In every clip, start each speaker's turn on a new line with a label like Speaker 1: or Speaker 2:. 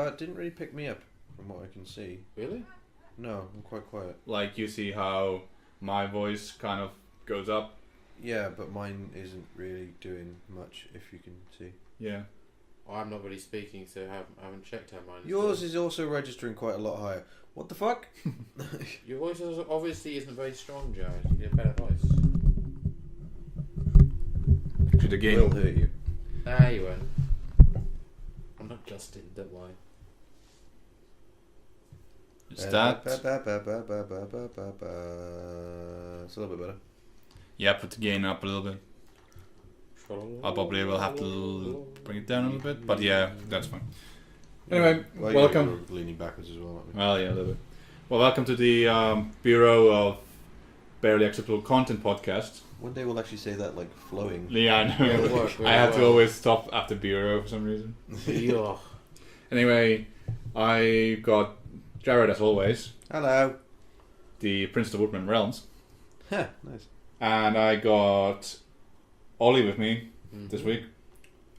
Speaker 1: It didn't really pick me up from what I can see.
Speaker 2: Really?
Speaker 1: No, I'm quite quiet.
Speaker 3: Like you see how my voice kind of goes up.
Speaker 1: Yeah, but mine isn't really doing much, if you can see.
Speaker 3: Yeah.
Speaker 2: Well, I'm not really speaking, so I haven't checked how mine is.
Speaker 1: Yours is also registering quite a lot higher. What the fuck?
Speaker 2: Your voice obviously isn't very strong, Jared. You need a better voice.
Speaker 3: Should the
Speaker 1: Will
Speaker 3: game
Speaker 1: hurt you.
Speaker 2: Nah, you won't. I'm not Justin, don't lie.
Speaker 3: Is that?
Speaker 1: It's a little bit better.
Speaker 3: Yeah, put the gain up a little bit. I probably will have to bring it down a little bit, but yeah, that's fine. Anyway,
Speaker 1: Well,
Speaker 3: welcome.
Speaker 1: You're leaning backwards as well, aren't we?
Speaker 3: Well, yeah, a little bit. Well, welcome to the Bureau of Barely Acceptable Content podcast.
Speaker 1: One day we'll actually say that like flowing.
Speaker 3: Yeah, I know.
Speaker 2: Yeah, it'll work,
Speaker 3: I had to
Speaker 2: well.
Speaker 3: always stop after Bureau for some reason.
Speaker 2: Yeah.
Speaker 3: Anyway, I got Jared as always,
Speaker 1: Hello.
Speaker 3: the Prince of the Woodman Realms,
Speaker 1: Huh, nice.
Speaker 3: and I got Ollie with me this week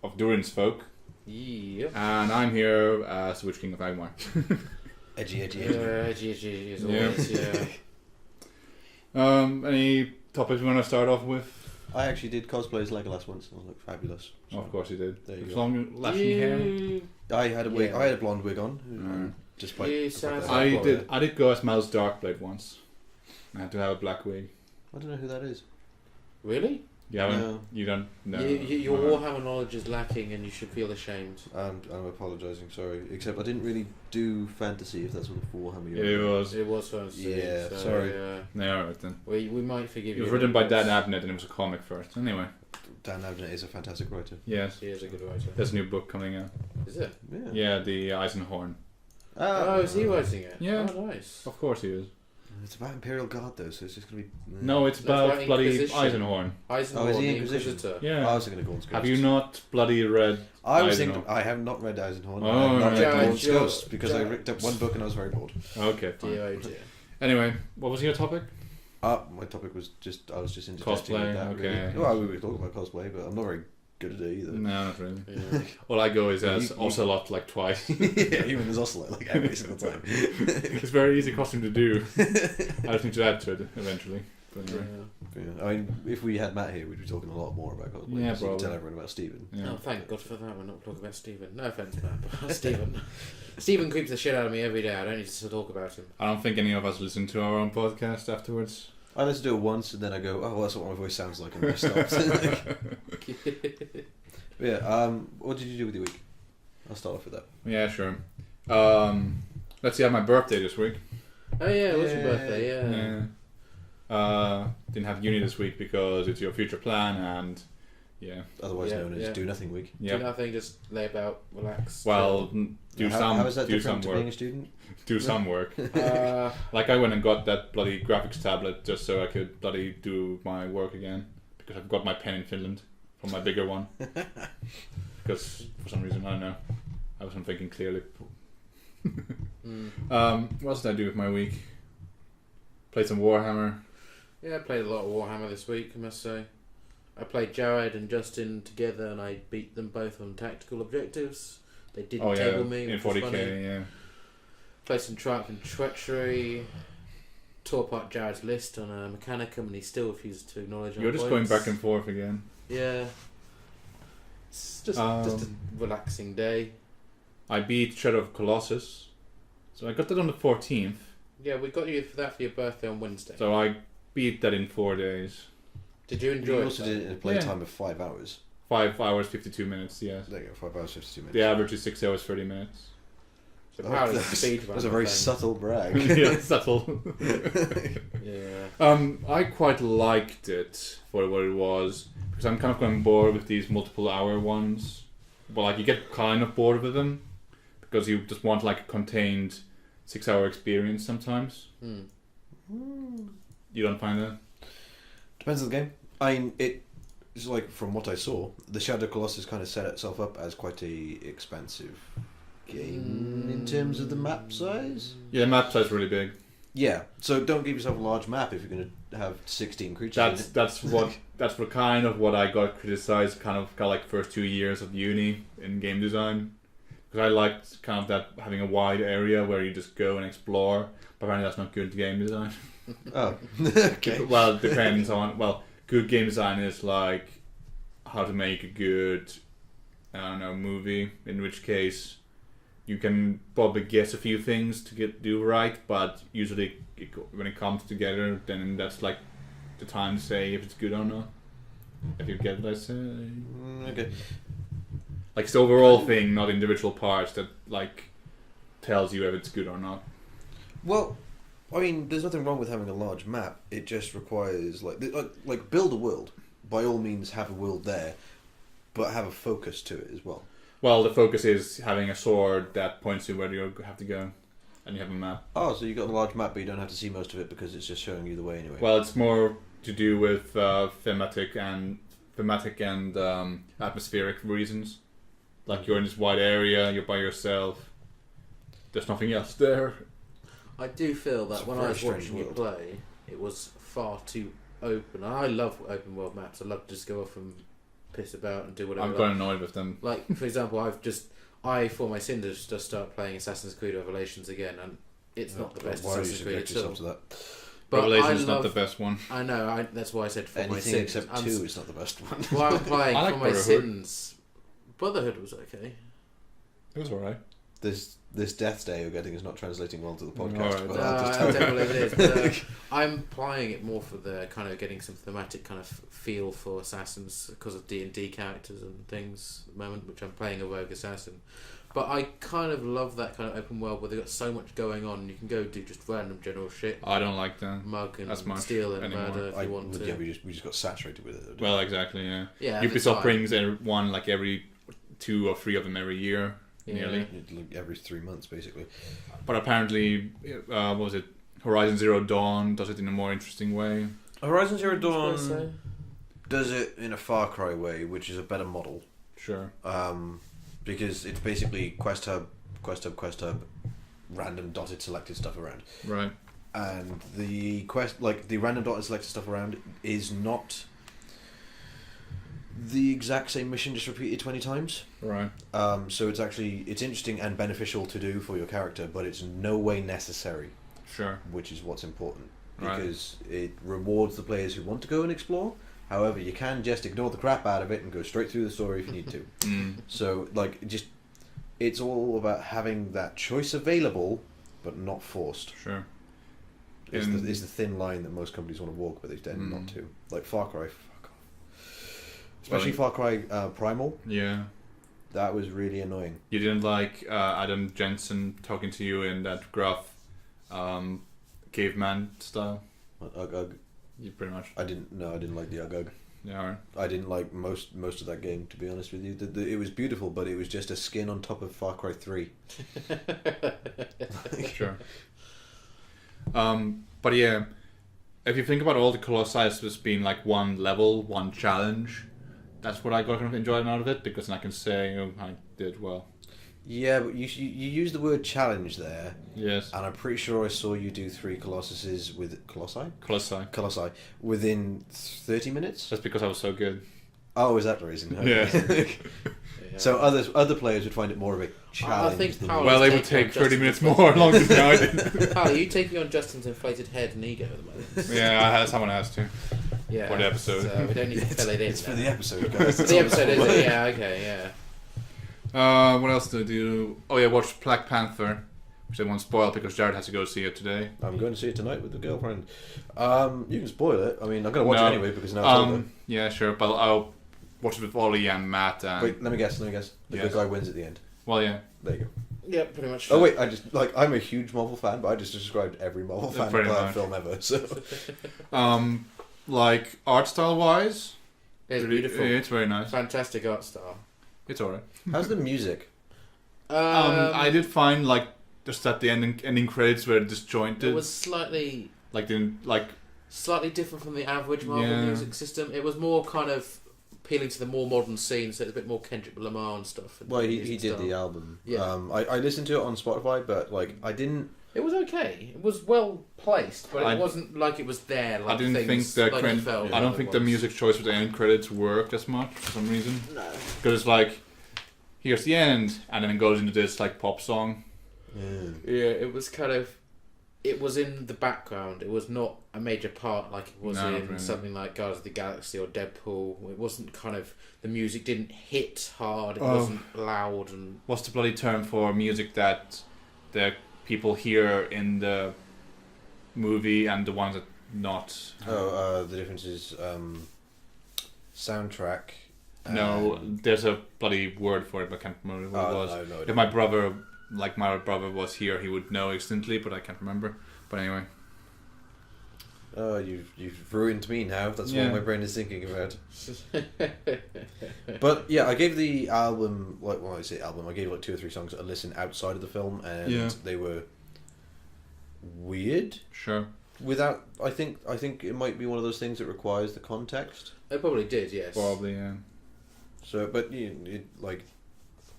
Speaker 3: of Durin's Folk,
Speaker 2: Yeah.
Speaker 3: and I'm here as the Witch King of Agmar.
Speaker 1: Edgy.
Speaker 2: Edgy as always, yeah.
Speaker 3: Any topics we want to start off with?
Speaker 1: I actually did cosplay as Legolas once and I looked fabulous.
Speaker 3: Oh, of course you did.
Speaker 1: There you
Speaker 3: With
Speaker 1: go.
Speaker 3: long lashing hair.
Speaker 1: I had a wig.
Speaker 2: Yeah.
Speaker 1: I had a blonde wig on. Just like
Speaker 2: You
Speaker 1: the
Speaker 2: sound
Speaker 1: fact
Speaker 2: like-
Speaker 1: that-
Speaker 3: I did go as Miles Darkblade once. I had to have a black wig.
Speaker 1: I don't know who that is.
Speaker 2: Really?
Speaker 3: You haven't?
Speaker 1: No.
Speaker 3: You don't know?
Speaker 2: Your Warhammer knowledge is lacking and you should feel ashamed.
Speaker 1: And I'm apologising, sorry. Except I didn't really do fantasy, if that's what the Warhammer
Speaker 3: It was.
Speaker 2: It was first.
Speaker 1: Yeah,
Speaker 2: so,
Speaker 1: sorry.
Speaker 3: No, alright then.
Speaker 2: We might forgive
Speaker 3: It
Speaker 2: you.
Speaker 3: was written by Dan Abnett and it was a comic first. Anyway,
Speaker 1: Dan Abnett is a fantastic writer.
Speaker 3: yes.
Speaker 2: He is a good writer.
Speaker 3: There's a new book coming out.
Speaker 2: Is it?
Speaker 3: Yeah, the Eisenhorn.
Speaker 2: Oh, is he writing it?
Speaker 3: Yeah.
Speaker 2: Oh, nice.
Speaker 3: Of course he is.
Speaker 1: It's about Imperial Guard though, so it's just going to be...
Speaker 3: No, it's
Speaker 2: That's
Speaker 3: about
Speaker 2: about
Speaker 3: bloody
Speaker 2: Inquisition.
Speaker 3: Eisenhorn.
Speaker 2: Eisenhorn,
Speaker 1: Oh, is he
Speaker 2: the
Speaker 1: Inquisition?
Speaker 2: Inquisitor.
Speaker 3: Yeah.
Speaker 1: I was thinking of Gaunt's Ghost.
Speaker 3: Have you not bloody read
Speaker 1: I was
Speaker 3: Eisenhorn?
Speaker 1: thinking... I have not read Eisenhorn.
Speaker 3: Oh,
Speaker 1: I have not
Speaker 3: right.
Speaker 1: read Gaunt's
Speaker 2: Jared,
Speaker 1: Ghost because I
Speaker 2: Jared.
Speaker 1: ripped up one book and I was very bored.
Speaker 3: Okay, fine.
Speaker 2: Dear, oh dear.
Speaker 3: Anyway, what was your topic?
Speaker 1: My topic was just... I was just interjecting
Speaker 3: Cosplay,
Speaker 1: with that,
Speaker 3: okay.
Speaker 1: Really. Well, we were talking about cosplay, but I'm not very good at it either.
Speaker 3: No, not really.
Speaker 2: Yeah.
Speaker 3: All I go is as
Speaker 1: You-
Speaker 3: Ocelot like twice.
Speaker 1: Yeah, even as Ocelot, like every single time.
Speaker 3: It's a very easy costume to do. I just need to add to it eventually. But anyway.
Speaker 1: Yeah. I mean, if we had Matt here, we'd be talking a lot more about cosplay.
Speaker 3: Yeah,
Speaker 1: because he'd
Speaker 3: probably.
Speaker 1: tell everyone about Stephen.
Speaker 3: Yeah.
Speaker 2: Oh, thank God for that. We're not talking about Stephen. No offence, Matt, but Stephen. Stephen creeps the shit out of me every day. I don't need to talk about him.
Speaker 3: I don't think any of us listen to our own podcast afterwards.
Speaker 1: I listen to it once and then I go, oh, well, that's what my voice sounds like, and then I stop. But yeah, what did you do with your week? I'll start off with that.
Speaker 3: Yeah, sure. Let's see, I had my birthday this week.
Speaker 2: Oh yeah, it was your
Speaker 1: Yeah.
Speaker 2: birthday, yeah.
Speaker 3: Didn't have uni this week because it's your future plan and yeah.
Speaker 1: Otherwise
Speaker 2: Yeah,
Speaker 1: known as
Speaker 2: yeah.
Speaker 1: Do Nothing Week.
Speaker 3: Yeah.
Speaker 2: Do nothing, just lay about, relax.
Speaker 3: Well, do
Speaker 1: How is that
Speaker 3: do
Speaker 1: different
Speaker 3: some
Speaker 1: to
Speaker 3: work.
Speaker 1: being a student?
Speaker 3: Do some work.
Speaker 2: Uh,
Speaker 3: Like I went and got that bloody graphics tablet just so I could bloody do my work again because I've got my pen in Finland from my bigger one. Because for some reason I don't know, I wasn't thinking clearly. What else did I do with my week? Played some Warhammer.
Speaker 2: yeah, I played a lot of Warhammer this week, I must say. I played Jared and Justin together and I beat them both on tactical objectives. They didn't table me,
Speaker 3: in
Speaker 2: which was
Speaker 3: 40k.
Speaker 2: funny.
Speaker 3: Yeah.
Speaker 2: Played some Triumph and Treachery. Tore apart Jared's list on a Mechanicum and he still refuses to acknowledge our
Speaker 3: You're just going
Speaker 2: points.
Speaker 3: back and forth again.
Speaker 2: Yeah. It's just a relaxing day.
Speaker 3: I beat Shadow of Colossus, so I got that on the 14th.
Speaker 2: Yeah, we got you for that for your birthday on Wednesday.
Speaker 3: So I beat that in 4 days.
Speaker 2: Did you enjoy
Speaker 1: You
Speaker 2: it?
Speaker 1: also
Speaker 2: though?
Speaker 1: did it in a playtime of 5 hours.
Speaker 3: 5 hours 52 minutes. Yes.
Speaker 1: There you go, 5 hours, 52 minutes.
Speaker 3: The average is 6 hours 30 minutes.
Speaker 2: So apparently
Speaker 1: that's,
Speaker 2: speed
Speaker 1: that's a very subtle brag.
Speaker 3: Yeah, subtle.
Speaker 2: Yeah.
Speaker 3: I quite liked it for what it was because I'm kind of going bored with these multiple hour ones. But like you get kind of bored with them because you just want like a contained 6 hour experience sometimes. You don't find that?
Speaker 1: Depends on the game. I mean, it's like, from what I saw, the Shadow Colossus kind of set itself up as quite a expansive game in terms of the map size.
Speaker 3: Yeah, map size really big.
Speaker 1: Yeah, so don't give yourself a large map if you're going to have 16 creatures in it.
Speaker 3: That's what kind of what I got criticized kind of like first 2 years of uni in game design Because I liked kind of that having a wide area where you just go and explore. But apparently that's not good game design.
Speaker 1: Oh, okay.
Speaker 3: Well, it depends on... Well, good game design is like how to make a good, I don't know, movie. In which case, you can probably guess a few things to do right. But usually, when it comes together, then that's like the time to say if it's good or not. If you get what I say.
Speaker 1: Okay.
Speaker 3: Like it's the overall thing, not individual parts, that like tells you if it's good or not.
Speaker 1: Well, I mean, there's nothing wrong with having a large map. It just requires like build a world. By all means, have a world there, but have a focus to it as well.
Speaker 3: Well, the focus is having a sword that points you where you have to go, and you have a map.
Speaker 1: Oh, so you got a large map, but you don't have to see most of it because it's just showing you the way anyway.
Speaker 3: Well, it's more to do with thematic and atmospheric reasons. Like you're in this wide area, you're by yourself. There's nothing else there.
Speaker 2: I do feel that
Speaker 1: It's a
Speaker 2: when I
Speaker 1: very
Speaker 2: was
Speaker 1: strange
Speaker 2: watching you
Speaker 1: world.
Speaker 2: play, it was far too open. I love open world maps. I love to just go off and piss about and do whatever.
Speaker 3: I'm quite annoyed with them.
Speaker 2: Like, for example, for my sins, just start playing Assassin's Creed Revelations again, and it's not the best
Speaker 1: Why do you
Speaker 2: Assassin's Creed
Speaker 1: subject
Speaker 2: at all.
Speaker 1: yourself to that?
Speaker 2: But
Speaker 3: Revelation's
Speaker 2: I
Speaker 3: not
Speaker 2: love,
Speaker 3: the best one.
Speaker 2: I know, that's why I said for my
Speaker 1: Anything
Speaker 2: sins.
Speaker 1: except 2 is not the best one.
Speaker 2: While I'm playing
Speaker 3: I like
Speaker 2: for my
Speaker 3: Brotherhood.
Speaker 2: sins, Brotherhood was okay.
Speaker 3: It was alright.
Speaker 1: This Death's Day you're getting is not translating well to the podcast.
Speaker 3: Alright.
Speaker 1: But
Speaker 2: No,
Speaker 1: I'll just
Speaker 2: I
Speaker 1: tell you.
Speaker 2: don't believe it is. But, I'm playing it more for the kind of getting some thematic kind of feel for assassins because of D&D characters and things at the moment, which I'm playing a rogue assassin. But I kind of love that kind of open world where they've got so much going on. You can go do just random general shit,
Speaker 3: I don't like that.
Speaker 2: mug and
Speaker 3: As much
Speaker 2: steal and
Speaker 3: anymore.
Speaker 2: murder if you want to.
Speaker 1: Yeah, we just got saturated with it.
Speaker 3: Well, exactly, yeah.
Speaker 2: Yeah, at the
Speaker 3: Ubisoft
Speaker 2: time.
Speaker 3: brings one like every 2 or 3 of them every year,
Speaker 2: Yeah.
Speaker 3: nearly.
Speaker 1: Like every 3 months, basically.
Speaker 3: But apparently, what was it? Horizon Zero Dawn does it in a more interesting way.
Speaker 1: Horizon Zero
Speaker 2: What was I
Speaker 1: Dawn does it in a Far Cry way, which is a better model.
Speaker 3: Sure.
Speaker 1: Because it's basically quest hub, random dotted selected stuff around.
Speaker 3: Right.
Speaker 1: And the random dotted selected stuff around is not the exact same mission just repeated 20 times.
Speaker 3: Right.
Speaker 1: So it's interesting and beneficial to do for your character, but it's no way necessary,
Speaker 3: Sure.
Speaker 1: which is what's important.
Speaker 3: Right.
Speaker 1: Because it rewards the players who want to go and explore. However, you can just ignore the crap out of it and go straight through the story if you need to. So, it's all about having that choice available, but not forced.
Speaker 3: Sure.
Speaker 1: Is the thin line that most companies want to walk, but they tend not to. Like Far Cry, fuck off. Especially Far Cry Primal.
Speaker 3: Yeah.
Speaker 1: That was really annoying.
Speaker 3: You didn't like Adam Jensen talking to you in that gruff caveman style?
Speaker 1: Ugh.
Speaker 3: You pretty much.
Speaker 1: I didn't like the Ugg.
Speaker 3: Yeah, alright.
Speaker 1: I didn't like most of that game, to be honest with you. It was beautiful, but it was just a skin on top of Far Cry 3.
Speaker 3: Sure. But yeah, if you think about all the Colossi as just being like one level, one challenge, that's what I got kind of enjoyed out of it, because then I can say, oh, I did well.
Speaker 1: Yeah, but you use the word challenge there,
Speaker 3: Yes.
Speaker 1: and I'm pretty sure I saw you do 3 Colossuses with
Speaker 3: Colossi.
Speaker 1: Colossi within 30 minutes.
Speaker 3: Just because I was so good.
Speaker 1: Oh, is that the reason? Okay.
Speaker 2: Yeah.
Speaker 1: So other players would find it more of a challenge.
Speaker 2: think
Speaker 1: than
Speaker 2: Paolo-
Speaker 1: you.
Speaker 3: Well, they would
Speaker 2: taking
Speaker 3: take
Speaker 2: on
Speaker 3: 30 minutes
Speaker 2: Justin's
Speaker 3: more longer than I did.
Speaker 2: Pal, are you taking on Justin's inflated head and ego at the moment?
Speaker 3: Yeah, someone has to.
Speaker 2: Yeah.
Speaker 3: For the episode.
Speaker 2: So we don't need to fill it in.
Speaker 1: It's for
Speaker 2: now.
Speaker 1: the episode, guys.
Speaker 2: For the episode, is it? Yeah, okay, yeah.
Speaker 3: What else did I do? Oh yeah, watched Black Panther, which I won't spoil because Jared has to go see it today.
Speaker 1: I'm going to see it tonight with the girlfriend. You can spoil it. I mean, I'm going to watch it anyway because now it's over.
Speaker 3: Yeah, sure, but I'll watch it with Ollie and Matt and...
Speaker 1: Wait, let me guess. The
Speaker 3: Yes.
Speaker 1: good guy wins at the end.
Speaker 3: Well, yeah.
Speaker 1: There you go.
Speaker 2: Yeah, pretty much.
Speaker 1: Oh wait, I'm a huge Marvel fan, but I just described every Marvel fan
Speaker 3: Pretty much.
Speaker 1: film ever. So
Speaker 3: Like, art style wise...
Speaker 2: It's beautiful.
Speaker 3: It's very nice.
Speaker 2: Fantastic art style.
Speaker 3: It's alright.
Speaker 1: how's the music?
Speaker 3: I did find, like, just at the ending credits were disjointed.
Speaker 2: It was slightly
Speaker 3: Like,
Speaker 2: different from the average Marvel
Speaker 3: Yeah.
Speaker 2: music system. It was more kind of appealing to the more modern scene, so it's a bit more Kendrick Lamar and stuff.
Speaker 1: Well, he did the album.
Speaker 2: Yeah.
Speaker 1: I listened to it on Spotify, but I didn't.
Speaker 2: It was okay. It was well placed, but
Speaker 3: I-
Speaker 2: it wasn't like it was there. Like
Speaker 3: I didn't think
Speaker 2: things,
Speaker 3: the
Speaker 2: like it felt
Speaker 3: I don't
Speaker 2: like
Speaker 3: think
Speaker 2: it
Speaker 3: the
Speaker 2: was.
Speaker 3: music choice with the end credits worked as much for some reason.
Speaker 2: No.
Speaker 3: Because it's like here's the end, and then it goes into this like pop song.
Speaker 2: Yeah, it was kind of. It was in the background. It was not a major part like it was in something like Guardians of the Galaxy or Deadpool. It wasn't kind of the music didn't hit hard. It wasn't loud and.
Speaker 3: What's the bloody term for music that the people hear in the movie and the ones that not?
Speaker 1: The difference is soundtrack.
Speaker 3: No, there's a bloody word for it, but I can't remember what it was.
Speaker 1: No,
Speaker 3: if my brother was here, he would know instantly, but I can't remember. But anyway.
Speaker 1: Oh, you've ruined me now. That's what my brain is thinking about. But yeah, I gave the album, I say album, I gave 2 or 3 songs a listen outside of the film, and they were weird.
Speaker 3: Sure.
Speaker 1: Without, I think it might be one of those things that requires the context.
Speaker 2: They probably did, yes.
Speaker 3: Probably, yeah.
Speaker 1: So, but I'm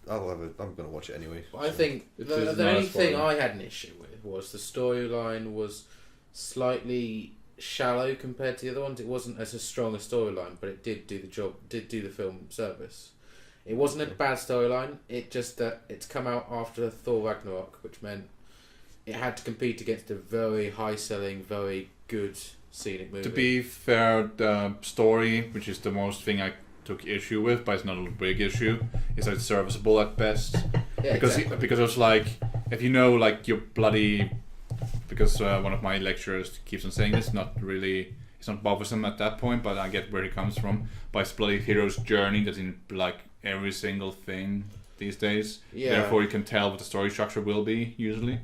Speaker 1: going to watch it anyway.
Speaker 2: I think the only thing I had an issue with was the storyline was slightly shallow compared to the other ones. It wasn't as strong a storyline, but it did do the job, did do the film service. It wasn't a bad storyline, it just that it's come out after Thor Ragnarok, which meant it had to compete against a very high-selling, very good scenic movie.
Speaker 3: To be fair, the story, which is the most thing I took issue with, but it's not a big issue, is that it's serviceable at best.
Speaker 2: Yeah,
Speaker 3: because it was like, if you know, like, you're bloody... Because one of my lecturers keeps on saying it's not bothersome at that point, but I get where he comes from. But it's bloody hero's journey that's in, like, every single thing these days.
Speaker 2: Yeah.
Speaker 3: Therefore, you can tell what the story structure will be, usually.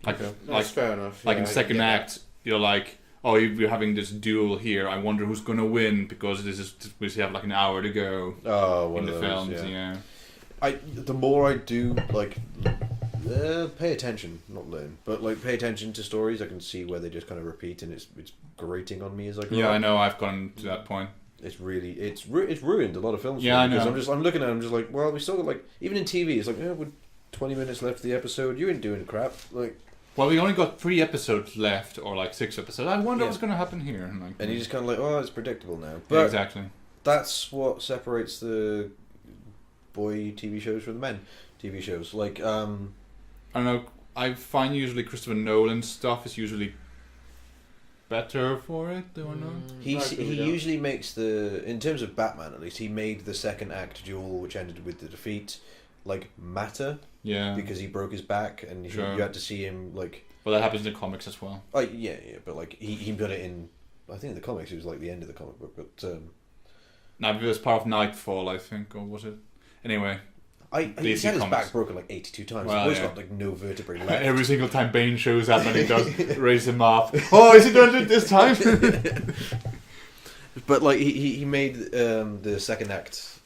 Speaker 2: That's fair enough.
Speaker 3: Like in the second act, you're like, oh, you're having this duel here. I wonder who's gonna win because we have like an hour to go.
Speaker 1: Oh,
Speaker 3: in the films, yeah.
Speaker 1: The more I do pay attention, not learn, but like pay attention to stories, I can see where they just kind of repeat, and it's grating on me as I go.
Speaker 3: Yeah, I know. I've gone to that point.
Speaker 1: It's really it's ruined a lot of films.
Speaker 3: Yeah, I know.
Speaker 1: Because I'm looking at it, I'm just like, well, we still got like, even in TV, it's like, with 20 minutes left of the episode, you ain't doing crap. Like,
Speaker 3: well, we only got 3 episodes left, or like 6 episodes. I wonder what's going to happen here.
Speaker 1: And you just kind of like, oh, it's predictable now. But
Speaker 3: yeah, exactly.
Speaker 1: That's what separates the boy TV shows from the men TV shows. Like,
Speaker 3: I don't know. I find usually Christopher Nolan stuff is usually better for it, or not?
Speaker 1: He usually makes in terms of Batman at least, he made the second act duel, which ended with the defeat, like, matter.
Speaker 3: Yeah.
Speaker 1: Because he broke his back, and you had to see him, like...
Speaker 3: Well, that happens in the comics as well.
Speaker 1: Yeah, but, like, he put it in... I think in the comics it was, like, the end of the comic book, but...
Speaker 3: No, it was part of Nightfall, I think, or was it? Anyway...
Speaker 1: He's had his back broken like 82 times. Well, he's got like no vertebrae left.
Speaker 3: Every single time Bane shows up and he does raise him up. Oh, is he doing it this time?
Speaker 1: But like he made the second act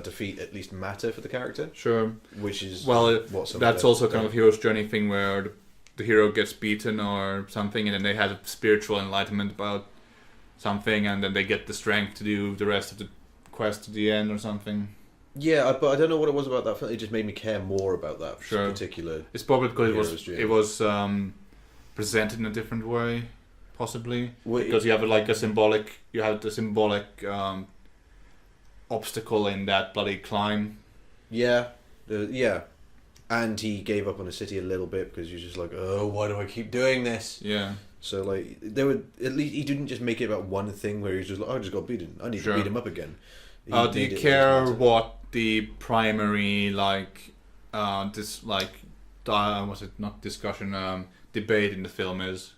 Speaker 1: defeat at least matter for the character.
Speaker 3: Sure.
Speaker 1: Which is
Speaker 3: that's also kind of a hero's journey thing where the hero gets beaten or something, and then they have a spiritual enlightenment about something, and then they get the strength to do the rest of the quest to the end or something.
Speaker 1: Yeah, but I don't know what it was about that film. It just made me care more about that particular.
Speaker 3: It's probably because it was presented in a different way, possibly. Because you have the symbolic obstacle in that bloody climb.
Speaker 1: Yeah, and he gave up on the city a little bit because he was just like, oh, why do I keep doing this?
Speaker 3: Yeah.
Speaker 1: So like at least he didn't just make it about one thing where he was just like, oh, I just got beaten. I need to beat him up again.
Speaker 3: Do you care what the primary debate in the film is?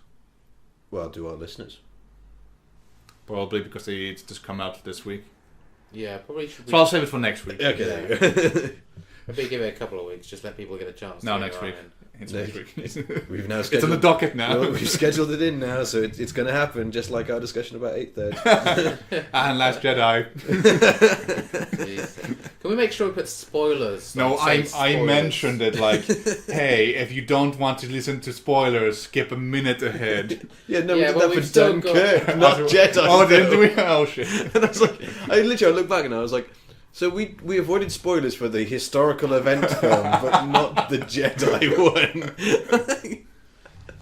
Speaker 1: Well, do our listeners?
Speaker 3: Probably because it's just come out this week.
Speaker 2: Yeah, probably should.
Speaker 3: So I'll save it for next week.
Speaker 1: Okay, there you go.
Speaker 2: Maybe give it a couple of weeks. Just let people get a chance.
Speaker 3: No, next week. It's next week.
Speaker 1: We've now scheduled,
Speaker 3: it's on the docket now.
Speaker 1: Well, we've scheduled it in now, so it's going to happen, just like our discussion about 8/3.
Speaker 3: And Last Jedi.
Speaker 2: Can we make sure we put spoilers?
Speaker 3: No, I mentioned it like, hey, if you don't want to listen to spoilers, skip a minute ahead.
Speaker 1: We did that for Dunkirk, not Jedi.
Speaker 3: Oh, didn't we? Oh, shit.
Speaker 1: And I was like, I looked back and I was like, so we avoided spoilers for the historical event film, but not the Jedi one.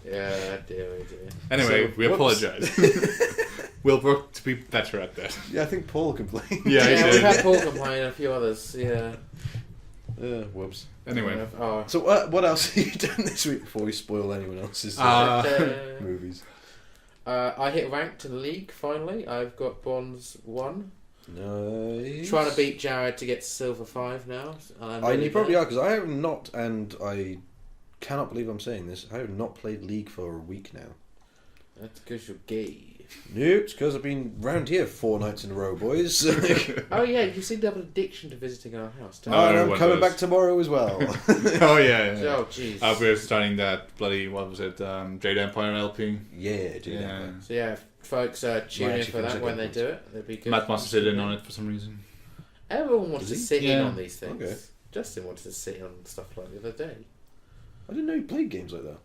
Speaker 2: Yeah, dear.
Speaker 3: Anyway, we apologise. We'll work to be better at that.
Speaker 1: Yeah, I think Paul complained.
Speaker 3: Yeah,
Speaker 2: we've had Paul complain and a few others, yeah.
Speaker 1: Whoops.
Speaker 3: Anyway.
Speaker 1: So what else have you done this week before we spoil anyone else's movies?
Speaker 2: I hit ranked in the league finally. I've got bronze 1.
Speaker 1: Nice.
Speaker 2: Trying to beat Jared to get silver 5 now.
Speaker 1: You probably are, because I have not, and I cannot believe I'm saying this, I have not played League for a week now.
Speaker 2: That's because you're gay.
Speaker 1: Nope, it's because I've been round here 4 nights in a row, boys.
Speaker 2: Oh yeah, you seem to have an addiction to visiting our house.
Speaker 1: And I'm coming back tomorrow as well.
Speaker 3: Oh yeah.
Speaker 2: Oh jeez.
Speaker 3: We're starting that bloody, what was it, Jade Empire LP.
Speaker 1: Yeah, Jade Empire.
Speaker 2: So yeah, folks, tune in for that when they do it. It'll be good.
Speaker 3: Matt must sit in on it for some reason.
Speaker 2: Everyone wants to sit in
Speaker 3: Yeah.
Speaker 2: on these things.
Speaker 1: Okay.
Speaker 2: Justin wanted to sit in on stuff like the other day.
Speaker 1: I didn't know you played games like that.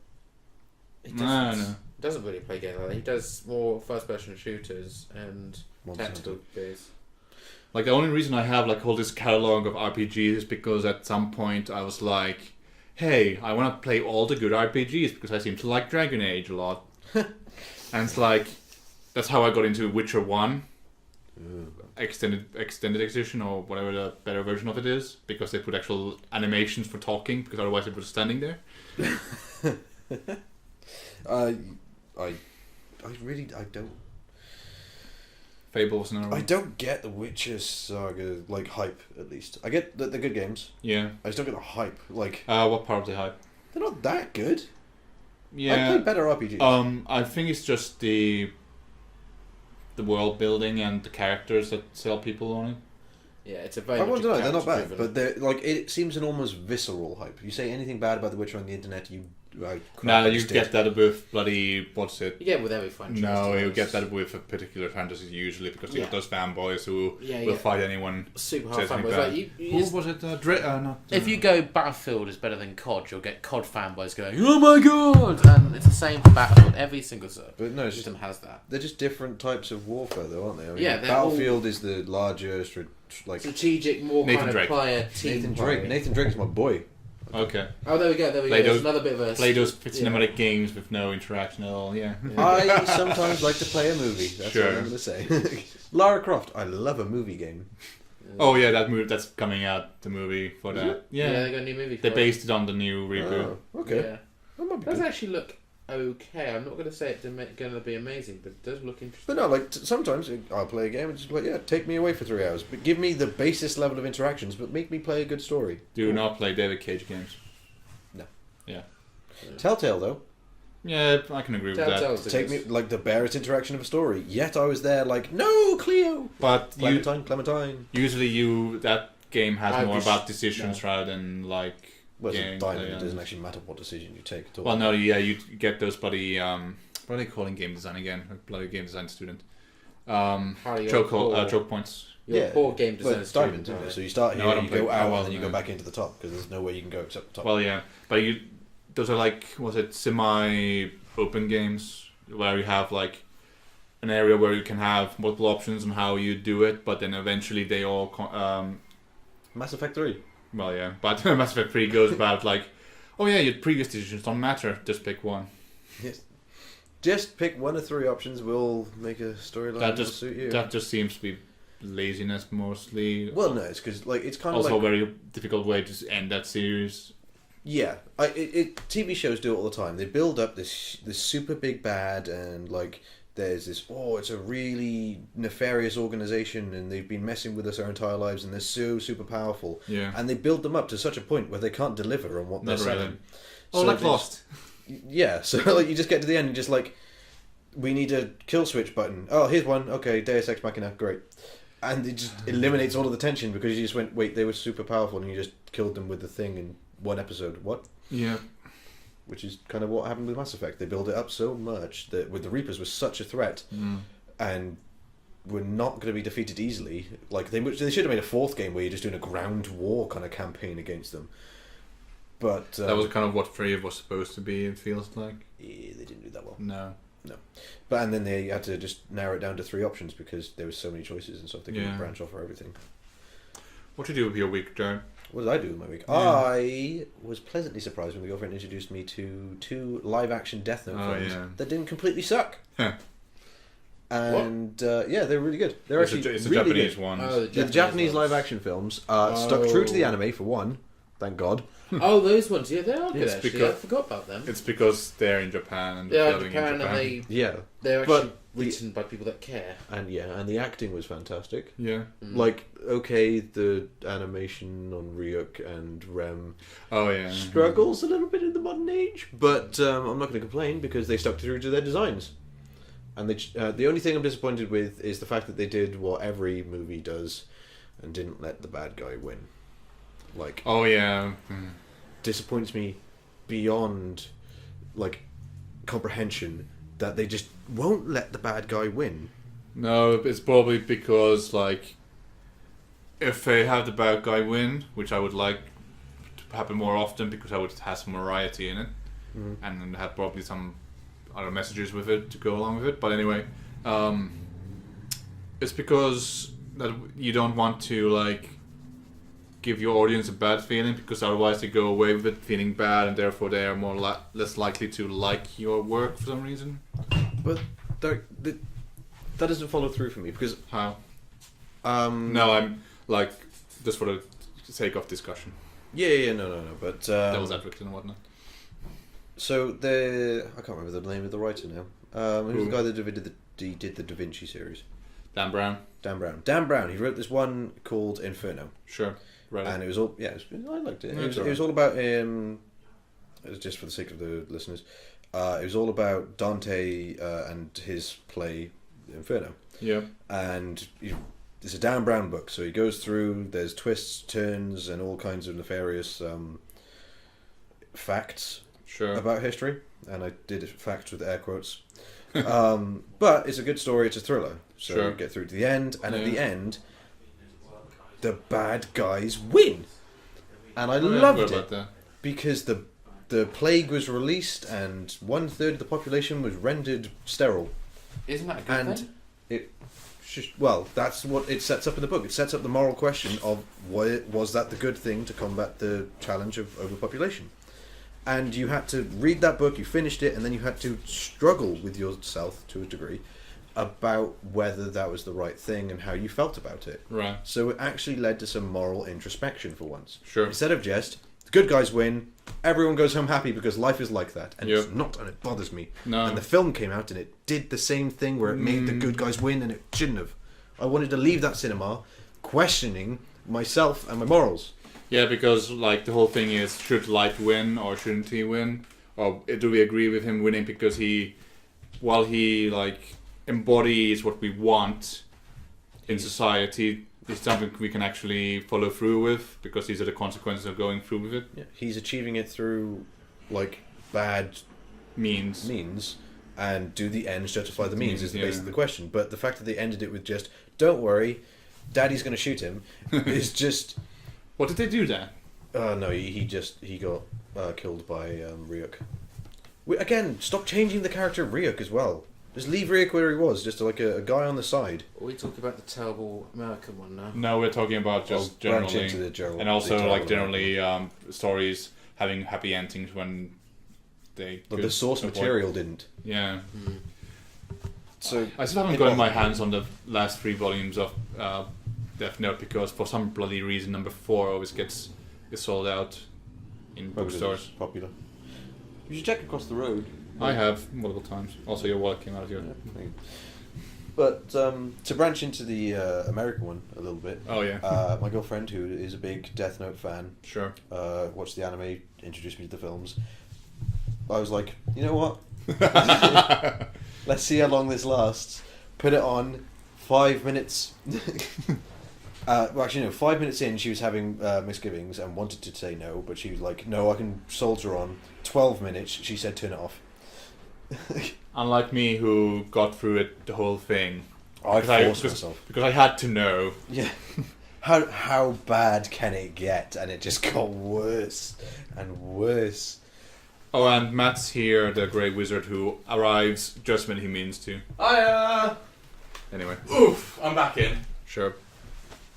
Speaker 2: He
Speaker 3: No.
Speaker 2: doesn't really play games like that. He does more first-person shooters and tactical games.
Speaker 3: Like, the only reason I have like all this catalog of RPGs is because at some point I was like, hey, I want to play all the good RPGs because I seem to like Dragon Age a lot. And it's like, that's how I got into Witcher 1. Extended edition, or whatever the better version of it is, because they put actual animations for talking, because otherwise it was standing there.
Speaker 1: I don't.
Speaker 3: Fable was another one.
Speaker 1: I don't get the Witcher saga like hype. At least I get the good games.
Speaker 3: Yeah.
Speaker 1: I just don't get the hype. Like,
Speaker 3: what part of the hype?
Speaker 1: they're not that good.
Speaker 3: Yeah.
Speaker 1: I played better RPGs.
Speaker 3: I think it's just the world building and the characters that sell people on it.
Speaker 2: Yeah, it's a very.
Speaker 1: I want to know. They're not bad,
Speaker 2: character-driven.
Speaker 1: but they're like, it seems an almost visceral hype. You say anything bad about The Witcher on the internet, you.
Speaker 3: No, you get that with bloody, what's it?
Speaker 2: You get with every franchise.
Speaker 3: No, you get that with a particular fantasy usually, because you have those fanboys who will fight anyone.
Speaker 2: Super hard
Speaker 3: says anything
Speaker 2: fanboys.
Speaker 3: bad.
Speaker 2: Like
Speaker 3: Who was it? Not.
Speaker 2: if you go Battlefield is better than COD, you'll get COD fanboys going, oh my god! And it's the same for Battlefield. Every single
Speaker 1: But no,
Speaker 2: system has that.
Speaker 1: They're just different types of warfare, though, aren't they? I mean,
Speaker 2: Yeah, they're
Speaker 1: Battlefield is the larger, like
Speaker 2: strategic, more
Speaker 3: Nathan
Speaker 2: kind
Speaker 3: Drake.
Speaker 2: of player team.
Speaker 1: Nathan Drake. Nathan Drake is my boy.
Speaker 3: Okay.
Speaker 2: Oh, there we go. There we go. There's another bit of a
Speaker 3: play those cinematic games with no interaction at all. Yeah.
Speaker 1: I sometimes like to play a movie. That's
Speaker 3: Sure.
Speaker 1: what I'm going to say. Lara Croft. I love a movie game.
Speaker 3: Oh yeah, that movie that's coming out. The movie for that.
Speaker 2: Yeah, they got a new movie.
Speaker 3: They
Speaker 2: for
Speaker 3: based it on the new reboot.
Speaker 1: Oh, okay.
Speaker 2: Yeah.
Speaker 1: That might be
Speaker 2: It does
Speaker 1: good.
Speaker 2: actually look okay. I'm not going to say it's going to be amazing, but it does look interesting.
Speaker 1: But no, like sometimes I'll play a game and just be like, yeah, take me away for 3 hours, but give me the basest level of interactions, but make me play a good story.
Speaker 3: Do not play David Cage games.
Speaker 1: No.
Speaker 3: Yeah.
Speaker 1: Telltale though,
Speaker 3: Yeah, I can agree with that.
Speaker 2: Telltale's
Speaker 1: take me like the barest interaction of a story. Yet I was there like, no, Cleo,
Speaker 3: But
Speaker 1: Clementine.
Speaker 3: usually that game has more
Speaker 2: just-
Speaker 3: about decisions rather than like.
Speaker 1: Well, it's a
Speaker 3: gameplay
Speaker 1: diamond. It
Speaker 3: and-
Speaker 1: doesn't actually matter what decision you take at all.
Speaker 3: Well, no, yeah, you get those bloody. What are they calling game design again? A bloody game design student.
Speaker 2: Harry,
Speaker 3: Choke points.
Speaker 2: You're a poor game
Speaker 1: But
Speaker 2: designer.
Speaker 1: it's diamond, isn't it? So you start here,
Speaker 3: No, I don't
Speaker 1: you go
Speaker 3: play-
Speaker 1: out,
Speaker 3: well,
Speaker 1: and then you
Speaker 3: no.
Speaker 1: go back into the top because there's nowhere you can go except the top.
Speaker 3: Well, yeah, but those are like, was it semi-open games where you have like an area where you can have multiple options on how you do it, but then eventually they all.
Speaker 1: Mass Effect 3.
Speaker 3: Well, yeah, but Mass Effect 3 goes about like, oh yeah, your previous decisions don't matter. Just pick one.
Speaker 1: Yes. Just pick one of 3 options. We'll make a storyline that will suit you.
Speaker 3: That just seems to be laziness mostly.
Speaker 1: Well, no, it's because like it's kind of
Speaker 3: Also,
Speaker 1: like
Speaker 3: a very difficult way to end that series.
Speaker 1: yeah. TV shows do it all the time. They build up this super big bad, and like there's this it's a really nefarious organization, and they've been messing with us our entire lives, and they're so super powerful.
Speaker 3: Yeah.
Speaker 1: And they build them up to such a point where they can't deliver on what they're
Speaker 3: Not really.
Speaker 1: selling.
Speaker 3: Oh,
Speaker 1: So
Speaker 3: like
Speaker 1: they
Speaker 3: Lost.
Speaker 1: Yeah, so like you just get to the end and just like, we need a kill switch button. Oh, here's one. Okay, Deus Ex Machina, great. And it just eliminates all of the tension because you just went, wait, they were super powerful and you just killed them with the thing in one episode. What?
Speaker 3: Yeah.
Speaker 1: Which is kind of what happened with Mass Effect. They build it up so much that with the Reapers was such a threat and were not going to be defeated easily. Like they should have made a 4th game where you're just doing a ground war kind of campaign against them. But
Speaker 3: that was kind of what 3 was supposed to be, it feels like.
Speaker 1: yeah, they didn't do that well.
Speaker 3: No.
Speaker 1: But and then they had to just narrow it down to 3 options because there was so many choices and stuff. They couldn't branch off for everything.
Speaker 3: What did you do with your week, Jared?
Speaker 1: What did I do with my week?
Speaker 3: Yeah.
Speaker 1: I was pleasantly surprised when my girlfriend introduced me to 2 live-action Death Note films that didn't completely suck.
Speaker 3: Huh.
Speaker 1: And yeah, they're really good. They're
Speaker 3: It's
Speaker 1: actually
Speaker 3: a
Speaker 1: really
Speaker 3: Japanese
Speaker 1: good.
Speaker 3: one.
Speaker 2: Oh,
Speaker 1: The Japanese live-action films stuck true to the anime for one. thank God.
Speaker 2: Oh, those ones, yeah, they are good
Speaker 3: It's
Speaker 2: actually.
Speaker 3: because-
Speaker 2: I forgot about them.
Speaker 3: It's because they're in Japan and
Speaker 2: They are in
Speaker 3: filming
Speaker 2: Japan,
Speaker 3: in Japan.
Speaker 2: and
Speaker 1: Yeah,
Speaker 2: they're
Speaker 1: But
Speaker 2: actually written by people that care.
Speaker 1: and the acting was fantastic.
Speaker 3: Yeah.
Speaker 1: Like, okay, the animation on Ryuk and Rem
Speaker 3: Oh yeah.
Speaker 1: struggles a little bit in the modern age, but I'm not going to complain because they stuck true to their designs. And the only thing I'm disappointed with is the fact that they did what every movie does and didn't let the bad guy win. Like,
Speaker 3: Oh yeah.
Speaker 1: disappoints me beyond like comprehension that they just won't let the bad guy win.
Speaker 3: No, it's probably because like if they have the bad guy win, which I would like to happen more often because I would have some variety in it, and then have probably some other messages with it to go along with it. But anyway, it's because that you don't want to like give your audience a bad feeling, because otherwise they go away with it feeling bad, and therefore they are less likely to like your work for some reason.
Speaker 1: But that doesn't follow through for me because
Speaker 3: How? No, I'm like just for the sake of discussion.
Speaker 1: no, but
Speaker 3: Devil's advocate and whatnot.
Speaker 1: so I can't remember the name of the writer now. Who's the guy that did the Da Vinci series?
Speaker 3: Dan Brown.
Speaker 1: Dan Brown. He wrote this one called Inferno.
Speaker 3: Sure. Right.
Speaker 1: And it was all I liked it.
Speaker 3: Yeah,
Speaker 1: It was all about it was just for the sake of the listeners. It was all about Dante and his play Inferno,
Speaker 3: Yeah.
Speaker 1: and it's a Dan Brown book. So he goes through. There's twists, turns, and all kinds of nefarious facts
Speaker 3: Sure.
Speaker 1: about history. And I did facts with air quotes. But it's a good story. It's a thriller. So
Speaker 3: Sure.
Speaker 1: you get through to the end, and at
Speaker 3: Yeah.
Speaker 1: the end, the bad guys win, and I
Speaker 3: I
Speaker 1: loved
Speaker 3: forgot
Speaker 1: it
Speaker 3: about that.
Speaker 1: because the plague was released and 1/3 of the population was rendered sterile.
Speaker 2: Isn't that a good
Speaker 1: And
Speaker 2: thing?
Speaker 1: that's what it sets up in the book. It sets up the moral question of was that the good thing to combat the challenge of overpopulation? And you had to read that book, you finished it, and then you had to struggle with yourself to a degree about whether that was the right thing and how you felt about it.
Speaker 3: Right.
Speaker 1: So it actually led to some moral introspection for once.
Speaker 3: Sure.
Speaker 1: Instead of just, the good guys win, everyone goes home happy because life is like that. And it's
Speaker 3: Yep.
Speaker 1: not, and it bothers me.
Speaker 3: No.
Speaker 1: And the film came out and it did the same thing where it made the good guys win and it shouldn't have. I wanted to leave that cinema questioning myself and my morals.
Speaker 3: Yeah, because like the whole thing is, should light win or shouldn't he win? Or do we agree with him winning because while he like embodies what we want in society, is something we can actually follow through with, because these are the consequences of going through with it.
Speaker 1: Yeah. He's achieving it through like bad
Speaker 3: Means.
Speaker 1: and do the ends justify the means is the
Speaker 3: Yeah.
Speaker 1: base of the question. But the fact that they ended it with just, don't worry, Daddy's going to shoot him, is just...
Speaker 3: What did they do then?
Speaker 1: No, he got killed by Ryuk. Again, stop changing the character of Ryuk as well. Just leave Ryuk where he was, just like a guy on the side.
Speaker 2: Are we talking about the terrible American one now?
Speaker 3: No, we're talking about just
Speaker 1: Branch
Speaker 3: generally,
Speaker 1: into the general,
Speaker 3: and also
Speaker 1: the
Speaker 3: like
Speaker 1: general
Speaker 3: generally stories having happy endings when they.
Speaker 1: But
Speaker 3: could
Speaker 1: the source
Speaker 3: avoid-
Speaker 1: material didn't.
Speaker 3: Yeah.
Speaker 1: So
Speaker 3: I still haven't
Speaker 1: it
Speaker 3: gotten my
Speaker 1: bothered me.
Speaker 3: hands on the last 3 volumes of Death Note, because for some bloody reason number 4 always gets sold out in
Speaker 1: Probably
Speaker 3: bookstores.
Speaker 1: popular. You should check across the road.
Speaker 3: I have multiple times. Also, your wallet came out of your.
Speaker 1: But to branch into the American one a little bit,
Speaker 3: Oh yeah.
Speaker 1: my girlfriend, who is a big Death Note fan,
Speaker 3: Sure.
Speaker 1: watched the anime, introduced me to the films. I was like, you know what? Let's see how long this lasts. Put it on. 5 minutes. Well, actually, no. 5 minutes in, she was having misgivings and wanted to say no, but she was like, "No, I can soldier on." 12 minutes, she said, "Turn it off."
Speaker 3: Unlike me, who got through it the whole thing.
Speaker 1: I
Speaker 3: Because
Speaker 1: forced myself.
Speaker 3: Because I had to know.
Speaker 1: Yeah. How bad can it get? And it just got worse and worse.
Speaker 3: Oh, and Matt's here, the Grey Wizard, who arrives just when he means to.
Speaker 4: Hiya!
Speaker 3: Anyway,
Speaker 4: Oof, I'm back in.
Speaker 3: sure.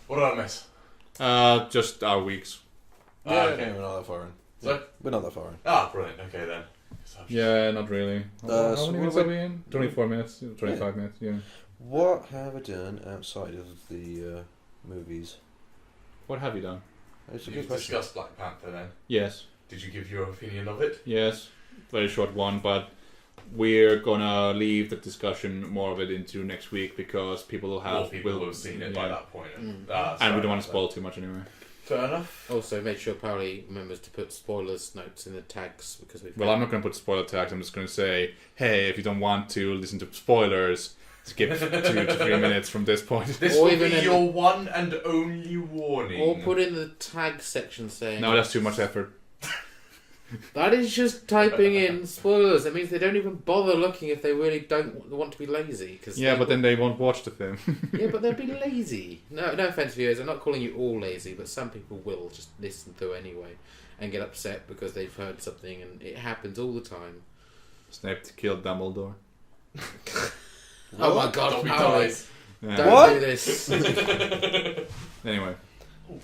Speaker 4: What did I miss?
Speaker 3: Just our weeks.
Speaker 4: Okay.
Speaker 1: we're not that far in.
Speaker 4: So?
Speaker 1: We're not that far in.
Speaker 4: Ah, brilliant. Okay then.
Speaker 3: Yeah, not really.
Speaker 1: so
Speaker 3: How many minutes
Speaker 1: what
Speaker 3: are we in? 24 minutes, 25 minutes, yeah.
Speaker 1: What have I done outside of the movies?
Speaker 3: What have you done?
Speaker 1: It's a
Speaker 4: You've
Speaker 1: good question.
Speaker 4: discussed Black Panther then.
Speaker 3: Yes.
Speaker 4: Did you give your opinion of it?
Speaker 3: Yes. Very short one, but we're gonna leave the discussion, more of it, into next week because people will
Speaker 4: More people will have seen it by that point.
Speaker 3: and we don't want to spoil too much anyway.
Speaker 4: Fair enough.
Speaker 2: Also, make sure Pauli remembers to put spoilers notes in the tags because we've.
Speaker 3: Well, I'm not going to put spoiler tags. I'm just going to say, hey, if you don't want to listen to spoilers, skip 2 to 3 minutes from this point.
Speaker 4: This
Speaker 2: Or
Speaker 4: will
Speaker 2: even
Speaker 4: be
Speaker 2: in-
Speaker 4: your one and only warning.
Speaker 2: Or put in the tag section saying.
Speaker 3: No, that's too much effort.
Speaker 2: That is just typing in spoilers. That means they don't even bother looking if they really don't want to be lazy. Cause
Speaker 3: Yeah, but then they won't watch the film.
Speaker 2: Yeah, but they'll be lazy. No offense, viewers. I'm not calling you all lazy, but some people will just listen through anyway and get upset because they've heard something, and it happens all the time.
Speaker 3: Snape killed Dumbledore.
Speaker 2: Oh my God,
Speaker 4: Dobby
Speaker 2: Pauli.
Speaker 4: dies.
Speaker 3: Yeah.
Speaker 2: Don't
Speaker 1: What?
Speaker 2: do this.
Speaker 3: Anyway,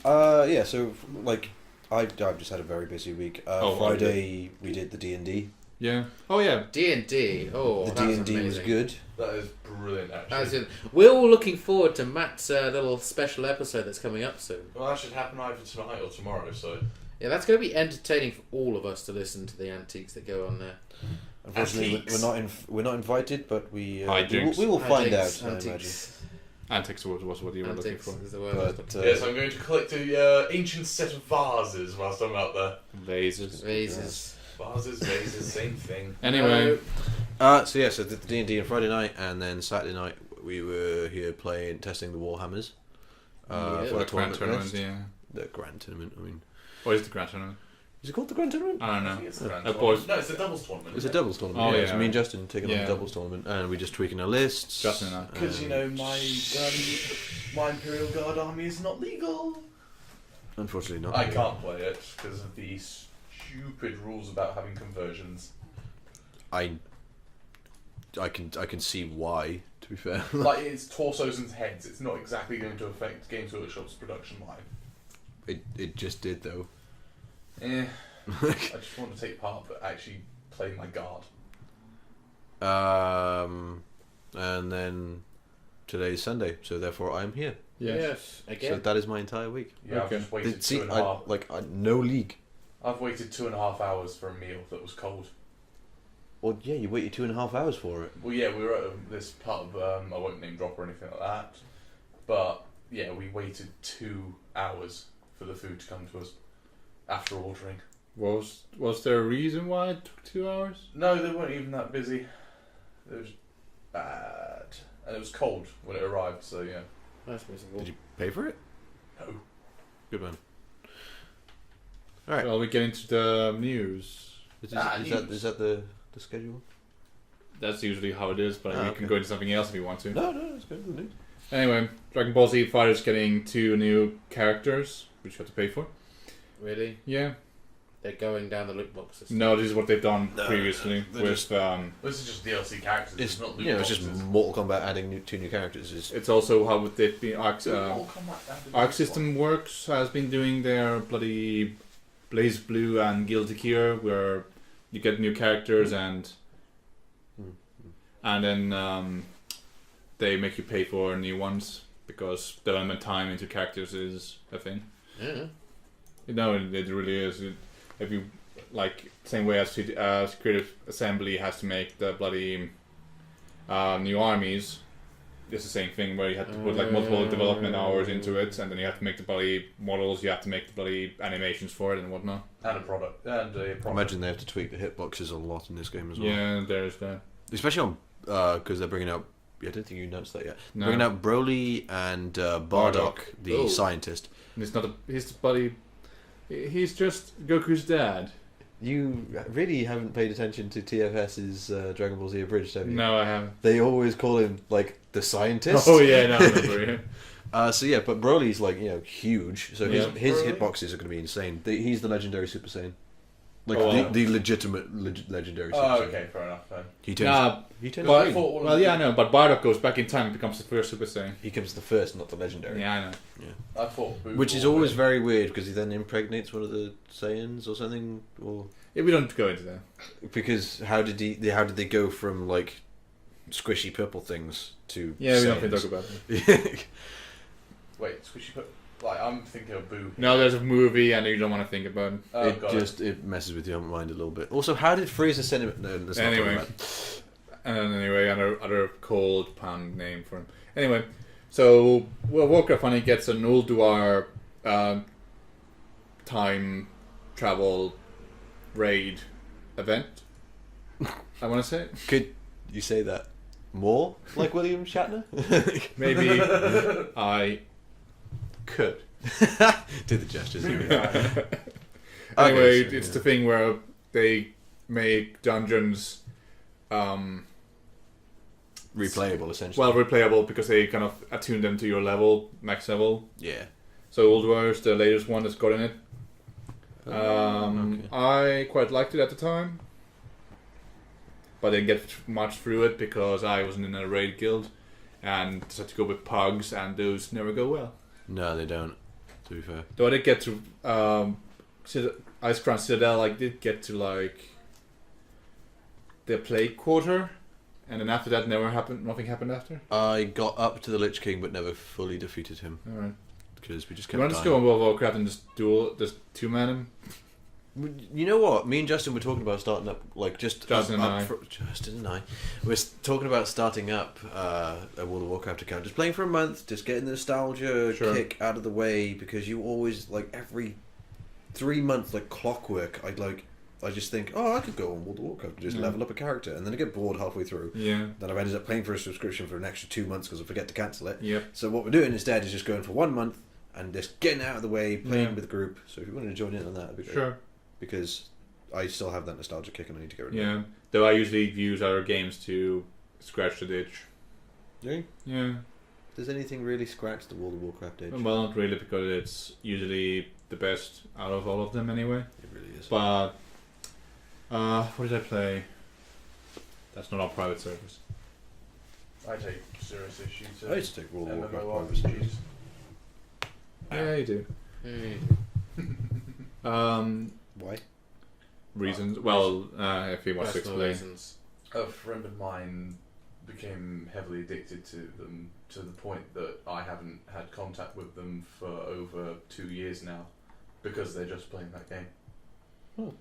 Speaker 1: Yeah. So like, I've just had a very busy week. Friday we did the D&D.
Speaker 3: yeah. Oh yeah.
Speaker 2: D&D. Oh,
Speaker 1: The
Speaker 2: that's
Speaker 1: D&D was
Speaker 2: amazing.
Speaker 1: good.
Speaker 4: That is brilliant,
Speaker 2: That's
Speaker 4: actually.
Speaker 2: it. We're all looking forward to Matt's little special episode that's coming up soon.
Speaker 4: Well, that should happen either tonight or tomorrow, so...
Speaker 2: Yeah, that's going to be entertaining for all of us to listen to the antiques that go on there.
Speaker 1: Unfortunately,
Speaker 4: Antiques.
Speaker 1: we're not invited, but we
Speaker 3: Hijinks.
Speaker 1: we will find out.
Speaker 2: Antiques,
Speaker 1: I imagine.
Speaker 2: antiques.
Speaker 3: Antics was what you were looking
Speaker 2: Antiques
Speaker 3: for.
Speaker 2: is the word. I was
Speaker 1: But
Speaker 2: looking
Speaker 4: Yes, I'm going to collect a ancient set of vases whilst I'm out there.
Speaker 3: Vases.
Speaker 2: for. Vases.
Speaker 4: Vases, vases, same thing.
Speaker 3: Anyway,
Speaker 1: So yeah, so the D&D on Friday night, and then Saturday night we were here testing the Warhammers.
Speaker 2: Yeah.
Speaker 1: For
Speaker 3: the
Speaker 1: the
Speaker 3: grand
Speaker 1: tournament.
Speaker 3: tournament,
Speaker 1: list.
Speaker 3: yeah.
Speaker 1: The Grand Tournament. I mean,
Speaker 3: What is the grand tournament?
Speaker 1: is it called the Grand Tournament?
Speaker 3: I don't
Speaker 4: I
Speaker 3: know.
Speaker 4: think it's the grand
Speaker 3: Boys.
Speaker 4: tournament. No, it's the doubles tournament.
Speaker 1: It's a doubles tournament.
Speaker 3: Oh,
Speaker 1: yeah.
Speaker 3: yeah,
Speaker 1: So me and
Speaker 3: right.
Speaker 1: Justin taking on
Speaker 3: Yeah.
Speaker 1: the doubles tournament, and we're just tweaking our lists.
Speaker 3: Justin and I.
Speaker 4: Because, you know, my Imperial Guard army is not legal.
Speaker 1: Unfortunately, not.
Speaker 4: I can't play it because of the stupid rules about having conversions.
Speaker 1: I can see why. To be fair,
Speaker 4: Like, it's torsos and heads. It's not exactly going to affect Games Workshop's production line.
Speaker 1: it just did though.
Speaker 4: I just want to take part, but actually play my guard.
Speaker 1: And then today's Sunday, so therefore I'm here.
Speaker 2: Yes.
Speaker 1: So
Speaker 2: Again.
Speaker 1: that is my entire week.
Speaker 4: Yeah,
Speaker 3: Okay.
Speaker 4: I've just waited
Speaker 1: See,
Speaker 4: 2.5.
Speaker 1: no league.
Speaker 4: I've waited 2.5 hours for a meal that was cold.
Speaker 1: Well, yeah, you waited 2.5 hours for it.
Speaker 4: Well, yeah, we were at this part of I won't name drop or anything like that, but yeah, we waited 2 hours for the food to come to us after ordering.
Speaker 3: Was there a reason why it took 2 hours?
Speaker 4: No, they weren't even that busy. It was bad, and it was cold when it arrived. So yeah,
Speaker 2: That's miserable.
Speaker 1: Did you pay for it?
Speaker 4: no.
Speaker 1: Good man. All right.
Speaker 3: Well, we get into the news.
Speaker 1: Is
Speaker 4: news.
Speaker 1: that the schedule?
Speaker 3: That's usually how it is, but we
Speaker 1: okay.
Speaker 3: can go into something else if you want to.
Speaker 1: No, it's good. Good news.
Speaker 3: Anyway, Dragon Ball Z Fighter's getting 2 new characters, which you have to pay for.
Speaker 2: Really?
Speaker 3: Yeah.
Speaker 2: They're going down the loot boxes.
Speaker 3: No, this is what they've done previously
Speaker 1: they're
Speaker 3: with.
Speaker 1: just-
Speaker 4: This is just DLC characters.
Speaker 1: It's
Speaker 4: not loot
Speaker 1: it's just
Speaker 4: boxes.
Speaker 1: Mortal Kombat adding 2 new characters.
Speaker 3: It's also how they've been. Arc
Speaker 4: Mortal Kombat added
Speaker 3: Arc
Speaker 4: this
Speaker 3: System Works has been doing their bloody Blaze Blue and Guilty Gear, where you get new characters and then they make you pay for new ones because development time into characters is a thing.
Speaker 2: Yeah.
Speaker 3: No, it really is. If you like, same way as Creative Assembly has to make the bloody new armies. It's the same thing where you have to put like multiple development hours into it, and then you have to make the bloody models, you have to make the bloody animations for it and whatnot.
Speaker 4: And a product. And a
Speaker 1: I
Speaker 4: product.
Speaker 1: imagine they have to tweak the hitboxes a lot in this game as well.
Speaker 3: Yeah, there's that.
Speaker 1: Especially on because they're bringing out. I don't think you announced that yet.
Speaker 3: No.
Speaker 1: Bringing out Broly and Bardock, the
Speaker 2: Oh.
Speaker 1: scientist.
Speaker 3: And it's not he's the bloody. He's just Goku's dad.
Speaker 1: You really haven't paid attention to TFS's Dragon Ball Z Abridged, have you?
Speaker 3: No, I haven't.
Speaker 1: They always call him like the scientist.
Speaker 3: Oh yeah, no, I remember. Yeah.
Speaker 1: So yeah, but Broly's like huge. So
Speaker 3: Yeah.
Speaker 1: his
Speaker 4: Broly?
Speaker 1: hitboxes are going to be insane. He's the legendary Super Saiyan, like
Speaker 4: Oh, wow.
Speaker 1: the legitimate legendary Super
Speaker 4: Oh,
Speaker 1: Saiyan.
Speaker 4: okay, fair enough then.
Speaker 1: He turns.
Speaker 3: Nah,
Speaker 1: he turns
Speaker 3: but,
Speaker 1: green.
Speaker 4: thought one of
Speaker 3: well,
Speaker 4: the-
Speaker 3: yeah, I know, but Bardock goes back in time and becomes the first Super Saiyan.
Speaker 1: He comes the first, not the legendary.
Speaker 3: Yeah, I know.
Speaker 4: I thought Boo
Speaker 1: Which is
Speaker 4: Boo
Speaker 1: always
Speaker 4: was-
Speaker 1: very weird because he then impregnates one of the Saiyans or something. Or
Speaker 3: Yeah, we don't go into that.
Speaker 1: because how did they go from like squishy purple things to
Speaker 3: Yeah, we don't
Speaker 1: Saiyans?
Speaker 3: talk about it.
Speaker 4: Wait, Squishy Put. Like, I'm thinking of Boo.
Speaker 3: No, there's a movie and you don't want to think about it.
Speaker 4: Oh,
Speaker 1: It messes with your mind a little bit. Also, how did Fraser send him? No, that's not
Speaker 3: Anyway.
Speaker 1: talking about.
Speaker 3: And anyway, other cold pan name for him. Anyway, so Warcraft finally gets an Ulduar time travel raid event. I want to say.
Speaker 1: Could you say that more like William Shatner?
Speaker 3: Maybe I could.
Speaker 1: Do the gestures.
Speaker 3: Anyway,
Speaker 1: Okay, so,
Speaker 3: it's
Speaker 1: yeah.
Speaker 3: the thing where they make dungeons
Speaker 1: Replayable, essentially.
Speaker 3: well replayable because they kind of attune them to your level, max level.
Speaker 1: Yeah.
Speaker 3: So Ulduar is the latest one that's got in it.
Speaker 1: Okay.
Speaker 3: I quite liked it at the time, but I didn't get much through it because I wasn't in a raid guild and decided to go with pugs, and those never go well.
Speaker 1: No, they don't. To be fair.
Speaker 3: Though I did get to Ice Crown Citadel, I did get to like the Plague Quarter, and then after that, nothing happened after.
Speaker 1: I got up to the Lich King, but never fully defeated him
Speaker 3: All right.
Speaker 1: because we just
Speaker 3: You
Speaker 1: kept
Speaker 3: want to
Speaker 1: dying.
Speaker 3: just go on World of Warcraft and just two-man him?
Speaker 1: You know what? Me and Justin were talking about starting up, like just
Speaker 3: Justin and I.
Speaker 1: Justin and I. We're talking about starting up a World of Warcraft account, just playing for a month, just getting the nostalgia
Speaker 3: Sure.
Speaker 1: kick out of the way. Because you always like every 3 months, like clockwork. I just think, oh, I could go on World of Warcraft and just
Speaker 3: Yeah.
Speaker 1: level up a character, and then I get bored halfway through.
Speaker 3: Yeah.
Speaker 1: Then I've ended up paying for a subscription for an extra 2 months because I forget to cancel it.
Speaker 3: Yep.
Speaker 1: So what we're doing instead is just going for 1 month and just getting out of the way, playing
Speaker 3: Yeah.
Speaker 1: with the group. So if you wanted to join in on that, it'd be great.
Speaker 3: Sure.
Speaker 1: Because I still have that nostalgia kick and I need to get rid of it.
Speaker 3: Yeah. Though I usually use other games to scratch the ditch.
Speaker 1: Yeah.
Speaker 3: Yeah.
Speaker 1: Does anything really scratch the World of Warcraft itch?
Speaker 3: Well, not really, because it's usually the best out of all of them anyway.
Speaker 1: It really is.
Speaker 3: But what did I play? That's not on private service.
Speaker 4: I take serious issue
Speaker 1: I
Speaker 4: to
Speaker 1: used to take World of Warcraft
Speaker 4: MMORPGs.
Speaker 3: Yeah, you do.
Speaker 1: Why?
Speaker 3: Reasons. Well, if he wants to
Speaker 2: Personal
Speaker 3: explain.
Speaker 2: reasons.
Speaker 4: A friend of mine became heavily addicted to them to the point that I haven't had contact with them for over 2 years now because they're just playing that game.
Speaker 1: Oh.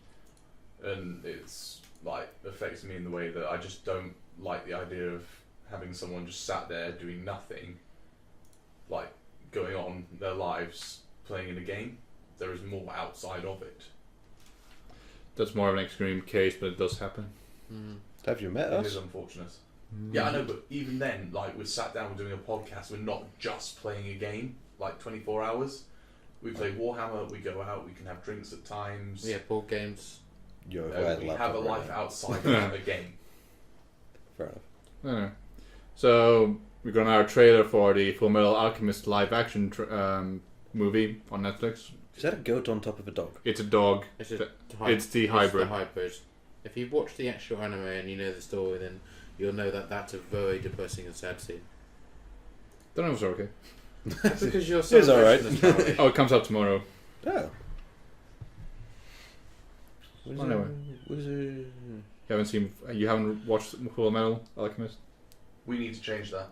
Speaker 4: And it's like affects me in the way that I just don't like the idea of having someone just sat there doing nothing, like going on their lives playing in a game. There is more outside of it.
Speaker 3: That's more of an extreme case, but it does happen.
Speaker 1: Have you met
Speaker 4: It is
Speaker 1: us?
Speaker 4: unfortunate. Yeah, I know, but even then, like, we're sat down, we're doing a podcast, we're not just playing a game, like 24 hours. We play Warhammer, we go out, we can have drinks at times.
Speaker 2: Yeah, board games.
Speaker 1: You're
Speaker 4: We have a life outside of a game.
Speaker 1: Fair enough.
Speaker 3: I don't know. So we got our trailer for the Full Metal Alchemist live action movie on Netflix.
Speaker 1: Is that a goat on top of a dog?
Speaker 3: It's a dog.
Speaker 2: It's
Speaker 3: The hybrid.
Speaker 2: If you watch the actual anime and you know the story, then you'll know that that's a very depressing and sad scene.
Speaker 3: Don't know if it's okay.
Speaker 2: That's because you're so
Speaker 1: It's alright.
Speaker 2: invested in the story.
Speaker 3: Oh, it comes out tomorrow.
Speaker 1: Oh. What is
Speaker 3: Anyway.
Speaker 1: What is it?
Speaker 3: You haven't watched Full Metal Alchemist?
Speaker 4: We need to change that.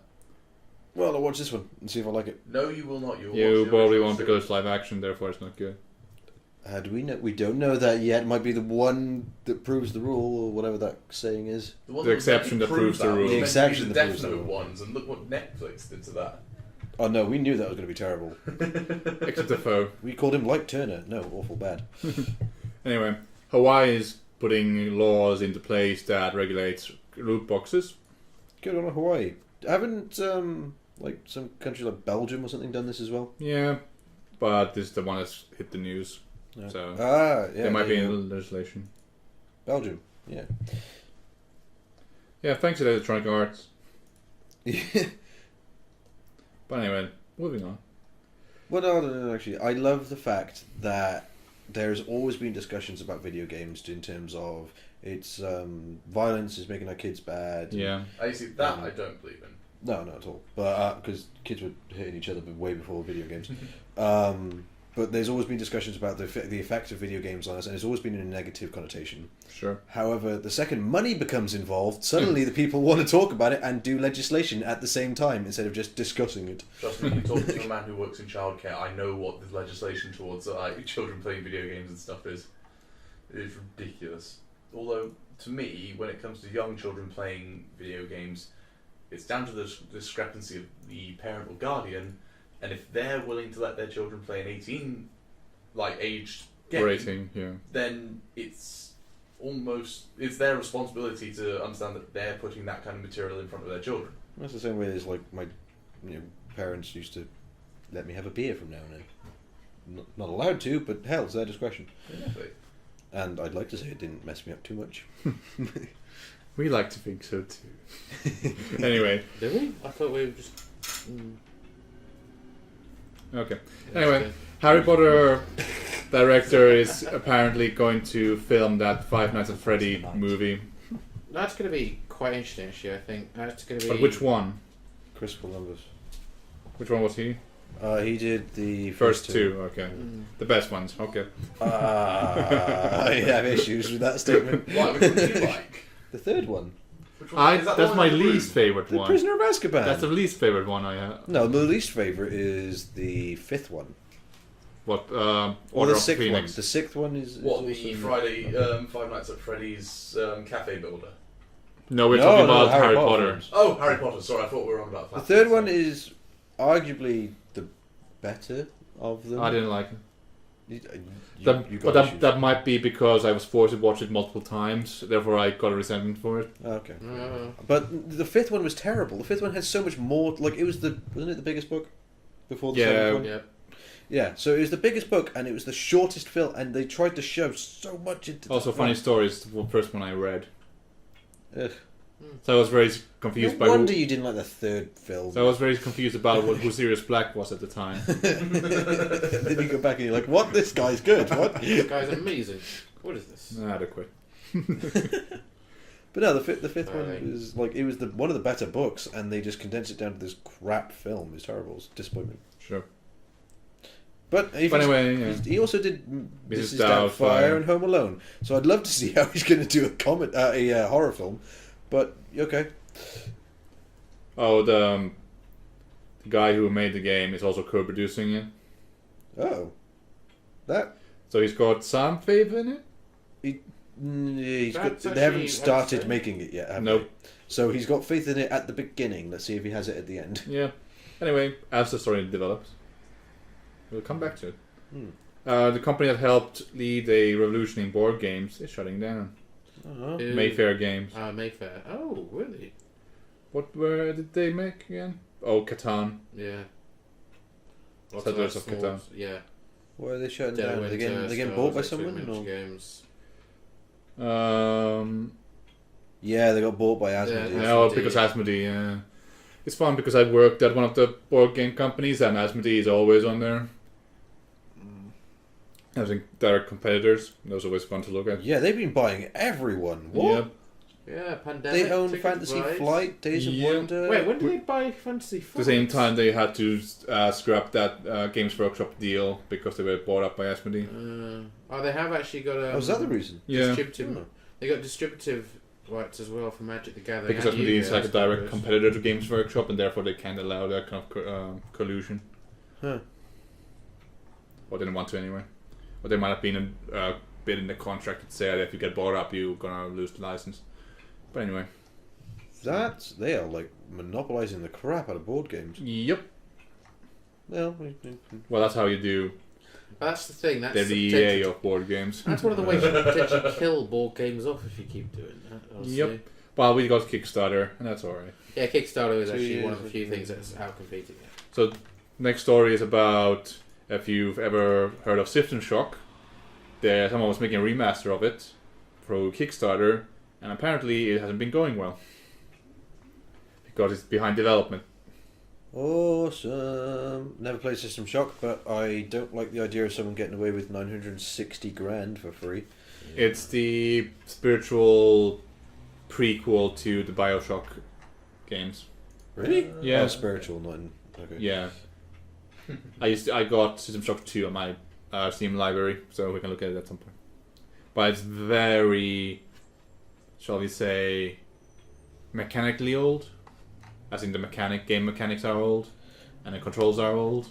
Speaker 1: Well, I'll watch this one and see if I like it.
Speaker 4: No, you will not. You'll
Speaker 3: You
Speaker 4: watch the
Speaker 3: probably
Speaker 4: original
Speaker 3: won't
Speaker 4: series.
Speaker 3: because it's live action, therefore it's not good.
Speaker 1: Do we know? We don't know that yet. It might be the one that proves the rule, or whatever that saying is.
Speaker 4: The, one
Speaker 3: The
Speaker 4: that was meant
Speaker 3: exception
Speaker 4: to
Speaker 3: that
Speaker 4: prove
Speaker 3: proves the
Speaker 4: that
Speaker 3: rule.
Speaker 4: was
Speaker 1: The
Speaker 4: meant to be
Speaker 1: exception
Speaker 4: the
Speaker 1: that proves the
Speaker 4: definite
Speaker 1: rule.
Speaker 4: ones, and look what Netflix did to that.
Speaker 1: Oh no, we knew that was going to be terrible.
Speaker 3: Except the foe.
Speaker 1: We called him like Turner. No, awful bad.
Speaker 3: Anyway, Hawaii is putting laws into place that regulates loot boxes.
Speaker 1: Good on Hawaii. Haven't like some countries like Belgium or something done this as well?
Speaker 3: Yeah, but this is the one that's hit the news.
Speaker 1: No.
Speaker 3: So
Speaker 1: yeah,
Speaker 3: there might be
Speaker 1: you go.
Speaker 3: legislation.
Speaker 1: Belgium. Yeah.
Speaker 3: Yeah, thanks to Electronic Arts. But anyway, moving on.
Speaker 1: Well, no, actually, I love the fact that there's always been discussions about video games in terms of its violence is making our kids bad.
Speaker 3: Yeah.
Speaker 4: I see that I don't believe in.
Speaker 1: No, not at all. But because kids were hitting each other way before video games. but there's always been discussions about the effect of video games on us, and it's always been in a negative connotation.
Speaker 3: Sure.
Speaker 1: However, the second money becomes involved, suddenly the people want to talk about it and do legislation at the same time instead of just discussing it.
Speaker 4: Trust me, talking to a man who works in childcare, I know what the legislation towards children playing video games and stuff is. It is ridiculous. Although, to me, when it comes to young children playing video games, it's down to the discrepancy of the parent or guardian, and if they're willing to let their children play an 18, aged game,
Speaker 3: Rating, yeah.
Speaker 4: then it's their responsibility to understand that they're putting that kind of material in front of their children.
Speaker 1: That's the same way as like my parents used to let me have a beer from now and then. Not allowed to, but hell, it's their discretion.
Speaker 4: Exactly.
Speaker 1: And I'd like to say it didn't mess me up too much.
Speaker 3: We like to think so too. Anyway.
Speaker 2: Do we? I thought we were just.
Speaker 3: Okay. Anyway, Harry Potter director is apparently going to film that Five Nights at Freddy movie.
Speaker 2: That's going to be quite interesting, actually. I think that's going to be.
Speaker 3: But which one?
Speaker 1: Chris Columbus.
Speaker 3: Which one was he?
Speaker 1: He did the
Speaker 3: First two. Okay. The best ones. Okay.
Speaker 1: I have issues with that statement.
Speaker 4: What would you like?
Speaker 1: The third one.
Speaker 4: Which one? Is that the
Speaker 3: That's
Speaker 4: one
Speaker 3: my
Speaker 4: in the room?
Speaker 3: least favorite
Speaker 1: The
Speaker 3: one.
Speaker 1: Prisoner of Azkaban.
Speaker 3: That's the least favorite one I have.
Speaker 1: No, the least favourite is the fifth one.
Speaker 3: What?
Speaker 1: Or
Speaker 3: Order
Speaker 1: the
Speaker 3: of
Speaker 1: sixth one.
Speaker 3: Phoenix.
Speaker 1: The sixth one is
Speaker 4: What,
Speaker 1: also-
Speaker 4: the Friday Five Nights at Freddy's cafe builder?
Speaker 3: No, we're
Speaker 1: No,
Speaker 3: talking
Speaker 1: no,
Speaker 3: about Harry Potter.
Speaker 1: films.
Speaker 4: Oh, Harry Potter. Sorry, I thought we were on about
Speaker 1: The third one is arguably the better of them.
Speaker 3: I didn't like it.
Speaker 1: You got
Speaker 3: But
Speaker 1: issues.
Speaker 3: that might be because I was forced to watch it multiple times. Therefore, I got a resentment for it.
Speaker 1: Okay. But the fifth one was terrible. The fifth one had so much more. Like it was wasn't it the biggest book before the
Speaker 3: Yeah.
Speaker 1: seventh one?
Speaker 2: Yep.
Speaker 1: Yeah. So it was the biggest book, and it was the shortest film, and they tried to shove so much into.
Speaker 3: Also,
Speaker 1: the
Speaker 3: funny
Speaker 1: film.
Speaker 3: story is the first one I read.
Speaker 1: Ugh.
Speaker 3: So I was very confused
Speaker 1: No
Speaker 3: by.
Speaker 1: wonder you didn't like the third film.
Speaker 3: So I was very confused about who Sirius Black was at the time.
Speaker 1: Then you go back and you're like, "What? This guy's good. What?"
Speaker 2: This guy's amazing. What is this?
Speaker 3: Adequate.
Speaker 1: But no, the fifth one
Speaker 2: Right.
Speaker 1: was like it was one of the better books, and they just condensed it down to this crap film. It's terrible. It's a disappointment.
Speaker 3: Sure.
Speaker 1: But
Speaker 3: Anyway, yeah.
Speaker 1: he also did
Speaker 3: Mrs.
Speaker 1: Mrs. Doubtfire
Speaker 3: Doubtfire
Speaker 1: and Home Alone. So I'd love to see how he's going to do a horror film. But okay,
Speaker 3: Oh, the guy who made the game is also co-producing it.
Speaker 1: oh, that
Speaker 3: So he's got some faith in it.
Speaker 1: he's got.
Speaker 2: That's
Speaker 1: They
Speaker 2: actually-
Speaker 1: haven't
Speaker 2: that's
Speaker 1: started
Speaker 2: fair.
Speaker 1: making it yet. Have
Speaker 3: Nope.
Speaker 1: they? So he's got faith in it at the beginning. Let's see if he has it at the end.
Speaker 3: Yeah. Anyway, as the story develops, we'll come back to it. The company that helped lead a revolution in board games is shutting down.
Speaker 1: Uh-huh.
Speaker 2: Ew.
Speaker 3: Mayfair Games.
Speaker 2: Mayfair. Oh, really?
Speaker 3: Where did they make again? Oh, Catan.
Speaker 2: Yeah.
Speaker 3: Settlers of
Speaker 2: small-
Speaker 3: Catan.
Speaker 2: Yeah.
Speaker 1: Why are they shutting
Speaker 2: Dead
Speaker 1: down?
Speaker 2: of
Speaker 1: They
Speaker 2: Winter,
Speaker 1: getting
Speaker 2: Stars,
Speaker 1: bought by
Speaker 2: Extreme
Speaker 1: someone?
Speaker 2: Adventure
Speaker 1: Or?
Speaker 2: Games.
Speaker 1: Yeah, they got bought by Asmodee.
Speaker 2: Yeah.
Speaker 3: No,
Speaker 2: Asmodee.
Speaker 3: because Asmodee. Yeah. It's fun because I worked at one of the board game companies, and Asmodee is always on there. I think they're competitors. That was always fun to look at.
Speaker 1: Yeah, they've been buying everyone. What?
Speaker 3: Yep.
Speaker 2: Yeah, Pandemic.
Speaker 1: They own
Speaker 2: Ticket
Speaker 1: Fantasy
Speaker 2: Rides.
Speaker 1: Flight, Days of
Speaker 3: Yeah.
Speaker 1: Wonder.
Speaker 2: Wait, when did they buy Fantasy
Speaker 3: At
Speaker 2: Flight?
Speaker 3: the same time, they had to scrap that Games Workshop deal because they were bought up by Asmodee.
Speaker 2: They have actually got a.
Speaker 1: Oh, was that the reason?
Speaker 3: Yeah,
Speaker 2: Distributive.
Speaker 1: Oh.
Speaker 2: They got distributive rights as well for Magic the Gathering.
Speaker 3: because
Speaker 2: and
Speaker 3: Asmodee is like a
Speaker 2: Yu-Gi-Oh!
Speaker 3: direct competitor to Games Workshop, and therefore they can't allow that kind of collusion.
Speaker 1: Huh.
Speaker 3: Or didn't want to anyway. Or there might have been a bit in the contract that said if you get bought up, you're gonna lose the license. But anyway.
Speaker 1: They are like monopolizing the crap out of board games.
Speaker 3: Yep.
Speaker 1: Well,
Speaker 3: Well, that's how you do.
Speaker 2: That's the thing. That's
Speaker 3: They're the EA of board games.
Speaker 2: That's one of the ways you can potentially kill board games off if you keep doing that. Obviously.
Speaker 3: Yep. Well, we got Kickstarter, and that's alright.
Speaker 2: Yeah, Kickstarter is
Speaker 1: 2
Speaker 2: actually one
Speaker 1: years
Speaker 2: of the few
Speaker 1: ago.
Speaker 2: things that's out competing it.
Speaker 3: So, next story is about if you've ever heard of System Shock. Someone was making a remaster of it through Kickstarter, and apparently it hasn't been going well because it's behind development.
Speaker 1: awesome. Never played System Shock, but I don't like the idea of someone getting away with 960 grand for free.
Speaker 3: It's the spiritual prequel to the BioShock games.
Speaker 1: Really?
Speaker 3: Yeah.
Speaker 1: Oh, spiritual, not in. Okay.
Speaker 3: Yeah. I got System Shock 2 on my Steam library, so we can look at it at some point. But it's very, shall we say, mechanically old. As in the game mechanics are old, and the controls are old.